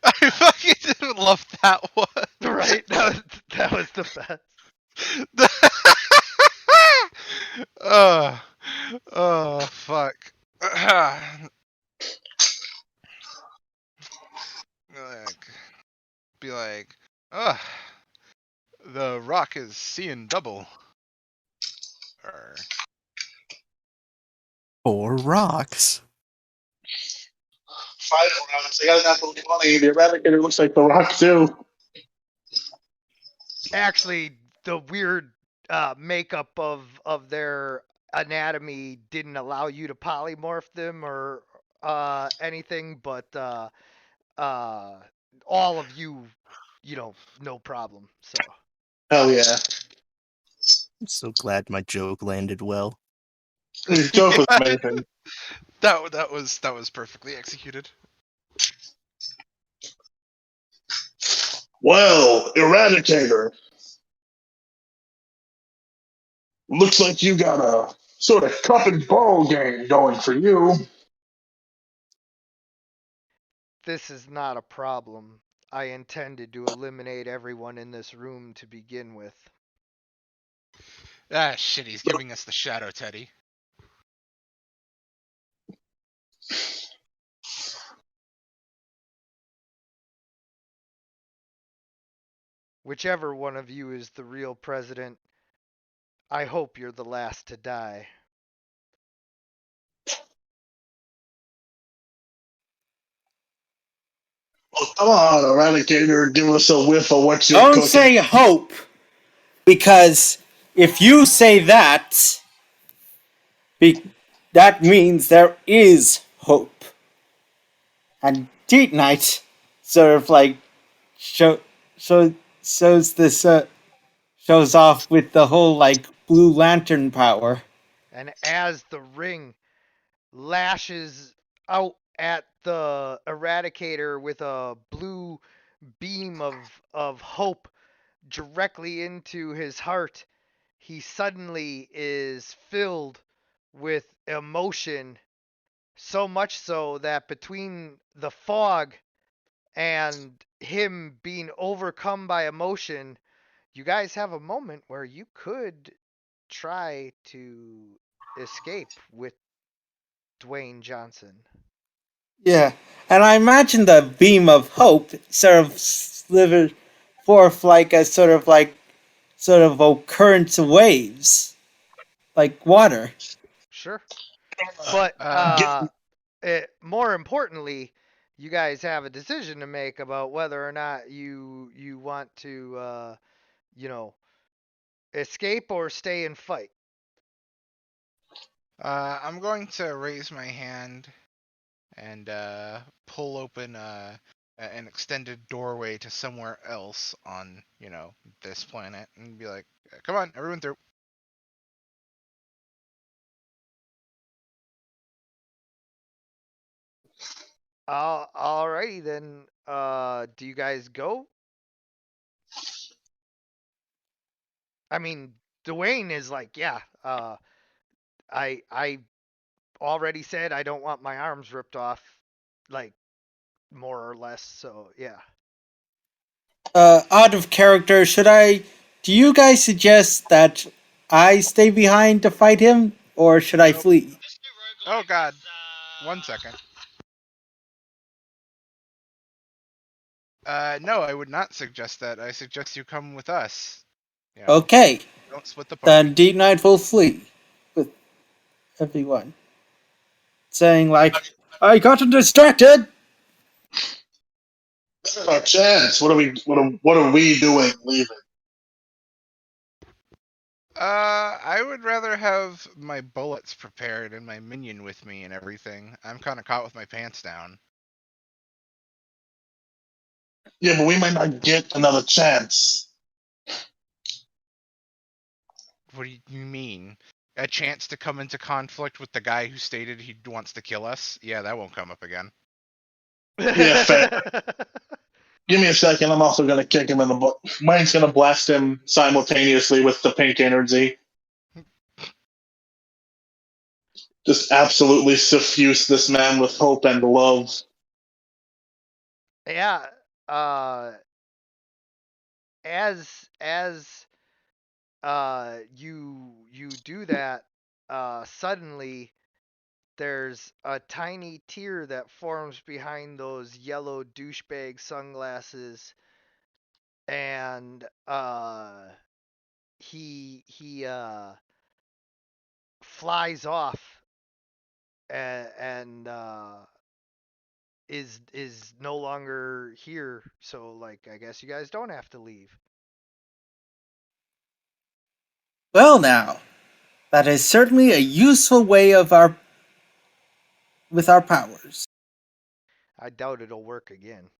I fucking love that one. Right? That was the best. Oh, fuck. Be like, ugh, the Rock is seeing double. Or, 4 rocks. Final rounds. They got enough of money. The Eradicator looks like the Rock too. Actually, the weird makeup of their anatomy didn't allow you to polymorph them or anything, but all of you, no problem. So. Hell yeah. I'm so glad my joke landed well. His joke was amazing. that was perfectly executed. Well, Eradicator. Looks like you got a sort of cup and ball game going for you. This is not a problem. I intended to eliminate everyone in this room to begin with. Ah, shit, he's giving us the Shadow Teddy. Whichever one of you is the real president, I hope you're the last to die. Oh, come on, Eradicator, give us a whiff of what you're Don't cooking. say hope, because if you say that, that means there is hope. And Teat Knight sort of like shows off with the whole like Blue Lantern power. And as the ring lashes out at the Eradicator with a blue beam of hope directly into his heart, he suddenly is filled with emotion, so much so that between the fog and him being overcome by emotion, you guys have a moment where you could try to escape with Dwayne Johnson. Yeah, and I imagine the beam of hope sort of slivered forth like a sort of a current of waves, like water. Sure. But more importantly, you guys have a decision to make about whether or not you want to you know, escape or stay and fight. I'm going to raise my hand and pull open an extended doorway to somewhere else on, this planet and be like, come on, everyone through. Alrighty then. Do you guys go? I mean, Dwayne is like, yeah. I already said I don't want my arms ripped off, like more or less. So yeah. Out of character, do you guys suggest that I stay behind to fight him, or should I Nope. flee? Oh God, 1 second. No, I would not suggest that. I suggest you come with us. Okay, Don't split the then party. Deep Knight will flee with everyone, saying like, "I got distracted." This is our chance. What are we doing leaving? I would rather have my bullets prepared and my minion with me and everything. I'm kind of caught with my pants down. Yeah, but we might not get another chance. What do you mean? A chance to come into conflict with the guy who stated he wants to kill us? Yeah, that won't come up again. Yeah, fair. Give me a second. I'm also going to kick him in the butt. Mine's going to blast him simultaneously with the pink energy. Just absolutely suffuse this man with hope and love. Yeah. Uh, as you do that, suddenly there's a tiny tear that forms behind those yellow douchebag sunglasses, and he flies off and is no longer here. So like, I guess you guys don't have to leave. Well, now that is certainly a useful way of with our powers. I doubt it'll work again.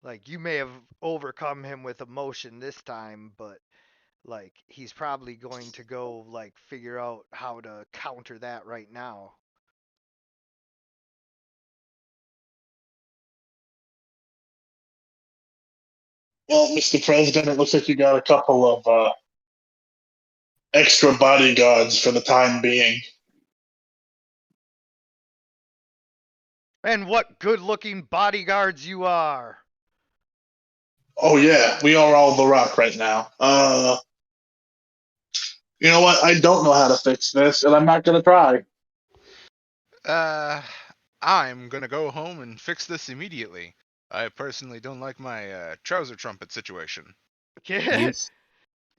Like, you may have overcome him with emotion this time, but like, he's probably going to go like figure out how to counter that right now. Well, Mr. President, it looks like you got a couple of extra bodyguards for the time being. And what good-looking bodyguards you are! Oh yeah, we are all the Rock right now. You know what? I don't know how to fix this, and I'm not gonna try. Uh, I'm gonna go home and fix this immediately. I personally don't like my trouser trumpet situation. Can,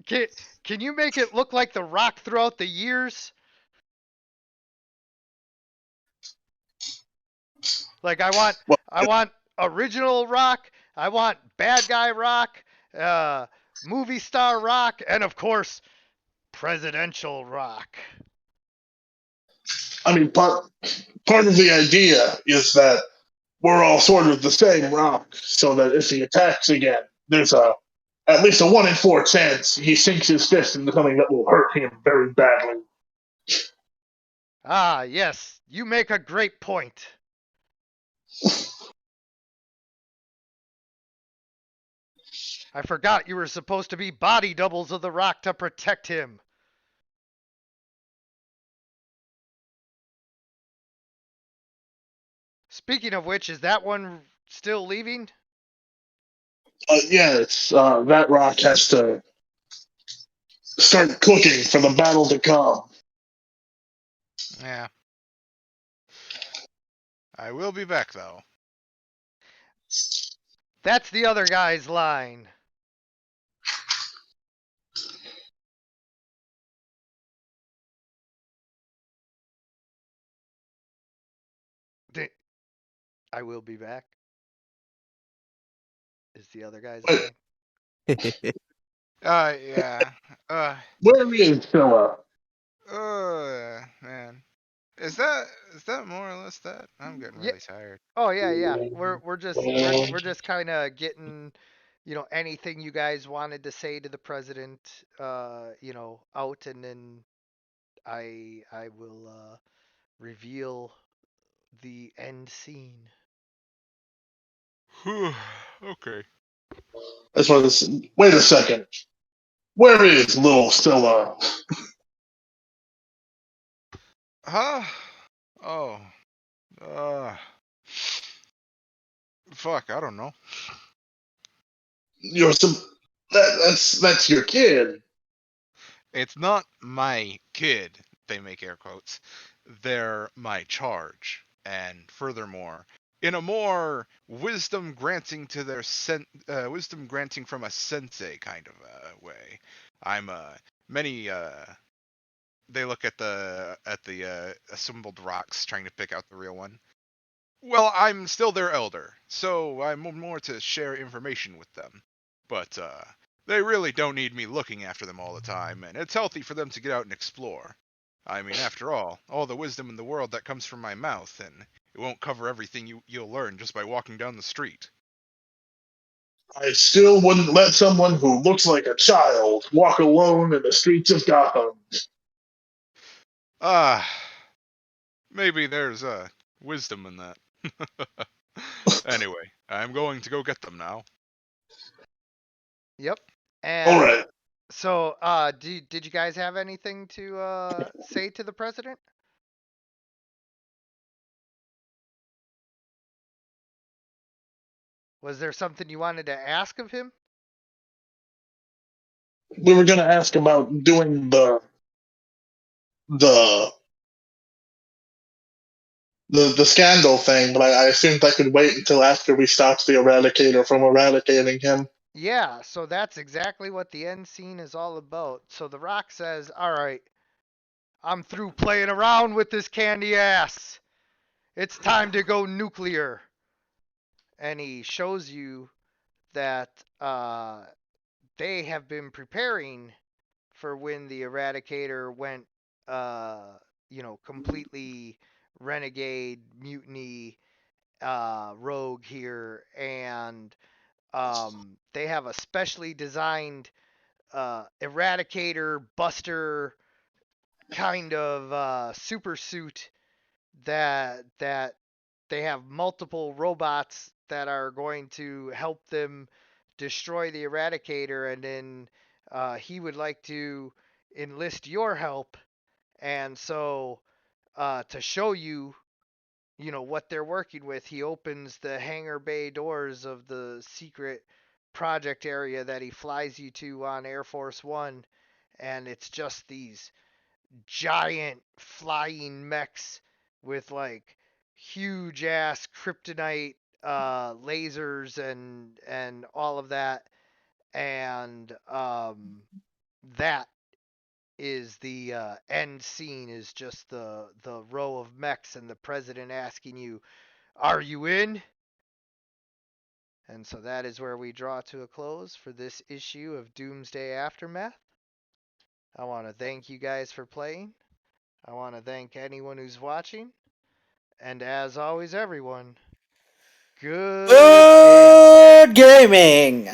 can, can you make it look like the Rock throughout the years? Like, Well, I want original Rock, I want bad guy Rock, movie star Rock, and of course, presidential Rock. I mean, part of the idea is that we're all sort of the same Rock, so that if he attacks again, there's at least a 1 in 4 chance he sinks his fist into something that will hurt him very badly. Ah, yes, you make a great point. I forgot you were supposed to be body doubles of the Rock to protect him. Speaking of which, is that one still leaving? Yeah, that Rock has to start cooking for the battle to come. Yeah. I will be back though. That's the other guy's line. I will be back. Is the other guy's Wait. line. Yeah. Where is Philip? Man. Is that more or less that? I'm getting Yeah. really tired. Oh yeah. We're just kind of getting, anything you guys wanted to say to the president, out, and then I will reveal the end scene. Okay. I just wanted to wait a second. Where is little Scylla? Huh? Oh. Uh. Fuck, I don't know. You're some. That's your kid. It's not my kid, they make air quotes. They're my charge. And furthermore, in a more wisdom granting to their wisdom granting from a sensei kind of way. I'm many they look at the assembled rocks trying to pick out the real one. Well, I'm still their elder, so I'm more to share information with them. But they really don't need me looking after them all the time, and it's healthy for them to get out and explore. I mean, after all the wisdom in the world that comes from my mouth, and it won't cover everything you'll learn just by walking down the street. I still wouldn't let someone who looks like a child walk alone in the streets of Gotham. Ah, maybe there's wisdom in that. Anyway, I'm going to go get them now. Yep. All And right. so, did you guys have anything to say to the president? Was there something you wanted to ask of him? We were gonna ask about doing the the scandal thing, but I assumed I could wait until after we stopped the Eradicator from eradicating him. Yeah, so that's exactly what the end scene is all about. So the Rock says, "All right, I'm through playing around with this candy ass. It's time to go nuclear." And he shows you that they have been preparing for when the Eradicator went, completely renegade, mutiny, rogue here, and they have a specially designed Eradicator Buster kind of super suit that they have multiple robots that are going to help them destroy the Eradicator, and then he would like to enlist your help. And so, to show you, what they're working with, he opens the hangar bay doors of the secret project area that he flies you to on Air Force One, and it's just these giant flying mechs with like huge ass kryptonite lasers and all of that, and that is the end scene, is just the row of mechs and the president asking you, "Are you in?" And so that is where we draw to a close for this issue of Doomsday Aftermath. I want to thank you guys for playing. I want to thank anyone who's watching. And as always, everyone, good Good gaming.